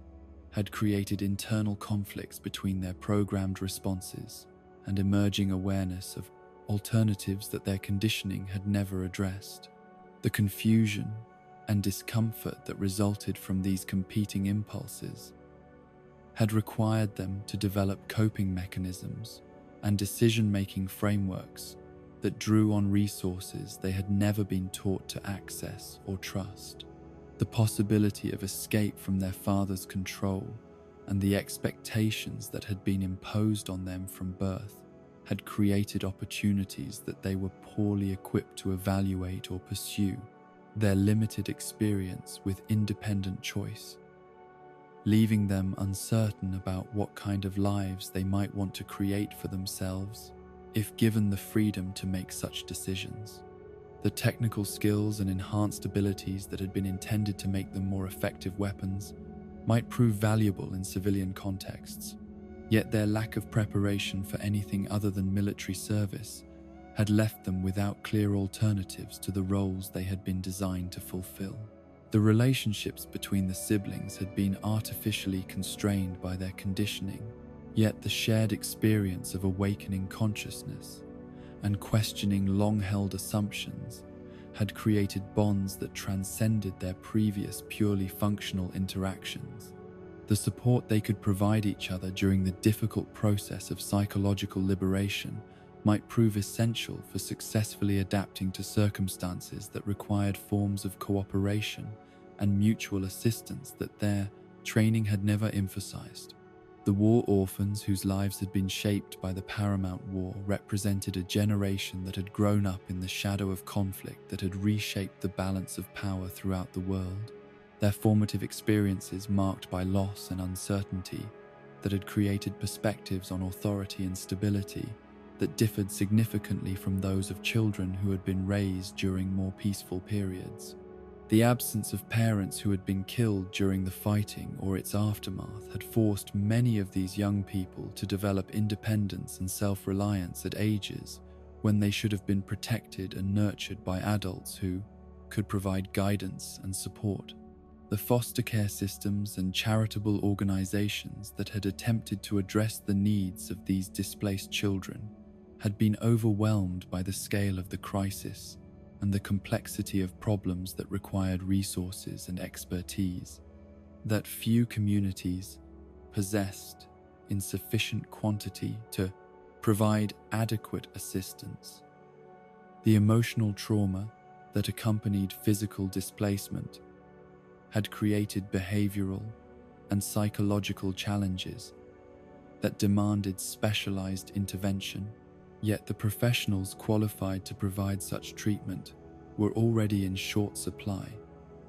had created internal conflicts between their programmed responses and emerging awareness of alternatives that their conditioning had never addressed. The confusion and discomfort that resulted from these competing impulses had required them to develop coping mechanisms and decision-making frameworks that drew on resources they had never been taught to access or trust. The possibility of escape from their father's control and the expectations that had been imposed on them from birth had created opportunities that they were poorly equipped to evaluate or pursue, their limited experience with independent choice, leaving them uncertain about what kind of lives they might want to create for themselves if given the freedom to make such decisions. The technical skills and enhanced abilities that had been intended to make them more effective weapons might prove valuable in civilian contexts, yet their lack of preparation for anything other than military service had left them without clear alternatives to the roles they had been designed to fulfill. The relationships between the siblings had been artificially constrained by their conditioning, yet the shared experience of awakening consciousness and questioning long-held assumptions had created bonds that transcended their previous purely functional interactions. The support they could provide each other during the difficult process of psychological liberation might prove essential for successfully adapting to circumstances that required forms of cooperation and mutual assistance that their training had never emphasized. The war orphans whose lives had been shaped by the Paramount War represented a generation that had grown up in the shadow of conflict that had reshaped the balance of power throughout the world. Their formative experiences marked by loss and uncertainty that had created perspectives on authority and stability that differed significantly from those of children who had been raised during more peaceful periods. The absence of parents who had been killed during the fighting or its aftermath had forced many of these young people to develop independence and self-reliance at ages when they should have been protected and nurtured by adults who could provide guidance and support. The foster care systems and charitable organizations that had attempted to address the needs of these displaced children had been overwhelmed by the scale of the crisis and the complexity of problems that required resources and expertise that few communities possessed in sufficient quantity to provide adequate assistance. The emotional trauma that accompanied physical displacement had created behavioral and psychological challenges that demanded specialized intervention. Yet the professionals qualified to provide such treatment were already in short supply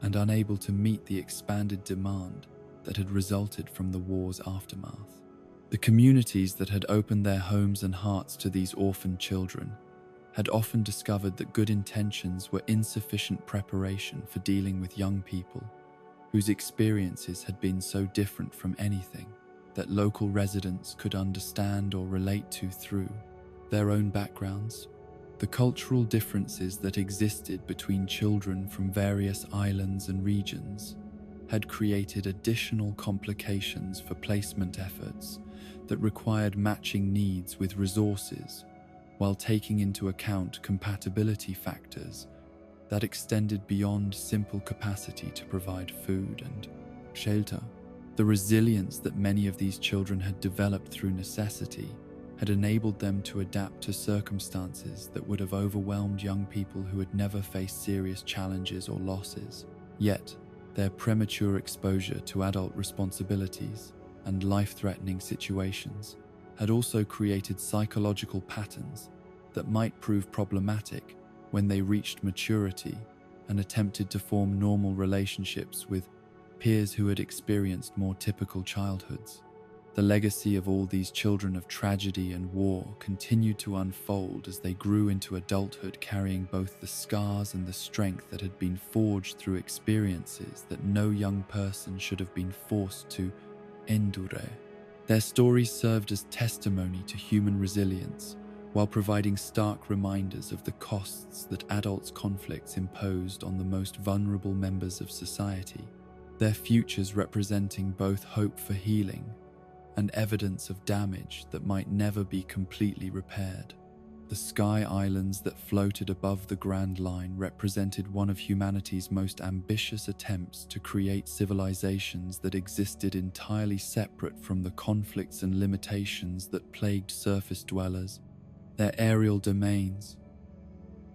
and unable to meet the expanded demand that had resulted from the war's aftermath. The communities that had opened their homes and hearts to these orphaned children had often discovered that good intentions were insufficient preparation for dealing with young people whose experiences had been so different from anything that local residents could understand or relate to through their own backgrounds. The cultural differences that existed between children from various islands and regions had created additional complications for placement efforts that required matching needs with resources while taking into account compatibility factors that extended beyond simple capacity to provide food and shelter. The resilience that many of these children had developed through necessity had enabled them to adapt to circumstances that would have overwhelmed young people who had never faced serious challenges or losses. Yet, their premature exposure to adult responsibilities and life-threatening situations had also created psychological patterns that might prove problematic when they reached maturity and attempted to form normal relationships with peers who had experienced more typical childhoods. The legacy of all these children of tragedy and war continued to unfold as they grew into adulthood, carrying both the scars and the strength that had been forged through experiences that no young person should have been forced to endure. Their stories served as testimony to human resilience, while providing stark reminders of the costs that adults' conflicts imposed on the most vulnerable members of society, their futures representing both hope for healing and evidence of damage that might never be completely repaired. The Sky Islands that floated above the Grand Line represented one of humanity's most ambitious attempts to create civilizations that existed entirely separate from the conflicts and limitations that plagued surface dwellers. Their aerial domains,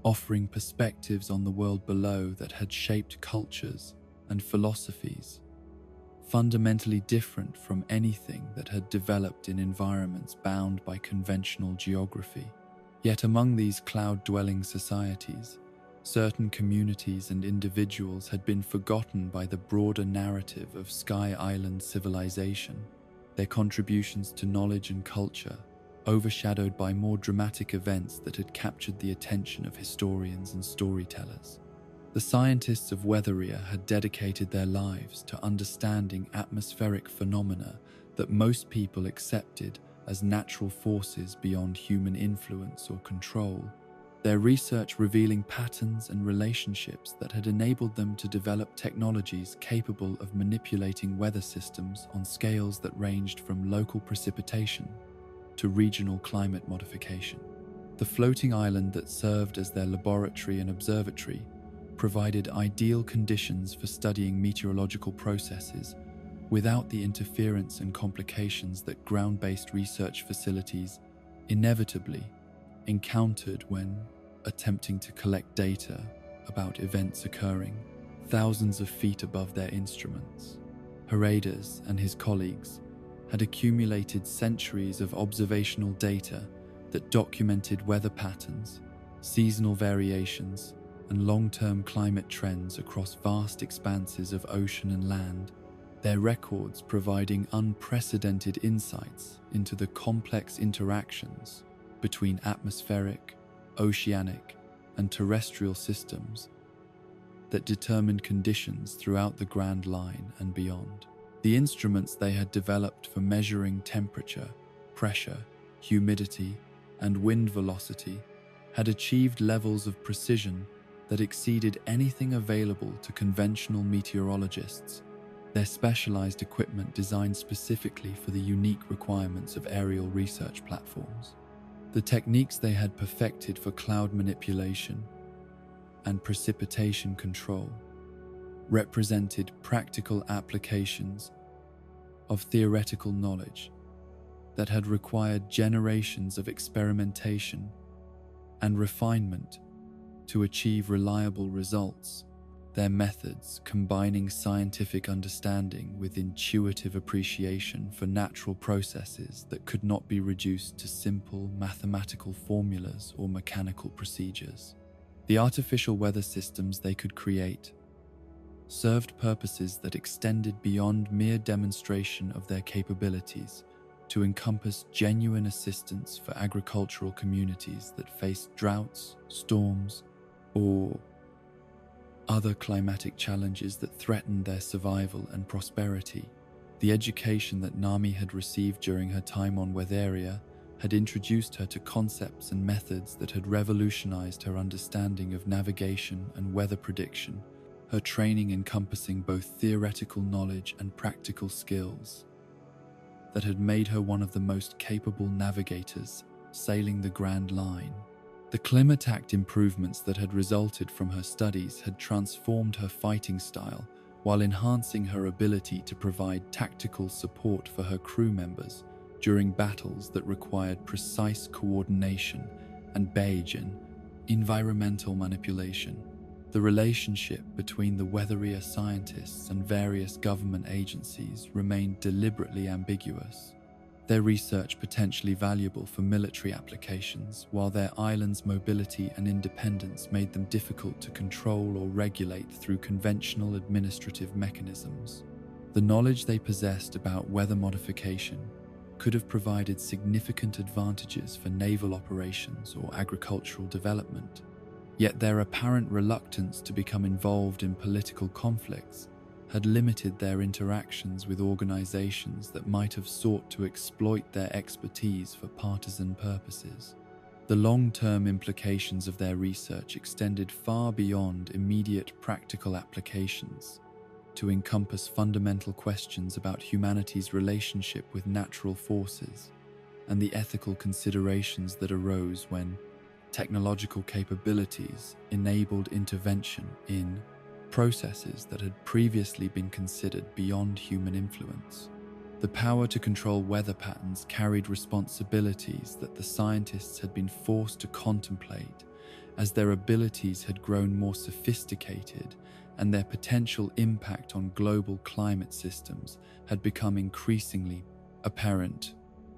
offering perspectives on the world below that had shaped cultures and philosophies fundamentally different from anything that had developed in environments bound by conventional geography. Yet among these cloud-dwelling societies, certain communities and individuals had been forgotten by the broader narrative of Sky Island civilization, their contributions to knowledge and culture overshadowed by more dramatic events that had captured the attention of historians and storytellers. The scientists of Weatheria had dedicated their lives to understanding atmospheric phenomena that most people accepted as natural forces beyond human influence or control, their research revealing patterns and relationships that had enabled them to develop technologies capable of manipulating weather systems on scales that ranged from local precipitation to regional climate modification. The floating island that served as their laboratory and observatory provided ideal conditions for studying meteorological processes without the interference and complications that ground-based research facilities inevitably encountered when attempting to collect data about events occurring thousands of feet above their instruments. Paredes and his colleagues had accumulated centuries of observational data that documented weather patterns, seasonal variations, and long-term climate trends across vast expanses of ocean and land, their records providing unprecedented insights into the complex interactions between atmospheric, oceanic, and terrestrial systems that determined conditions throughout the Grand Line and beyond. The instruments they had developed for measuring temperature, pressure, humidity, and wind velocity had achieved levels of precision that exceeded anything available to conventional meteorologists, their specialized equipment designed specifically for the unique requirements of aerial research platforms. The techniques they had perfected for cloud manipulation and precipitation control represented practical applications of theoretical knowledge that had required generations of experimentation and refinement to achieve reliable results. Their methods, combining scientific understanding with intuitive appreciation for natural processes that could not be reduced to simple mathematical formulas or mechanical procedures. The artificial weather systems they could create served purposes that extended beyond mere demonstration of their capabilities to encompass genuine assistance for agricultural communities that faced droughts, storms, or other climatic challenges that threatened their survival and prosperity. The education that Nami had received during her time on Weatheria had introduced her to concepts and methods that had revolutionized her understanding of navigation and weather prediction, her training encompassing both theoretical knowledge and practical skills that had made her one of the most capable navigators sailing the Grand Line. The Klimatact improvements that had resulted from her studies had transformed her fighting style while enhancing her ability to provide tactical support for her crew members during battles that required precise coordination and Bayesian environmental manipulation. The relationship between the Weatheria scientists and various government agencies remained deliberately ambiguous, their research potentially valuable for military applications, while their island's mobility and independence made them difficult to control or regulate through conventional administrative mechanisms. The knowledge they possessed about weather modification could have provided significant advantages for naval operations or agricultural development, yet their apparent reluctance to become involved in political conflicts had limited their interactions with organizations that might have sought to exploit their expertise for partisan purposes. The long-term implications of their research extended far beyond immediate practical applications to encompass fundamental questions about humanity's relationship with natural forces and the ethical considerations that arose when technological capabilities enabled intervention in processes that had previously been considered beyond human influence. The power to control weather patterns carried responsibilities that the scientists had been forced to contemplate as their abilities had grown more sophisticated and their potential impact on global climate systems had become increasingly apparent.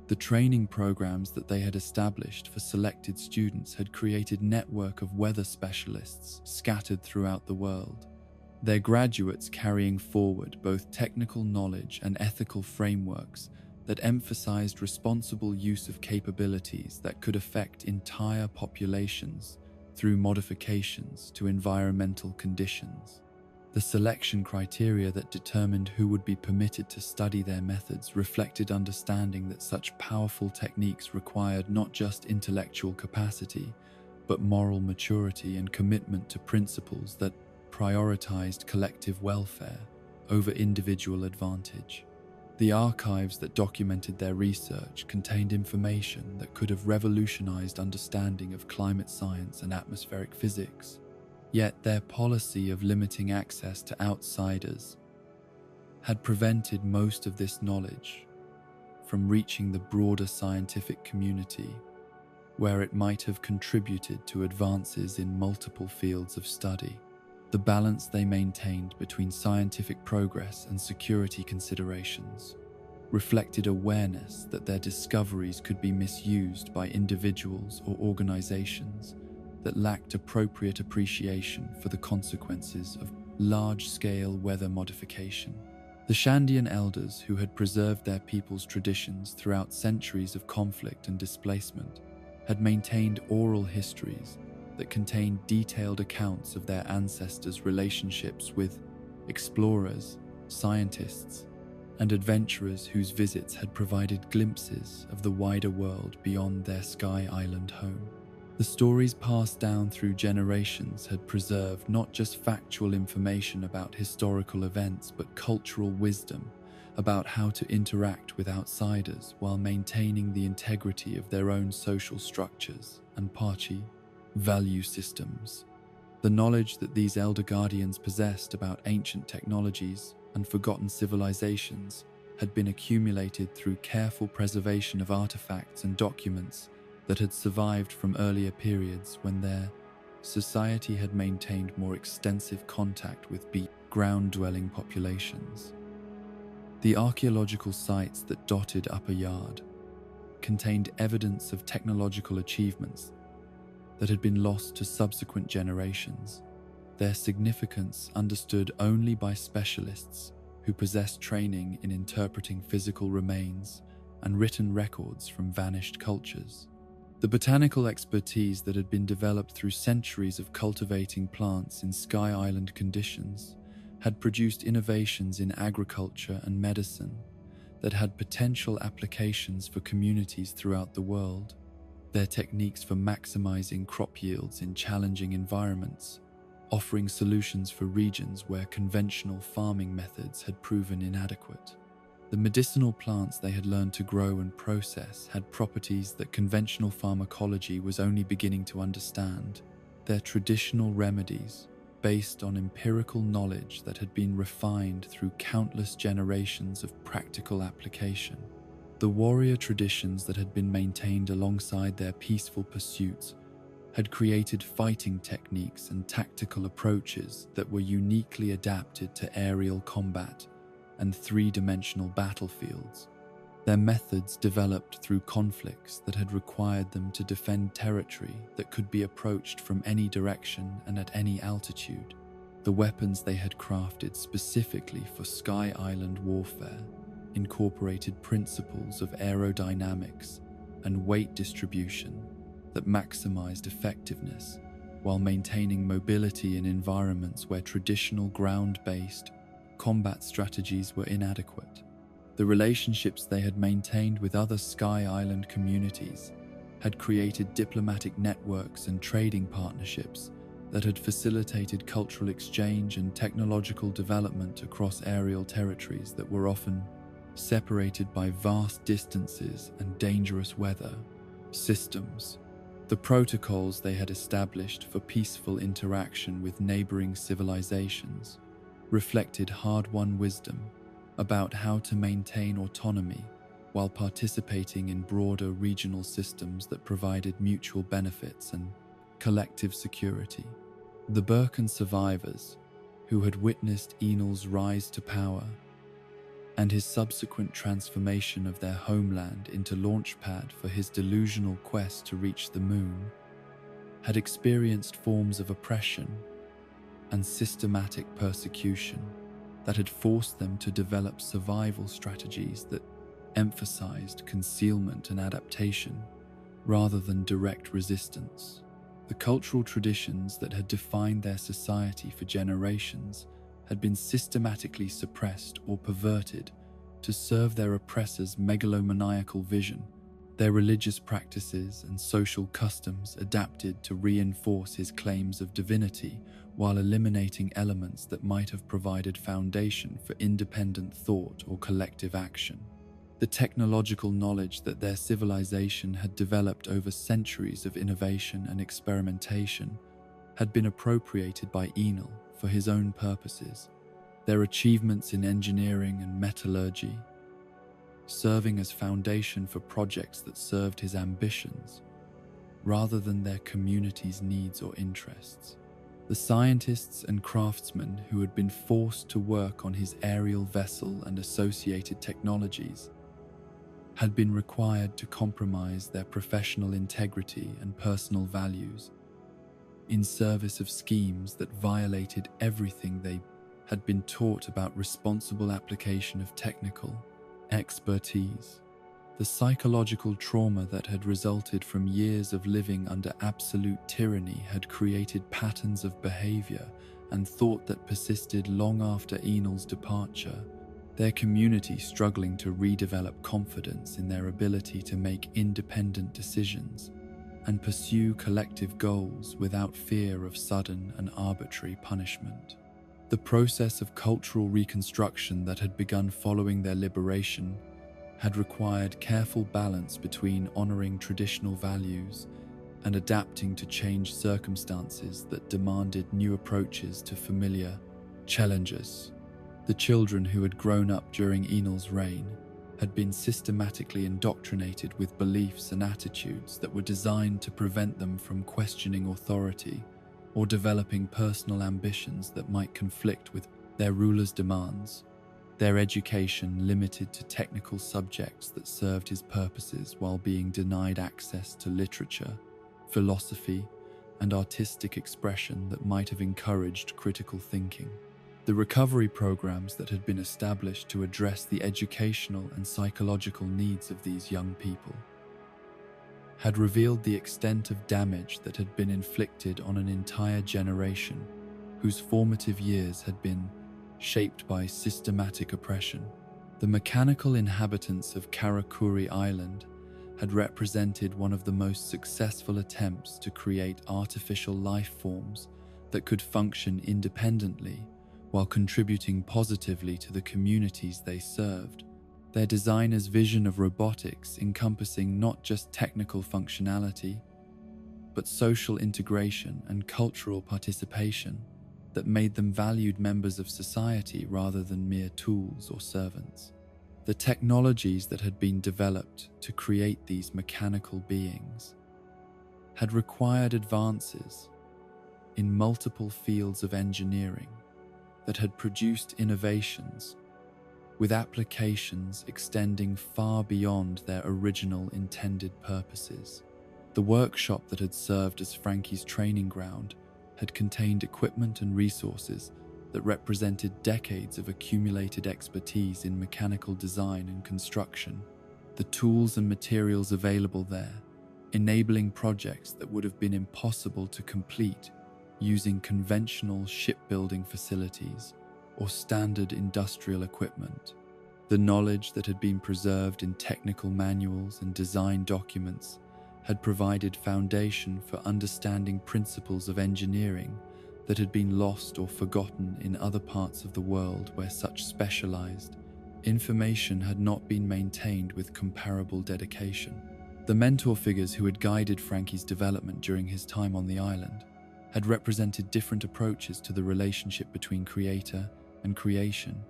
The training programs that they had established for selected students had created a network of weather specialists scattered throughout the world, their graduates carrying forward both technical knowledge and ethical frameworks that emphasized responsible use of capabilities that could affect entire populations through modifications to environmental conditions. The selection criteria that determined who would be permitted to study their methods reflected understanding that such powerful techniques required not just intellectual capacity, but moral maturity and commitment to principles that prioritized collective welfare over individual advantage. The archives that documented their research contained information that could have revolutionized understanding of climate science and atmospheric physics. Yet their policy of limiting access to outsiders had prevented most of this knowledge from reaching the broader scientific community, where it might have contributed to advances in multiple fields of study. The balance they maintained between scientific progress and security considerations reflected awareness that their discoveries could be misused by individuals or organizations that lacked appropriate appreciation for the consequences of large-scale weather modification. The Shandian elders, who had preserved their people's traditions throughout centuries of conflict and displacement, had maintained oral histories that contained detailed accounts of their ancestors' relationships with explorers, scientists, and adventurers whose visits had provided glimpses of the wider world beyond their Sky Island home. The stories passed down through generations had preserved not just factual information about historical events, but cultural wisdom about how to interact with outsiders while maintaining the integrity of their own social structures and Pachi value systems. The knowledge that these elder guardians possessed about ancient technologies and forgotten civilizations had been accumulated through careful preservation of artifacts and documents that had survived from earlier periods when their society had maintained more extensive contact with ground-dwelling populations. The archaeological sites that dotted Upper Yard contained evidence of technological achievements that had been lost to subsequent generations, their significance understood only by specialists who possessed training in interpreting physical remains and written records from vanished cultures. The botanical expertise that had been developed through centuries of cultivating plants in Sky Island conditions had produced innovations in agriculture and medicine that had potential applications for communities throughout the world. Their techniques for maximizing crop yields in challenging environments, offering solutions for regions where conventional farming methods had proven inadequate. The medicinal plants they had learned to grow and process had properties that conventional pharmacology was only beginning to understand. Their traditional remedies, based on empirical knowledge that had been refined through countless generations of practical application. The warrior traditions that had been maintained alongside their peaceful pursuits had created fighting techniques and tactical approaches that were uniquely adapted to aerial combat and three-dimensional battlefields. Their methods developed through conflicts that had required them to defend territory that could be approached from any direction and at any altitude. The weapons they had crafted specifically for Sky Island warfare incorporated principles of aerodynamics and weight distribution that maximized effectiveness while maintaining mobility in environments where traditional ground-based combat strategies were inadequate. The relationships they had maintained with other Sky Island communities had created diplomatic networks and trading partnerships that had facilitated cultural exchange and technological development across aerial territories that were often separated by vast distances and dangerous weather systems. The protocols they had established for peaceful interaction with neighboring civilizations reflected hard-won wisdom about how to maintain autonomy while participating in broader regional systems that provided mutual benefits and collective security. The Birken survivors, who had witnessed Enel's rise to power and his subsequent transformation of their homeland into launchpad for his delusional quest to reach the moon, had experienced forms of oppression and systematic persecution that had forced them to develop survival strategies that emphasized concealment and adaptation rather than direct resistance. The cultural traditions that had defined their society for generations had been systematically suppressed or perverted to serve their oppressors' megalomaniacal vision. Their religious practices and social customs adapted to reinforce his claims of divinity while eliminating elements that might have provided foundation for independent thought or collective action. The technological knowledge that their civilization had developed over centuries of innovation and experimentation had been appropriated by Enel for his own purposes, their achievements in engineering and metallurgy serving as foundation for projects that served his ambitions rather than their community's needs or interests. The scientists and craftsmen who had been forced to work on his aerial vessel and associated technologies had been required to compromise their professional integrity and personal values in service of schemes that violated everything they had been taught about responsible application of technical expertise. The psychological trauma that had resulted from years of living under absolute tyranny had created patterns of behavior and thought that persisted long after Enel's departure, their community struggling to redevelop confidence in their ability to make independent decisions and pursue collective goals without fear of sudden and arbitrary punishment. The process of cultural reconstruction that had begun following their liberation had required careful balance between honoring traditional values and adapting to changed circumstances that demanded new approaches to familiar challenges. The children who had grown up during Enel's reign had been systematically indoctrinated with beliefs and attitudes that were designed to prevent them from questioning authority or developing personal ambitions that might conflict with their rulers' demands. Their education limited to technical subjects that served his purposes while being denied access to literature, philosophy, and artistic expression that might have encouraged critical thinking. The recovery programs that had been established to address the educational and psychological needs of these young people had revealed the extent of damage that had been inflicted on an entire generation whose formative years had been shaped by systematic oppression. The mechanical inhabitants of Karakuri Island had represented one of the most successful attempts to create artificial life forms that could function independently while contributing positively to the communities they served. Their designers' vision of robotics encompassing not just technical functionality, but social integration and cultural participation that made them valued members of society rather than mere tools or servants. The technologies that had been developed to create these mechanical beings had required advances in multiple fields of engineering that had produced innovations with applications extending far beyond their original intended purposes. The workshop that had served as Frankie's training ground had contained equipment and resources that represented decades of accumulated expertise in mechanical design and construction. The tools and materials available there, enabling projects that would have been impossible to complete using conventional shipbuilding facilities or standard industrial equipment. The knowledge that had been preserved in technical manuals and design documents had provided foundation for understanding principles of engineering that had been lost or forgotten in other parts of the world where such specialized information had not been maintained with comparable dedication. The mentor figures who had guided Frankie's development during his time on the island had represented different approaches to the relationship between creator and creation.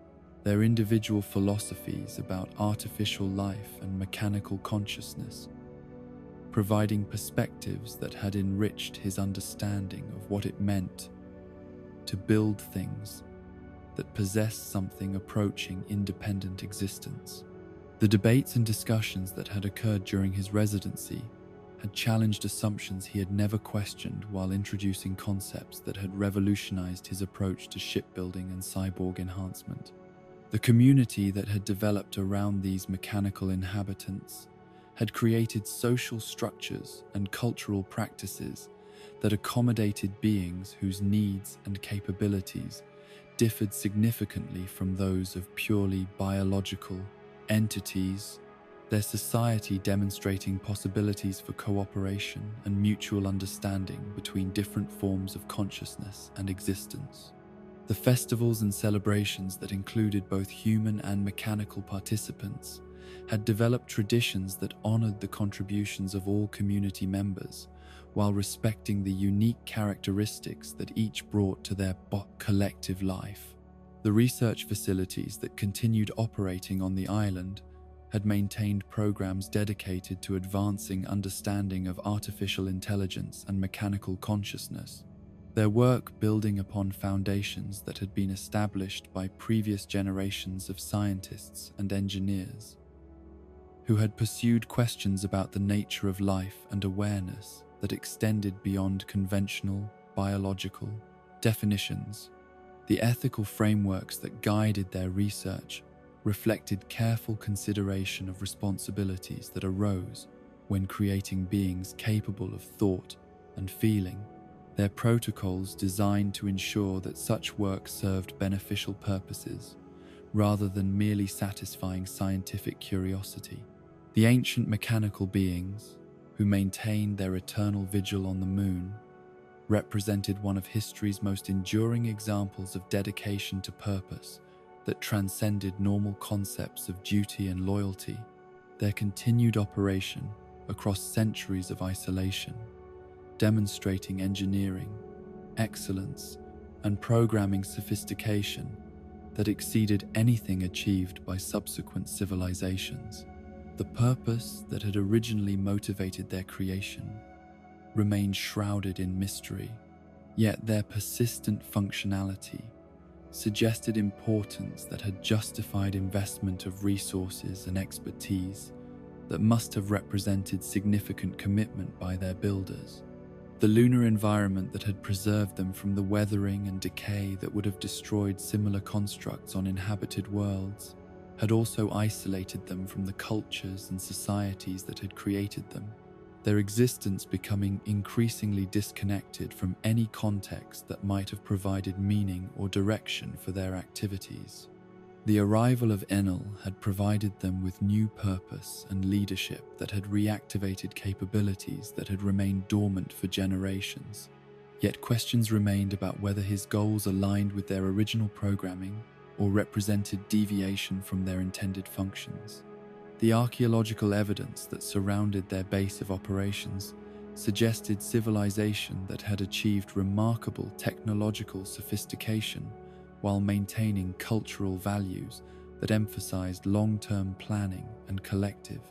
Their individual philosophies about artificial life and mechanical consciousness, providing perspectives that had enriched his understanding of what it meant to build things that possessed something approaching independent existence. The debates and discussions that had occurred during his residency had challenged assumptions he had never questioned while introducing concepts that had revolutionized his approach to shipbuilding and cyborg enhancement. The community that had developed around these mechanical inhabitants had created social structures and cultural practices that accommodated beings whose needs and capabilities differed significantly from those of purely biological entities, their society demonstrating possibilities for cooperation and mutual understanding between different forms of consciousness and existence. The festivals and celebrations that included both human and mechanical participants had developed traditions that honored the contributions of all community members while respecting the unique characteristics that each brought to their collective life. The research facilities that continued operating on the island had maintained programs dedicated to advancing understanding of artificial intelligence and mechanical consciousness, their work building upon foundations that had been established by previous generations of scientists and engineers, who had pursued questions about the nature of life and awareness that extended beyond conventional biological definitions. The ethical frameworks that guided their research reflected careful consideration of responsibilities that arose when creating beings capable of thought and feeling. Their protocols designed to ensure that such work served beneficial purposes, rather than merely satisfying scientific curiosity. The ancient mechanical beings, who maintained their eternal vigil on the moon, represented one of history's most enduring examples of dedication to purpose that transcended normal concepts of duty and loyalty. Their continued operation across centuries of isolation, demonstrating engineering, excellence, and programming sophistication that exceeded anything achieved by subsequent civilizations. The purpose that had originally motivated their creation remained shrouded in mystery, yet their persistent functionality suggested importance that had justified investment of resources and expertise that must have represented significant commitment by their builders. The lunar environment that had preserved them from the weathering and decay that would have destroyed similar constructs on inhabited worlds had also isolated them from the cultures and societies that had created them, their existence becoming increasingly disconnected from any context that might have provided meaning or direction for their activities. The arrival of Enlil had provided them with new purpose and leadership that had reactivated capabilities that had remained dormant for generations. Yet questions remained about whether his goals aligned with their original programming or represented deviation from their intended functions. The archaeological evidence that surrounded their base of operations suggested civilization that had achieved remarkable technological sophistication while maintaining cultural values that emphasized long-term planning and collective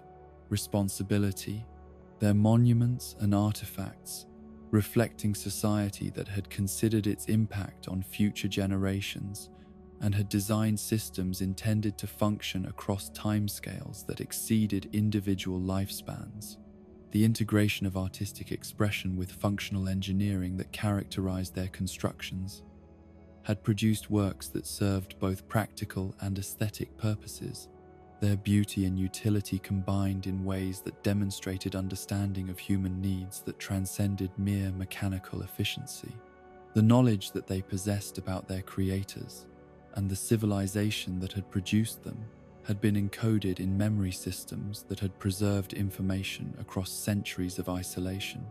responsibility. Their monuments and artifacts, reflecting society that had considered its impact on future generations and had designed systems intended to function across timescales that exceeded individual lifespans. The integration of artistic expression with functional engineering that characterized their constructions had produced works that served both practical and aesthetic purposes, their beauty and utility combined in ways that demonstrated understanding of human needs that transcended mere mechanical efficiency. The knowledge that they possessed about their creators and the civilization that had produced them had been encoded in memory systems that had preserved information across centuries of isolation.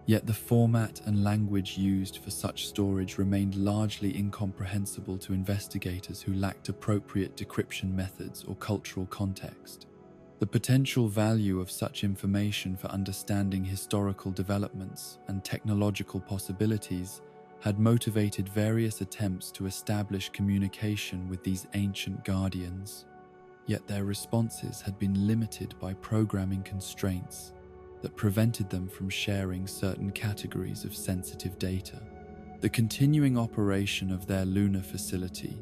Yet the format and language used for such storage remained largely incomprehensible to investigators who lacked appropriate decryption methods or cultural context. The potential value of such information for understanding historical developments and technological possibilities had motivated various attempts to establish communication with these ancient guardians. Yet their responses had been limited by programming constraints that prevented them from sharing certain categories of sensitive data. The continuing operation of their lunar facility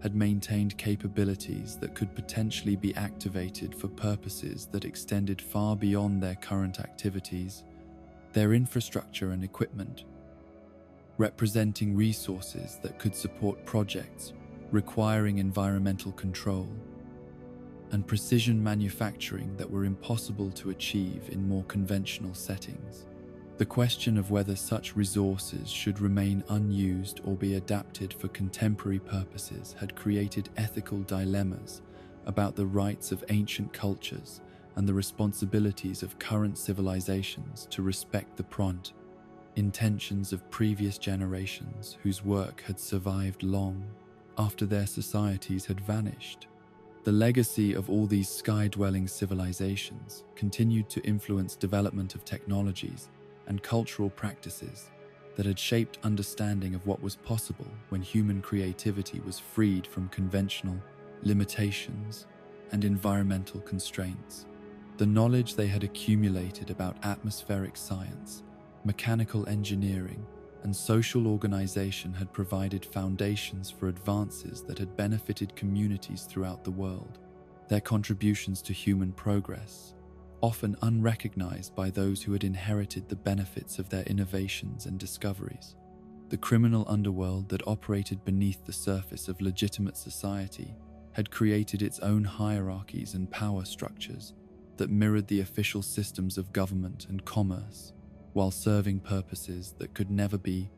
had maintained capabilities that could potentially be activated for purposes that extended far beyond their current activities. Their infrastructure and equipment, representing resources that could support projects requiring environmental control and precision manufacturing that were impossible to achieve in more conventional settings. The question of whether such resources should remain unused or be adapted for contemporary purposes had created ethical dilemmas about the rights of ancient cultures and the responsibilities of current civilizations to respect the intentions of previous generations whose work had survived long after their societies had vanished. The legacy of all these sky-dwelling civilizations continued to influence development of technologies and cultural practices that had shaped understanding of what was possible when human creativity was freed from conventional limitations and environmental constraints. The knowledge they had accumulated about atmospheric science, mechanical engineering, and social organization had provided foundations for advances that had benefited communities throughout the world. Their contributions to human progress, often unrecognized by those who had inherited the benefits of their innovations and discoveries. The criminal underworld that operated beneath the surface of legitimate society had created its own hierarchies and power structures that mirrored the official systems of government and commerce, while serving purposes that could never be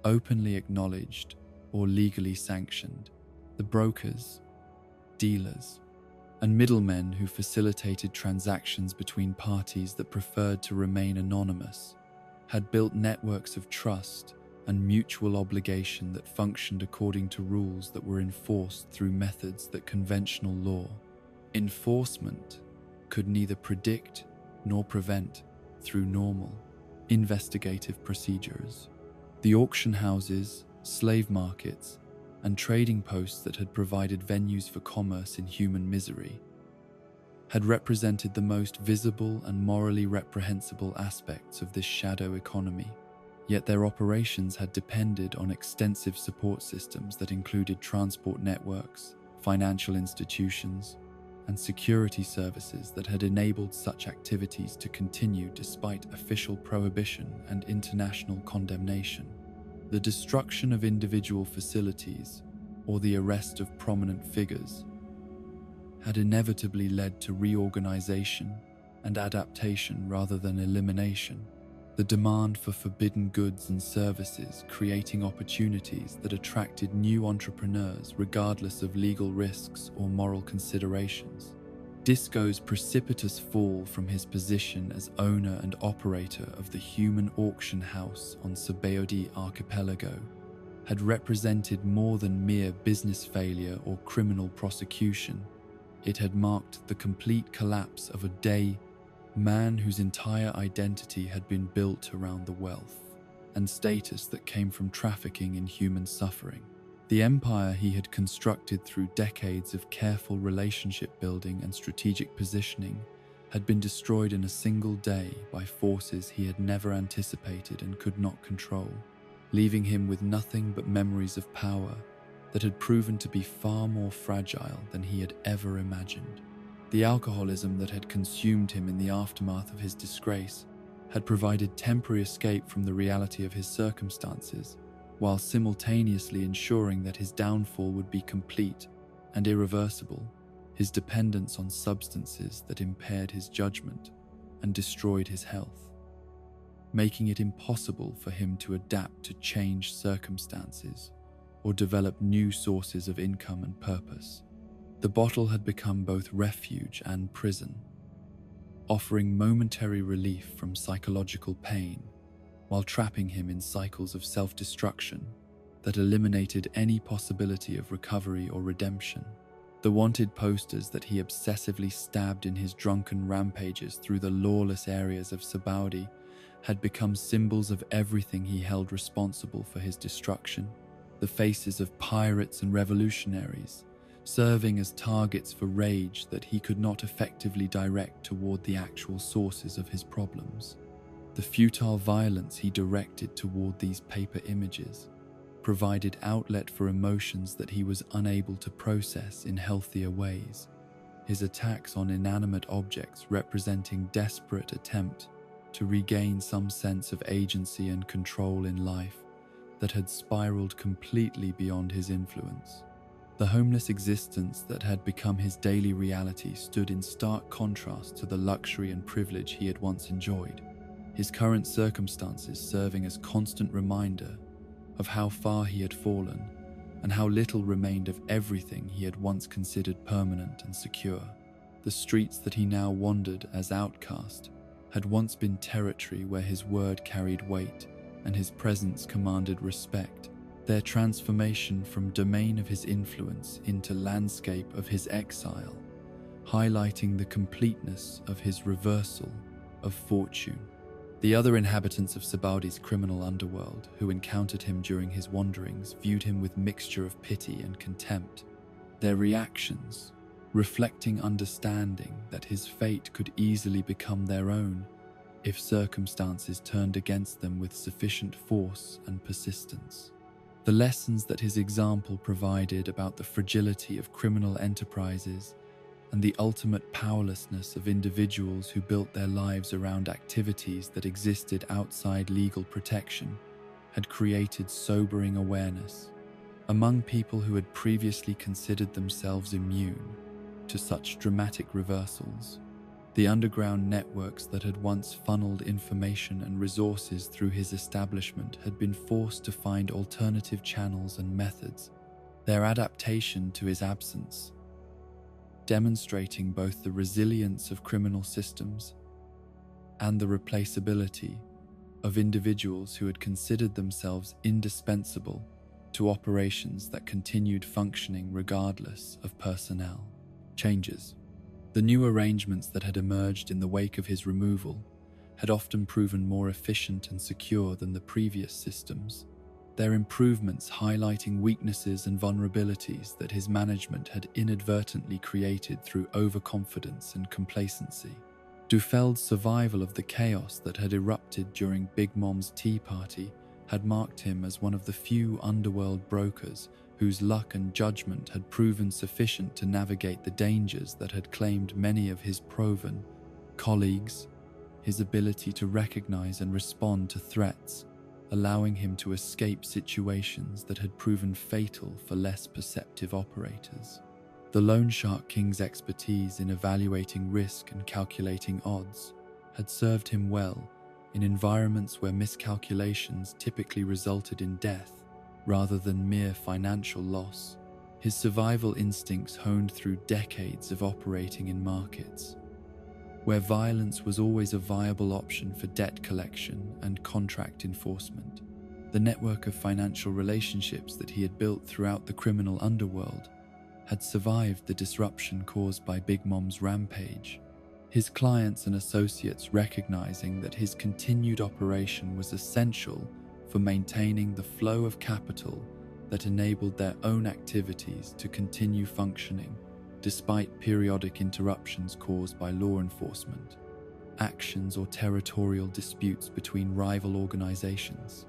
openly acknowledged or legally sanctioned. The brokers, dealers, and middlemen who facilitated transactions between parties that preferred to remain anonymous had built networks of trust and mutual obligation that functioned according to rules that were enforced through methods that conventional law enforcement could neither predict nor prevent through normal, investigative procedures. The auction houses, slave markets, and trading posts that had provided venues for commerce in human misery had represented the most visible and morally reprehensible aspects of this shadow economy. Yet their operations had depended on extensive support systems that included transport networks, financial institutions, and security services that had enabled such activities to continue despite official prohibition and international condemnation. The destruction of individual facilities, or the arrest of prominent figures, had inevitably led to reorganization and adaptation rather than elimination. The demand for forbidden goods and services creating opportunities that attracted new entrepreneurs regardless of legal risks or moral considerations. Disco's precipitous fall from his position as owner and operator of the human auction house on Sabaody Archipelago had represented more than mere business failure or criminal prosecution. It had marked the complete collapse of a man whose entire identity had been built around the wealth and status that came from trafficking in human suffering. The empire he had constructed through decades of careful relationship building and strategic positioning had been destroyed in a single day by forces he had never anticipated and could not control, leaving him with nothing but memories of power that had proven to be far more fragile than he had ever imagined. The alcoholism that had consumed him in the aftermath of his disgrace had provided temporary escape from the reality of his circumstances, while simultaneously ensuring that his downfall would be complete and irreversible. His dependence on substances that impaired his judgment and destroyed his health, making it impossible for him to adapt to changed circumstances or develop new sources of income and purpose. The bottle had become both refuge and prison, offering momentary relief from psychological pain while trapping him in cycles of self-destruction that eliminated any possibility of recovery or redemption. The wanted posters that he obsessively stabbed in his drunken rampages through the lawless areas of Sabaody had become symbols of everything he held responsible for his destruction. The faces of pirates and revolutionaries, serving as targets for rage that he could not effectively direct toward the actual sources of his problems. The futile violence he directed toward these paper images provided outlet for emotions that he was unable to process in healthier ways. His attacks on inanimate objects representing desperate attempt to regain some sense of agency and control in life that had spiraled completely beyond his influence. The homeless existence that had become his daily reality stood in stark contrast to the luxury and privilege he had once enjoyed, his current circumstances serving as constant reminder of how far he had fallen and how little remained of everything he had once considered permanent and secure. The streets that he now wandered as outcast had once been territory where his word carried weight and his presence commanded respect. Their transformation from domain of his influence into landscape of his exile, highlighting the completeness of his reversal of fortune. The other inhabitants of Sabaudy's criminal underworld who encountered him during his wanderings viewed him with mixture of pity and contempt, their reactions reflecting understanding that his fate could easily become their own if circumstances turned against them with sufficient force and persistence. The lessons that his example provided about the fragility of criminal enterprises and the ultimate powerlessness of individuals who built their lives around activities that existed outside legal protection had created sobering awareness. Among people who had previously considered themselves immune to such dramatic reversals, the underground networks that had once funneled information and resources through his establishment had been forced to find alternative channels and methods, their adaptation to his absence, demonstrating both the resilience of criminal systems and the replaceability of individuals who had considered themselves indispensable to operations that continued functioning regardless of personnel changes. The new arrangements that had emerged in the wake of his removal had often proven more efficient and secure than the previous systems, their improvements highlighting weaknesses and vulnerabilities that his management had inadvertently created through overconfidence and complacency. Dufeld's survival of the chaos that had erupted during Big Mom's Tea Party had marked him as one of the few underworld brokers whose luck and judgment had proven sufficient to navigate the dangers that had claimed many of his proven colleagues. His ability to recognize and respond to threats, allowing him to escape situations that had proven fatal for less perceptive operators. The Loan Shark King's expertise in evaluating risk and calculating odds had served him well in environments where miscalculations typically resulted in death rather than mere financial loss. His survival instincts honed through decades of operating in markets where violence was always a viable option for debt collection and contract enforcement. The network of financial relationships that he had built throughout the criminal underworld had survived the disruption caused by Big Mom's rampage, his clients and associates recognizing that his continued operation was essential for maintaining the flow of capital that enabled their own activities to continue functioning despite periodic interruptions caused by law enforcement actions or territorial disputes between rival organizations.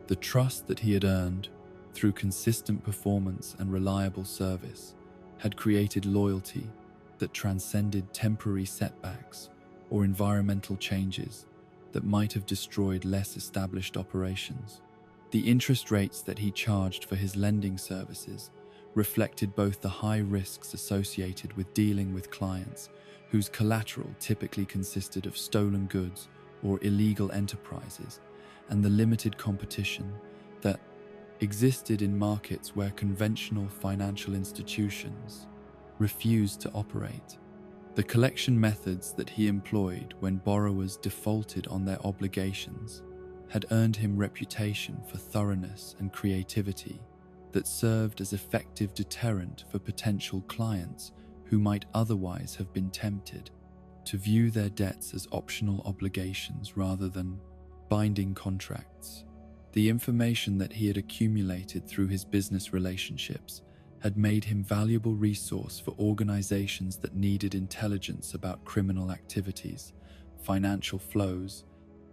The trust that he had earned through consistent performance and reliable service had created loyalty that transcended temporary setbacks or environmental changes that might have destroyed less established operations. The interest rates that he charged for his lending services reflected both the high risks associated with dealing with clients whose collateral typically consisted of stolen goods or illegal enterprises, and the limited competition that existed in markets where conventional financial institutions refused to operate. The collection methods that he employed when borrowers defaulted on their obligations had earned him reputation for thoroughness and creativity that served as effective deterrent for potential clients who might otherwise have been tempted to view their debts as optional obligations rather than binding contracts. The information that he had accumulated through his business relationships had made him valuable resource for organizations that needed intelligence about criminal activities, financial flows,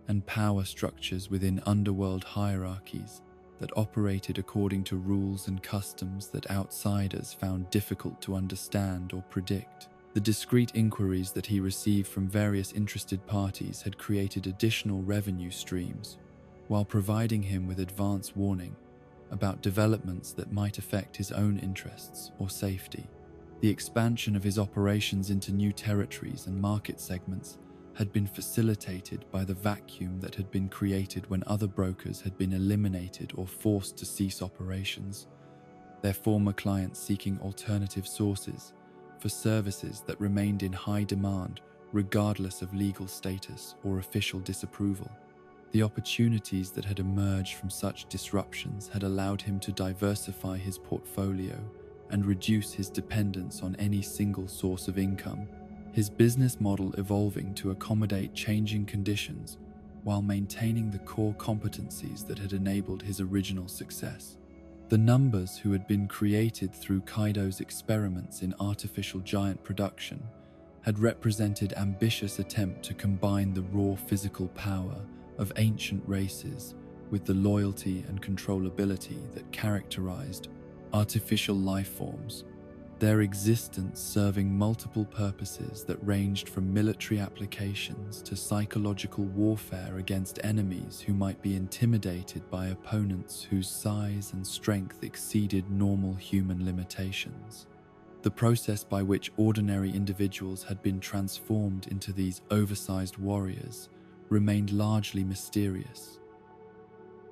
and power structures within underworld hierarchies that operated according to rules and customs that outsiders found difficult to understand or predict. The discreet inquiries that he received from various interested parties had created additional revenue streams, while providing him with advance warning about developments that might affect his own interests or safety. The expansion of his operations into new territories and market segments had been facilitated by the vacuum that had been created when other brokers had been eliminated or forced to cease operations, their former clients seeking alternative sources for services that remained in high demand regardless of legal status or official disapproval. The opportunities that had emerged from such disruptions had allowed him to diversify his portfolio and reduce his dependence on any single source of income, his business model evolving to accommodate changing conditions while maintaining the core competencies that had enabled his original success. The numbers who had been created through Kaido's experiments in artificial giant production had represented ambitious attempt to combine the raw physical power of ancient races with the loyalty and controllability that characterized artificial life forms. their existence serving multiple purposes that ranged from military applications to psychological warfare against enemies who might be intimidated by opponents whose size and strength exceeded normal human limitations. The process by which ordinary individuals had been transformed into these oversized warriors remained largely mysterious.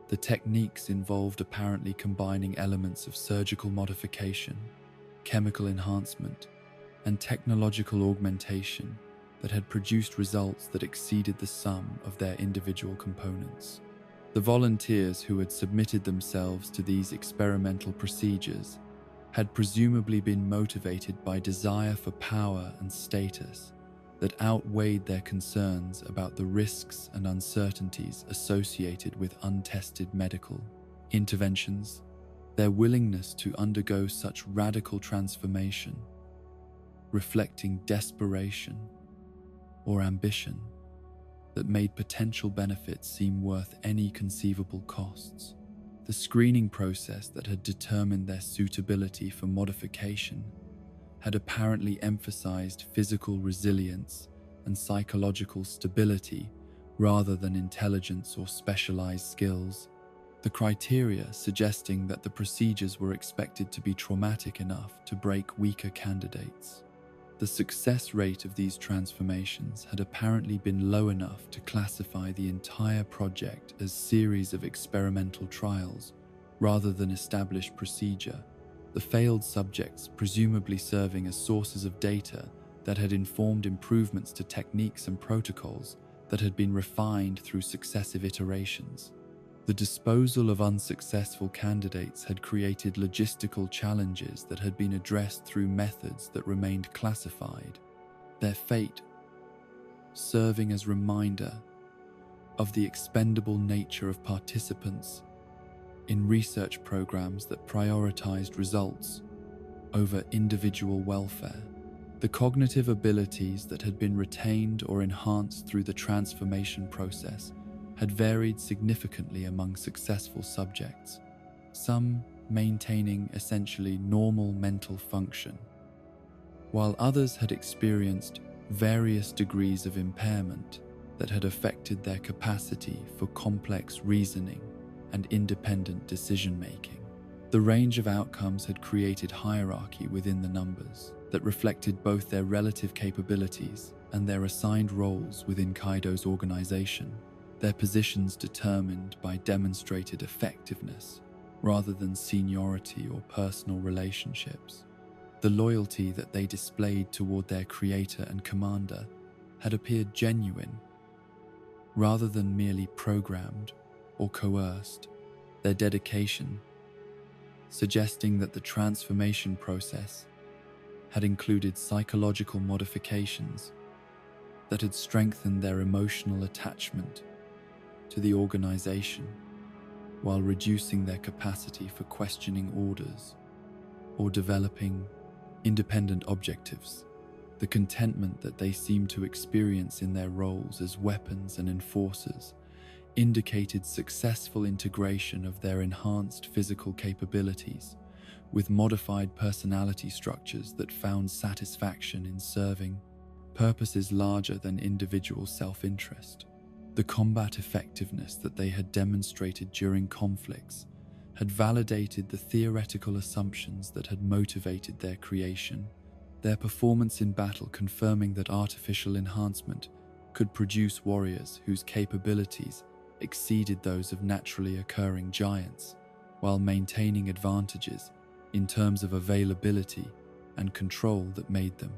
The techniques involved apparently combining elements of surgical modification, chemical enhancement, and technological augmentation that had produced results that exceeded the sum of their individual components. The volunteers who had submitted themselves to these experimental procedures had presumably been motivated by desire for power and status that outweighed their concerns about the risks and uncertainties associated with untested medical interventions. Their willingness to undergo such radical transformation, reflecting desperation or ambition that made potential benefits seem worth any conceivable costs. The screening process that had determined their suitability for modification had apparently emphasized physical resilience and psychological stability rather than intelligence or specialized skills. The criteria suggesting that the procedures were expected to be traumatic enough to break weaker candidates. The success rate of these transformations had apparently been low enough to classify the entire project as series of experimental trials rather than established procedure, the failed subjects presumably serving as sources of data that had informed improvements to techniques and protocols that had been refined through successive iterations. The disposal of unsuccessful candidates had created logistical challenges that had been addressed through methods that remained classified, their fate serving as reminder of the expendable nature of participants in research programs that prioritized results over individual welfare. The cognitive abilities that had been retained or enhanced through the transformation process had varied significantly among successful subjects, some maintaining essentially normal mental function, while others had experienced various degrees of impairment that had affected their capacity for complex reasoning and independent decision-making. The range of outcomes had created hierarchy within the numbers that reflected both their relative capabilities and their assigned roles within Kaido's organization, their positions determined by demonstrated effectiveness rather than seniority or personal relationships. The loyalty that they displayed toward their creator and commander had appeared genuine rather than merely programmed or coerced. Their dedication, suggesting that the transformation process had included psychological modifications that had strengthened their emotional attachment to the organization while reducing their capacity for questioning orders or developing independent objectives. The contentment that they seemed to experience in their roles as weapons and enforcers indicated successful integration of their enhanced physical capabilities with modified personality structures that found satisfaction in serving purposes larger than individual self-interest. The combat effectiveness that they had demonstrated during conflicts had validated the theoretical assumptions that had motivated their creation, their performance in battle confirming that artificial enhancement could produce warriors whose capabilities exceeded those of naturally occurring giants, while maintaining advantages in terms of availability and control that made them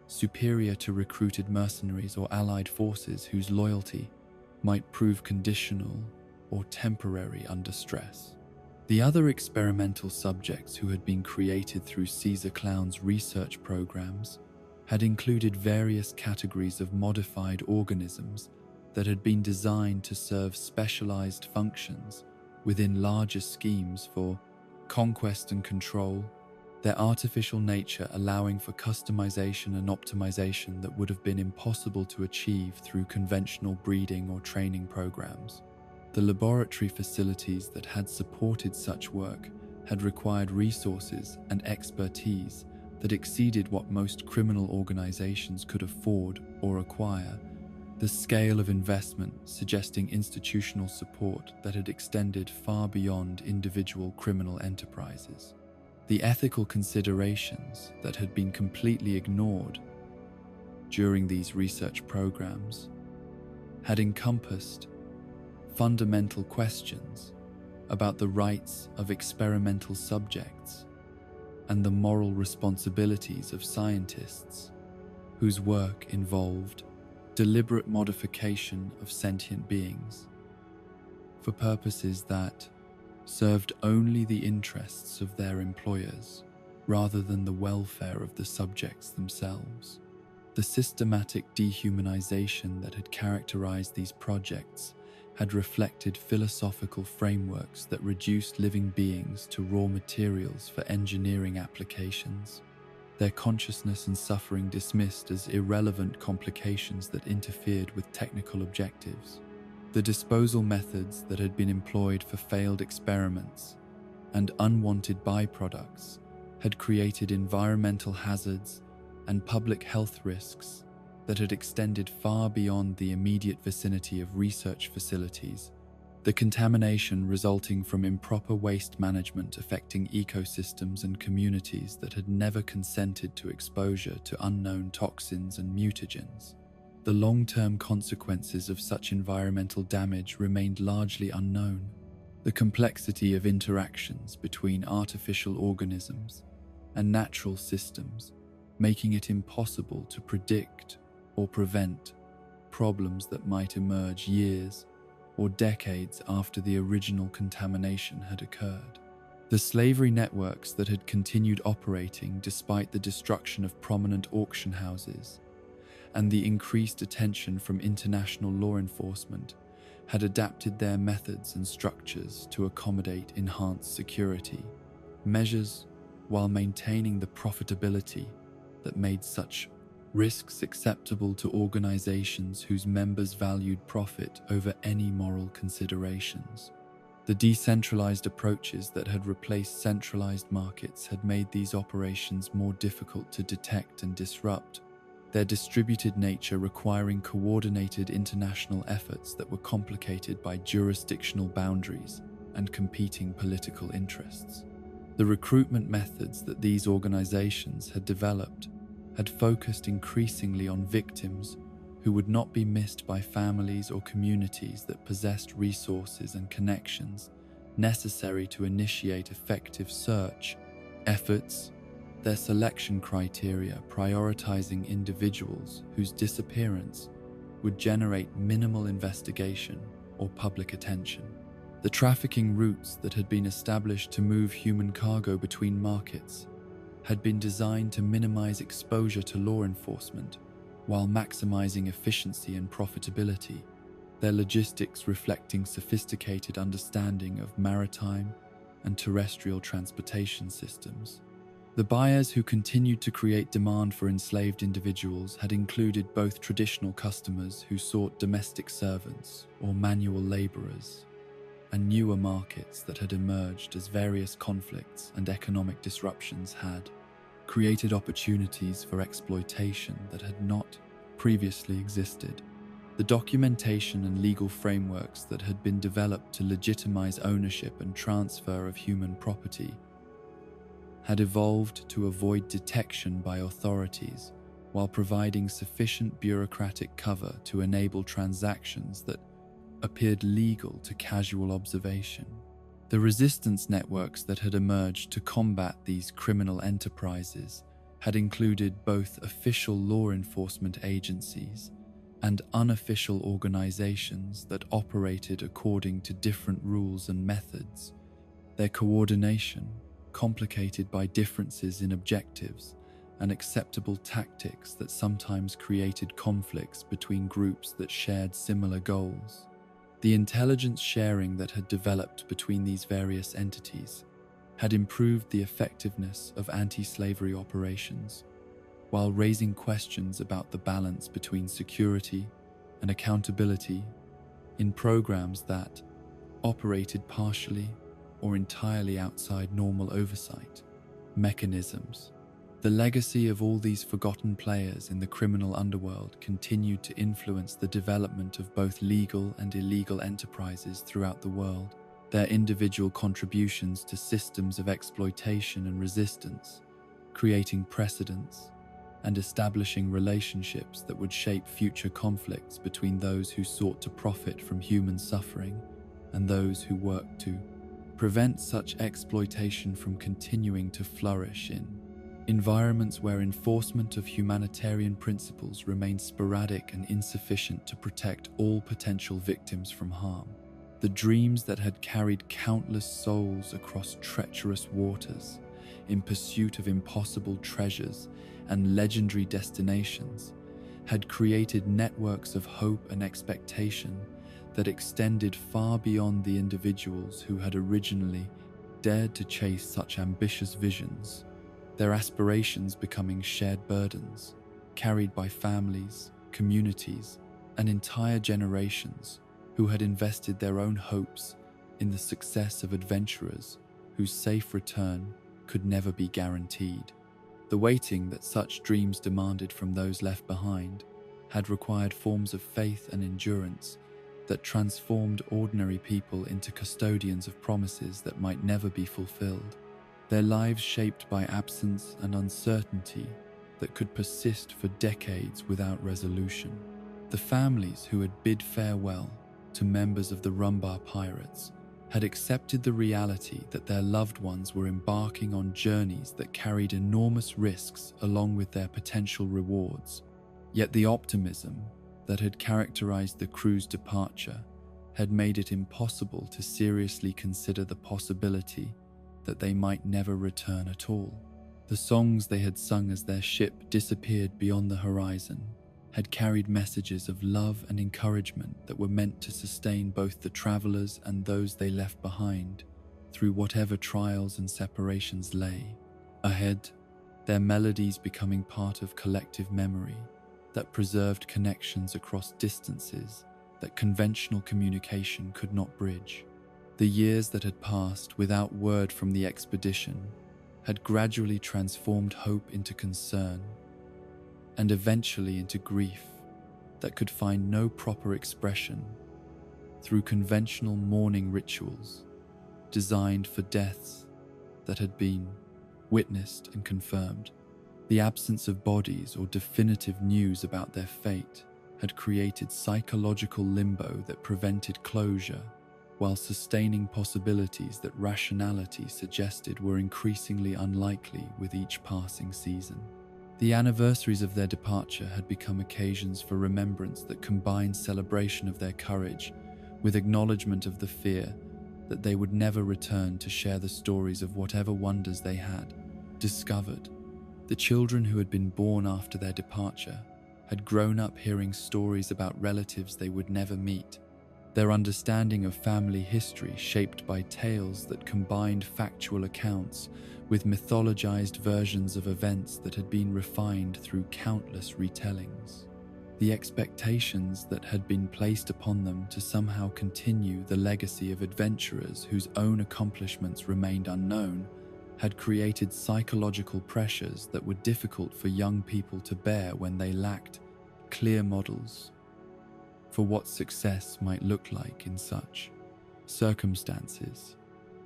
superior to recruited mercenaries or allied forces whose loyalty might prove conditional or temporary under stress. The other experimental subjects who had been created through Caesar Clown's research programs had included various categories of modified organisms that had been designed to serve specialized functions within larger schemes for conquest and control, their artificial nature allowing for customization and optimization that would have been impossible to achieve through conventional breeding or training programs. The laboratory facilities that had supported such work had required resources and expertise that exceeded what most criminal organizations could afford or acquire, the scale of investment suggesting institutional support that had extended far beyond individual criminal enterprises. The ethical considerations that had been completely ignored during these research programs had encompassed fundamental questions about the rights of experimental subjects and the moral responsibilities of scientists whose work involved deliberate modification of sentient beings for purposes that served only the interests of their employers rather than the welfare of the subjects themselves. The systematic dehumanization that had characterized these projects had reflected philosophical frameworks that reduced living beings to raw materials for engineering applications, their consciousness and suffering dismissed as irrelevant complications that interfered with technical objectives. The disposal methods that had been employed for failed experiments and unwanted byproducts had created environmental hazards and public health risks that had extended far beyond the immediate vicinity of research facilities. The contamination resulting from improper waste management affecting ecosystems and communities that had never consented to exposure to unknown toxins and mutagens. The long-term consequences of such environmental damage remained largely unknown. The complexity of interactions between artificial organisms and natural systems, making it impossible to predict or prevent problems that might emerge years or decades after the original contamination had occurred. The slavery networks that had continued operating despite the destruction of prominent auction houses and the increased attention from international law enforcement had adapted their methods and structures to accommodate enhanced security measures while maintaining the profitability that made such risks acceptable to organizations whose members valued profit over any moral considerations. The decentralized approaches that had replaced centralized markets had made these operations more difficult to detect and disrupt, their distributed nature requiring coordinated international efforts that were complicated by jurisdictional boundaries and competing political interests. The recruitment methods that these organizations had developed had focused increasingly on victims who would not be missed by families or communities that possessed resources and connections necessary to initiate effective search efforts, their selection criteria prioritizing individuals whose disappearance would generate minimal investigation or public attention. The trafficking routes that had been established to move human cargo between markets had been designed to minimize exposure to law enforcement while maximizing efficiency and profitability, their logistics reflecting sophisticated understanding of maritime and terrestrial transportation systems. The buyers who continued to create demand for enslaved individuals had included both traditional customers who sought domestic servants or manual laborers, and newer markets that had emerged as various conflicts and economic disruptions had created opportunities for exploitation that had not previously existed. The documentation and legal frameworks that had been developed to legitimize ownership and transfer of human property had evolved to avoid detection by authorities while providing sufficient bureaucratic cover to enable transactions that appeared legal to casual observation. The resistance networks that had emerged to combat these criminal enterprises had included both official law enforcement agencies and unofficial organizations that operated according to different rules and methods. Their coordination, complicated by differences in objectives and acceptable tactics that sometimes created conflicts between groups that shared similar goals. The intelligence sharing that had developed between these various entities had improved the effectiveness of anti-slavery operations, while raising questions about the balance between security and accountability in programs that operated partially or entirely outside normal oversight mechanisms. The legacy of all these forgotten players in the criminal underworld continued to influence the development of both legal and illegal enterprises throughout the world. Their individual contributions to systems of exploitation and resistance, creating precedents and establishing relationships that would shape future conflicts between those who sought to profit from human suffering and those who worked to prevent such exploitation from continuing to flourish in environments where enforcement of humanitarian principles remained sporadic and insufficient to protect all potential victims from harm. The dreams that had carried countless souls across treacherous waters in pursuit of impossible treasures and legendary destinations had created networks of hope and expectation that extended far beyond the individuals who had originally dared to chase such ambitious visions, their aspirations becoming shared burdens carried by families, communities, and entire generations who had invested their own hopes in the success of adventurers whose safe return could never be guaranteed. The waiting that such dreams demanded from those left behind had required forms of faith and endurance that transformed ordinary people into custodians of promises that might never be fulfilled, their lives shaped by absence and uncertainty that could persist for decades without resolution. The families who had bid farewell to members of the Rumbar Pirates had accepted the reality that their loved ones were embarking on journeys that carried enormous risks along with their potential rewards. Yet the optimism that had characterized the crew's departure had made it impossible to seriously consider the possibility that they might never return at all. The songs they had sung as their ship disappeared beyond the horizon had carried messages of love and encouragement that were meant to sustain both the travelers and those they left behind through whatever trials and separations lay ahead, their melodies becoming part of collective memory that preserved connections across distances that conventional communication could not bridge. The years that had passed without word from the expedition had gradually transformed hope into concern and eventually into grief that could find no proper expression through conventional mourning rituals designed for deaths that had been witnessed and confirmed. The absence of bodies or definitive news about their fate had created psychological limbo that prevented closure, while sustaining possibilities that rationality suggested were increasingly unlikely with each passing season. The anniversaries of their departure had become occasions for remembrance that combined celebration of their courage with acknowledgement of the fear that they would never return to share the stories of whatever wonders they had discovered. The children who had been born after their departure had grown up hearing stories about relatives they would never meet, their understanding of family history shaped by tales that combined factual accounts with mythologized versions of events that had been refined through countless retellings. The expectations that had been placed upon them to somehow continue the legacy of adventurers whose own accomplishments remained unknown had created psychological pressures that were difficult for young people to bear when they lacked clear models for what success might look like in such circumstances.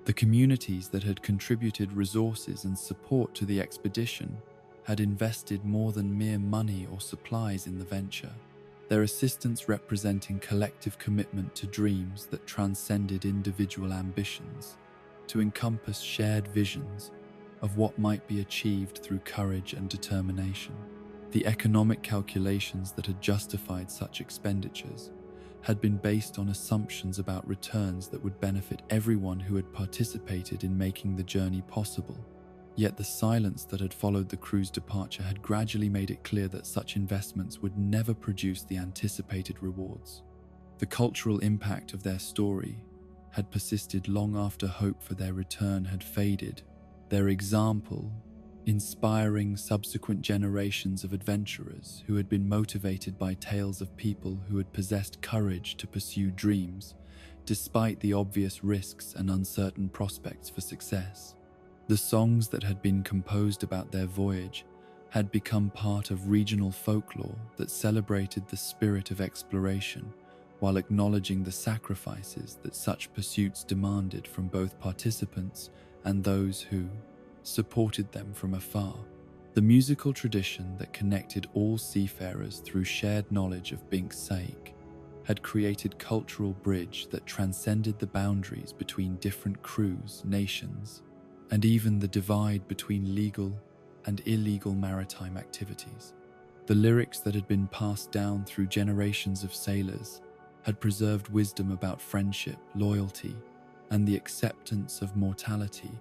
The communities that had contributed resources and support to the expedition had invested more than mere money or supplies in the venture, their assistance representing collective commitment to dreams that transcended individual ambitions, to encompass shared visions of what might be achieved through courage and determination. The economic calculations that had justified such expenditures had been based on assumptions about returns that would benefit everyone who had participated in making the journey possible. Yet the silence that had followed the crew's departure had gradually made it clear that such investments would never produce the anticipated rewards. The cultural impact of their story had persisted long after hope for their return had faded, their example inspiring subsequent generations of adventurers who had been motivated by tales of people who had possessed courage to pursue dreams, despite the obvious risks and uncertain prospects for success. The songs that had been composed about their voyage had become part of regional folklore that celebrated the spirit of exploration while acknowledging the sacrifices that such pursuits demanded from both participants and those who supported them from afar. The musical tradition that connected all seafarers through shared knowledge of Binks Saik had created cultural bridge that transcended the boundaries between different crews, nations, and even the divide between legal and illegal maritime activities. The lyrics that had been passed down through generations of sailors had preserved wisdom about friendship, loyalty, and the acceptance of mortality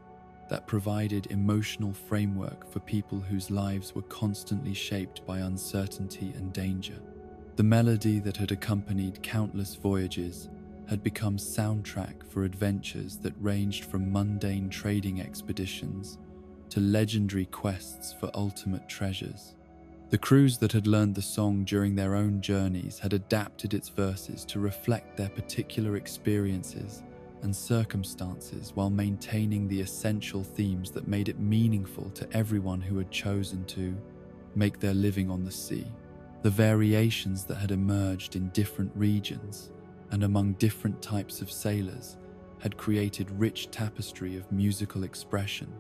that provided emotional framework for people whose lives were constantly shaped by uncertainty and danger. The melody that had accompanied countless voyages had become soundtrack for adventures that ranged from mundane trading expeditions to legendary quests for ultimate treasures. The crews that had learned the song during their own journeys had adapted its verses to reflect their particular experiences and circumstances while maintaining the essential themes that made it meaningful to everyone who had chosen to make their living on the sea. The variations that had emerged in different regions and among different types of sailors had created rich tapestry of musical expression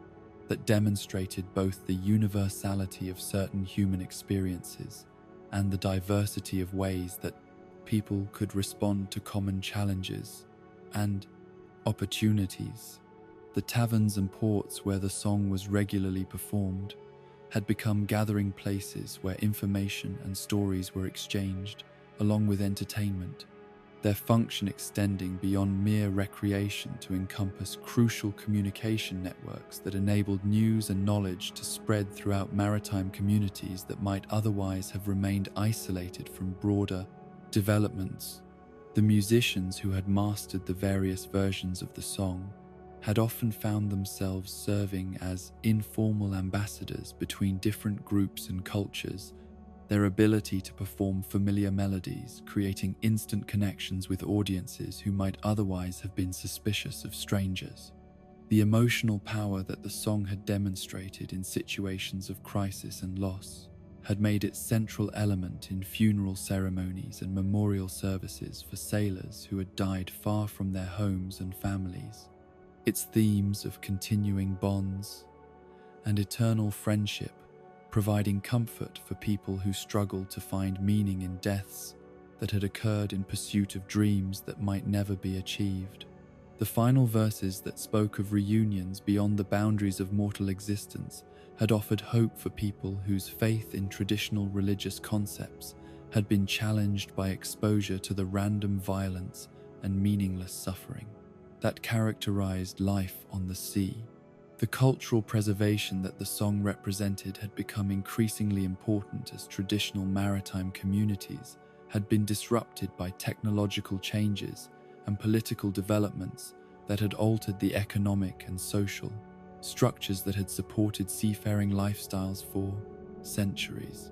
that demonstrated both the universality of certain human experiences and the diversity of ways that people could respond to common challenges and opportunities. The taverns and ports where the song was regularly performed had become gathering places where information and stories were exchanged, along with entertainment, their function extending beyond mere recreation to encompass crucial communication networks that enabled news and knowledge to spread throughout maritime communities that might otherwise have remained isolated from broader developments. The musicians who had mastered the various versions of the song had often found themselves serving as informal ambassadors between different groups and cultures, their ability to perform familiar melodies, creating instant connections with audiences who might otherwise have been suspicious of strangers. The emotional power that the song had demonstrated in situations of crisis and loss had made its central element in funeral ceremonies and memorial services for sailors who had died far from their homes and families. Its themes of continuing bonds and eternal friendship, providing comfort for people who struggled to find meaning in deaths that had occurred in pursuit of dreams that might never be achieved. The final verses that spoke of reunions beyond the boundaries of mortal existence had offered hope for people whose faith in traditional religious concepts had been challenged by exposure to the random violence and meaningless suffering that characterized life on the sea. The cultural preservation that the song represented had become increasingly important as traditional maritime communities had been disrupted by technological changes and political developments that had altered the economic and social structures that had supported seafaring lifestyles for centuries.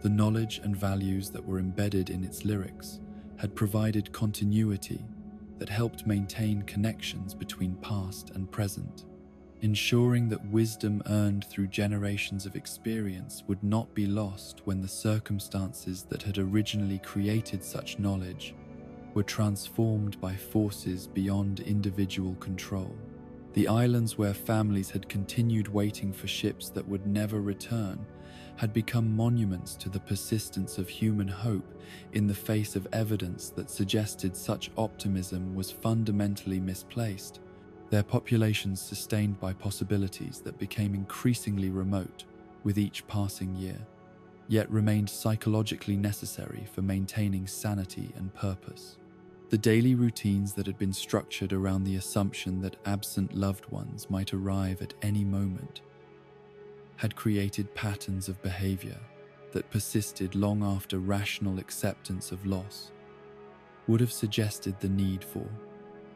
The knowledge and values that were embedded in its lyrics had provided continuity that helped maintain connections between past and present, ensuring that wisdom earned through generations of experience would not be lost when the circumstances that had originally created such knowledge were transformed by forces beyond individual control. The islands where families had continued waiting for ships that would never return had become monuments to the persistence of human hope in the face of evidence that suggested such optimism was fundamentally misplaced, their populations sustained by possibilities that became increasingly remote with each passing year, yet remained psychologically necessary for maintaining sanity and purpose. The daily routines that had been structured around the assumption that absent loved ones might arrive at any moment had created patterns of behavior that persisted long after rational acceptance of loss would have suggested the need for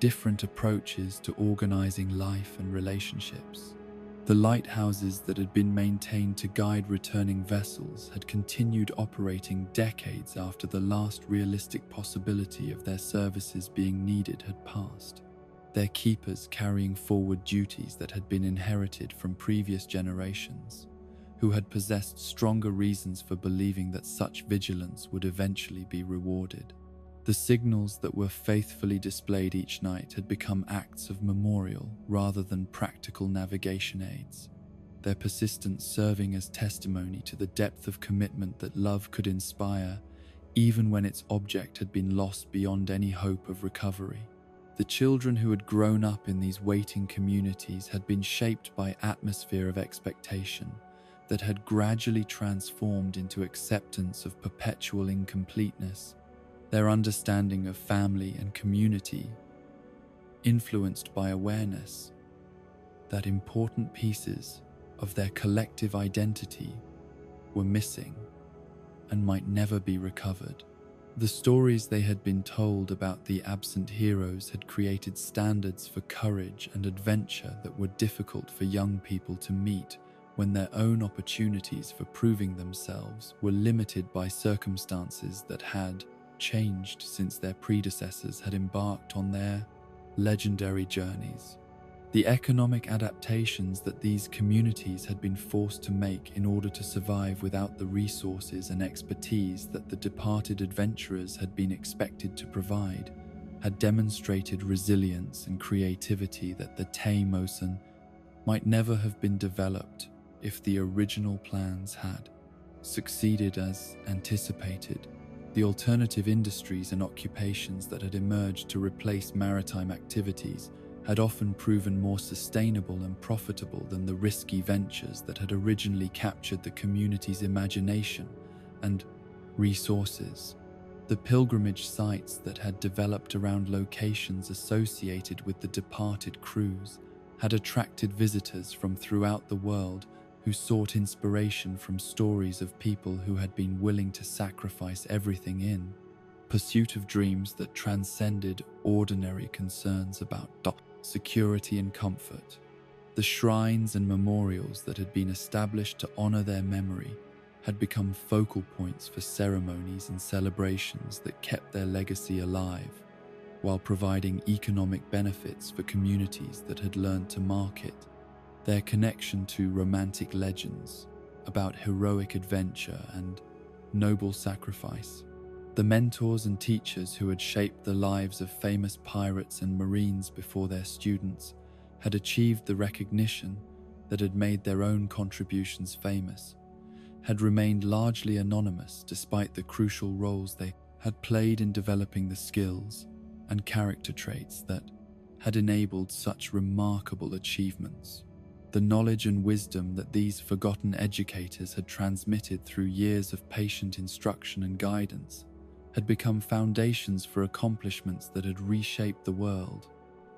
different approaches to organizing life and relationships. The lighthouses that had been maintained to guide returning vessels had continued operating decades after the last realistic possibility of their services being needed had passed. their keepers carrying forward duties that had been inherited from previous generations, who had possessed stronger reasons for believing that such vigilance would eventually be rewarded. The signals that were faithfully displayed each night had become acts of memorial rather than practical navigation aids, their persistence serving as testimony to the depth of commitment that love could inspire, even when its object had been lost beyond any hope of recovery. The children who had grown up in these waiting communities had been shaped by an atmosphere of expectation that had gradually transformed into acceptance of perpetual incompleteness, their understanding of family and community influenced by awareness that important pieces of their collective identity were missing and might never be recovered. The stories they had been told about the absent heroes had created standards for courage and adventure that were difficult for young people to meet when their own opportunities for proving themselves were limited by circumstances that had changed since their predecessors had embarked on their legendary journeys. The economic adaptations that these communities had been forced to make in order to survive without the resources and expertise that the departed adventurers had been expected to provide had demonstrated resilience and creativity that the Taimosan might never have been developed if the original plans had succeeded as anticipated. The alternative industries and occupations that had emerged to replace maritime activities had often proven more sustainable and profitable than the risky ventures that had originally captured the community's imagination and resources. The pilgrimage sites that had developed around locations associated with the departed crews had attracted visitors from throughout the world who sought inspiration from stories of people who had been willing to sacrifice everything in pursuit of dreams that transcended ordinary concerns about security and comfort. The shrines and memorials that had been established to honor their memory had become focal points for ceremonies and celebrations that kept their legacy alive, while providing economic benefits for communities that had learned to market their connection to romantic legends about heroic adventure and noble sacrifice. The mentors and teachers who had shaped the lives of famous pirates and marines before their students had achieved the recognition that had made their own contributions famous, had remained largely anonymous despite the crucial roles they had played in developing the skills and character traits that had enabled such remarkable achievements. The knowledge and wisdom that these forgotten educators had transmitted through years of patient instruction and guidance had become foundations for accomplishments that had reshaped the world,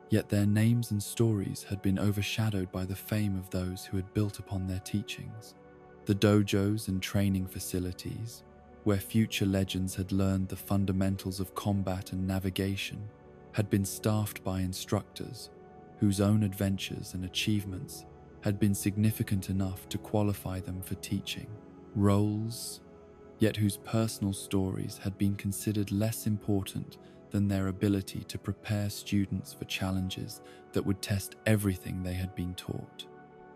yet their names and stories had been overshadowed by the fame of those who had built upon their teachings. The dojos and training facilities, where future legends had learned the fundamentals of combat and navigation, had been staffed by instructors whose own adventures and achievements had been significant enough to qualify them for teaching roles, yet whose personal stories had been considered less important than their ability to prepare students for challenges that would test everything they had been taught.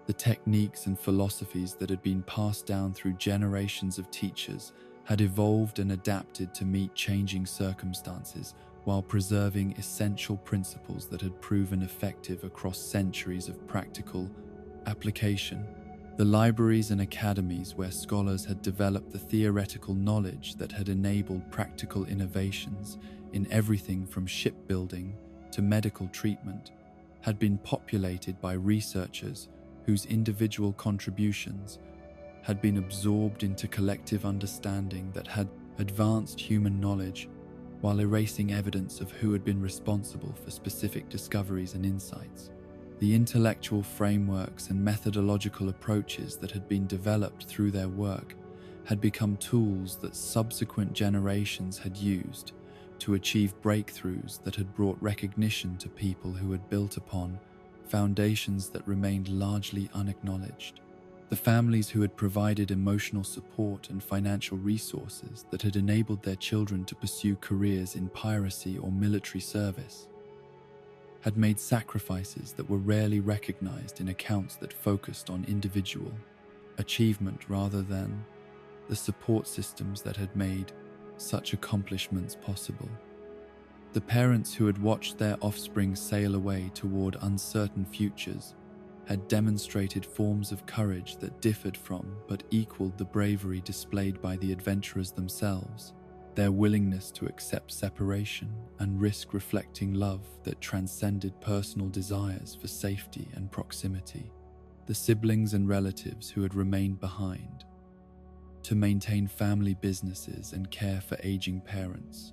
The techniques and philosophies that had been passed down through generations of teachers had evolved and adapted to meet changing circumstances while preserving essential principles that had proven effective across centuries of practical application. The libraries and academies where scholars had developed the theoretical knowledge that had enabled practical innovations in everything from shipbuilding to medical treatment had been populated by researchers whose individual contributions had been absorbed into collective understanding that had advanced human knowledge while erasing evidence of who had been responsible for specific discoveries and insights. The intellectual frameworks and methodological approaches that had been developed through their work had become tools that subsequent generations had used to achieve breakthroughs that had brought recognition to people who had built upon foundations that remained largely unacknowledged. The families who had provided emotional support and financial resources that had enabled their children to pursue careers in piracy or military service had made sacrifices that were rarely recognized in accounts that focused on individual achievement rather than the support systems that had made such accomplishments possible. The parents who had watched their offspring sail away toward uncertain futures had demonstrated forms of courage that differed from but equaled the bravery displayed by the adventurers themselves, their willingness to accept separation and risk reflecting love that transcended personal desires for safety and proximity. The siblings and relatives who had remained behind to maintain family businesses and care for aging parents,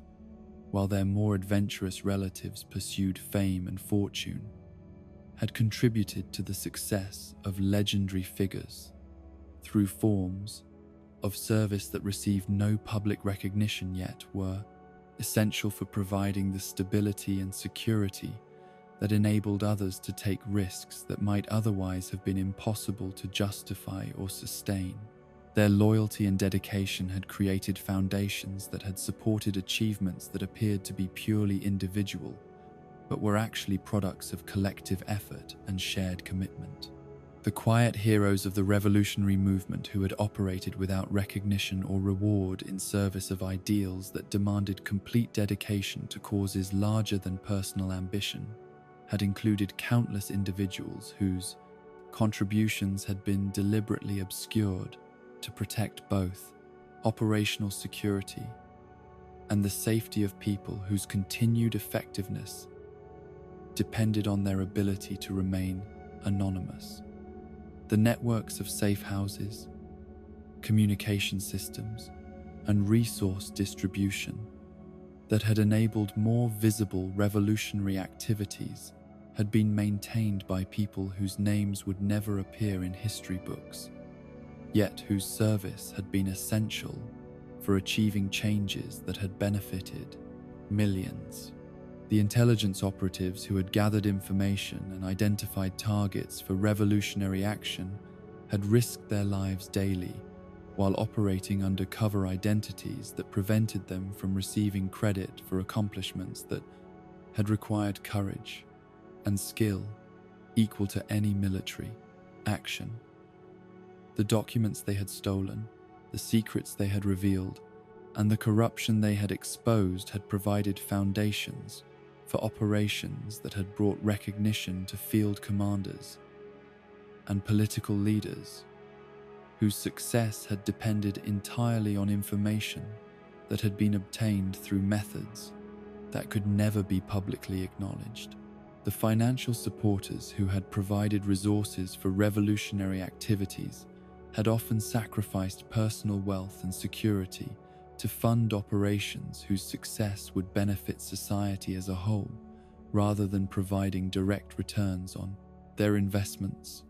while their more adventurous relatives pursued fame and fortune, had contributed to the success of legendary figures through forms of service that received no public recognition yet were essential for providing the stability and security that enabled others to take risks that might otherwise have been impossible to justify or sustain. Their loyalty and dedication had created foundations that had supported achievements that appeared to be purely individual, but were actually products of collective effort and shared commitment. The quiet heroes of the revolutionary movement who had operated without recognition or reward in service of ideals that demanded complete dedication to causes larger than personal ambition had included countless individuals whose contributions had been deliberately obscured to protect both operational security and the safety of people whose continued effectiveness depended on their ability to remain anonymous. The networks of safe houses, communication systems, and resource distribution that had enabled more visible revolutionary activities had been maintained by people whose names would never appear in history books, yet whose service had been essential for achieving changes that had benefited millions. The intelligence operatives who had gathered information and identified targets for revolutionary action had risked their lives daily while operating under cover identities that prevented them from receiving credit for accomplishments that had required courage and skill equal to any military action. The documents they had stolen, the secrets they had revealed, and the corruption they had exposed had provided foundations for operations that had brought recognition to field commanders and political leaders whose success had depended entirely on information that had been obtained through methods that could never be publicly acknowledged. The financial supporters who had provided resources for revolutionary activities had often sacrificed personal wealth and security to fund operations whose success would benefit society as a whole, rather than providing direct returns on their investments.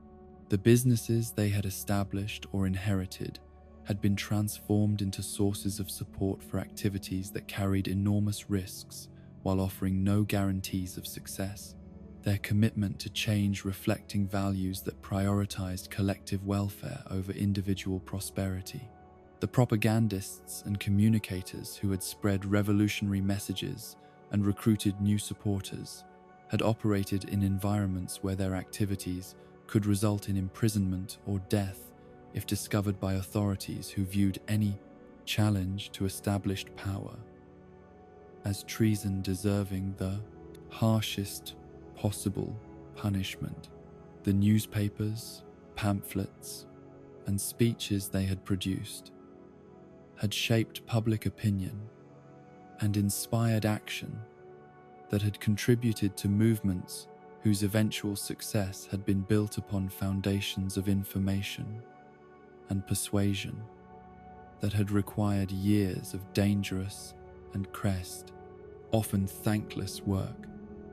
The businesses they had established or inherited had been transformed into sources of support for activities that carried enormous risks while offering no guarantees of success, their commitment to change reflecting values that prioritized collective welfare over individual prosperity. The propagandists and communicators who had spread revolutionary messages and recruited new supporters had operated in environments where their activities could result in imprisonment or death if discovered by authorities who viewed any challenge to established power as treason deserving the harshest possible punishment. The newspapers, pamphlets, and speeches they had produced had shaped public opinion and inspired action that had contributed to movements whose eventual success had been built upon foundations of information and persuasion that had required years of dangerous and often thankless work.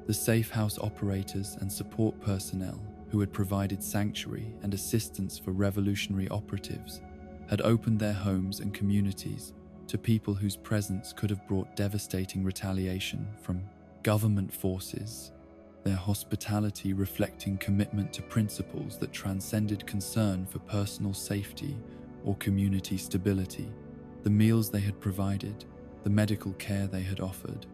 The safe house operators and support personnel who had provided sanctuary and assistance for revolutionary operatives had opened their homes and communities to people whose presence could have brought devastating retaliation from government forces, their hospitality reflecting commitment to principles that transcended concern for personal safety or community stability. The meals they had provided, the medical care they had offered,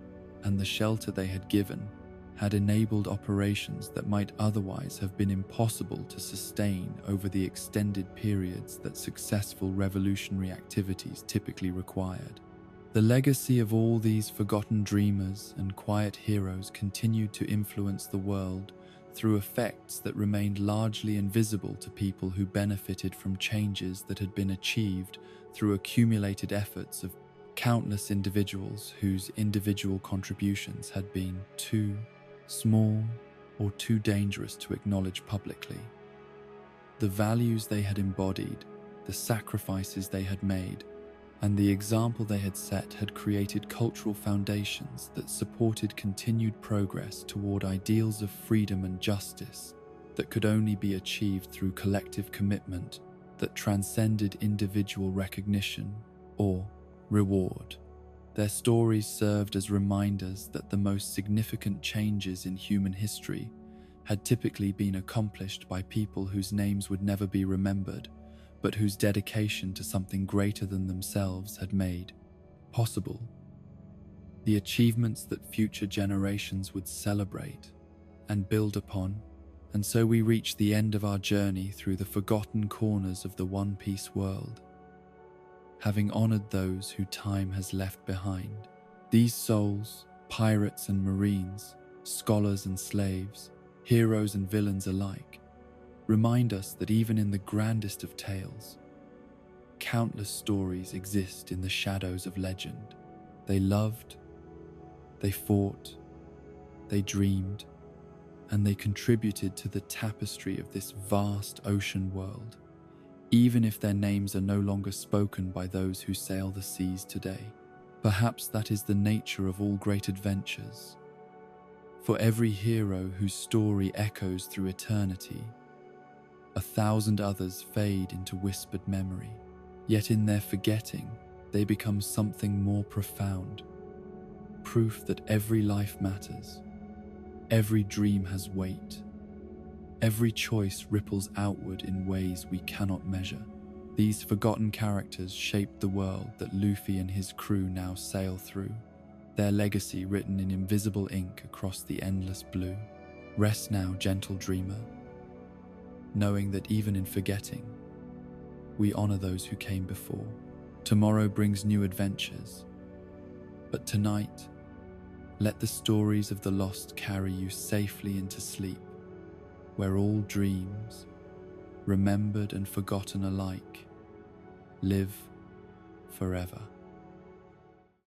and the shelter they had given had enabled operations that might otherwise have been impossible to sustain over the extended periods that successful revolutionary activities typically required. The legacy of all these forgotten dreamers and quiet heroes continued to influence the world through effects that remained largely invisible to people who benefited from changes that had been achieved through accumulated efforts of countless individuals whose individual contributions had been too small or too dangerous to acknowledge publicly. The values they had embodied, the sacrifices they had made, and the example they had set had created cultural foundations that supported continued progress toward ideals of freedom and justice that could only be achieved through collective commitment that transcended individual recognition or reward. Their stories served as reminders that the most significant changes in human history had typically been accomplished by people whose names would never be remembered, but whose dedication to something greater than themselves had made possible the achievements that future generations would celebrate and build upon. And so we reach the end of our journey through the forgotten corners of the One Piece world, having honored those who time has left behind. These souls, pirates and marines, scholars and slaves, heroes and villains alike, remind us that even in the grandest of tales, countless stories exist in the shadows of legend. They loved, they fought, they dreamed, and they contributed to the tapestry of this vast ocean world, even if their names are no longer spoken by those who sail the seas today. Perhaps that is the nature of all great adventures. For every hero whose story echoes through eternity, 1,000 others fade into whispered memory, yet in their forgetting, they become something more profound, proof that every life matters, every dream has weight, every choice ripples outward in ways we cannot measure. These forgotten characters shaped the world that Luffy and his crew now sail through, their legacy written in invisible ink across the endless blue. Rest now, gentle dreamer, knowing that even in forgetting, we honor those who came before. Tomorrow brings new adventures, but tonight, let the stories of the lost carry you safely into sleep, where all dreams, remembered and forgotten alike, live forever.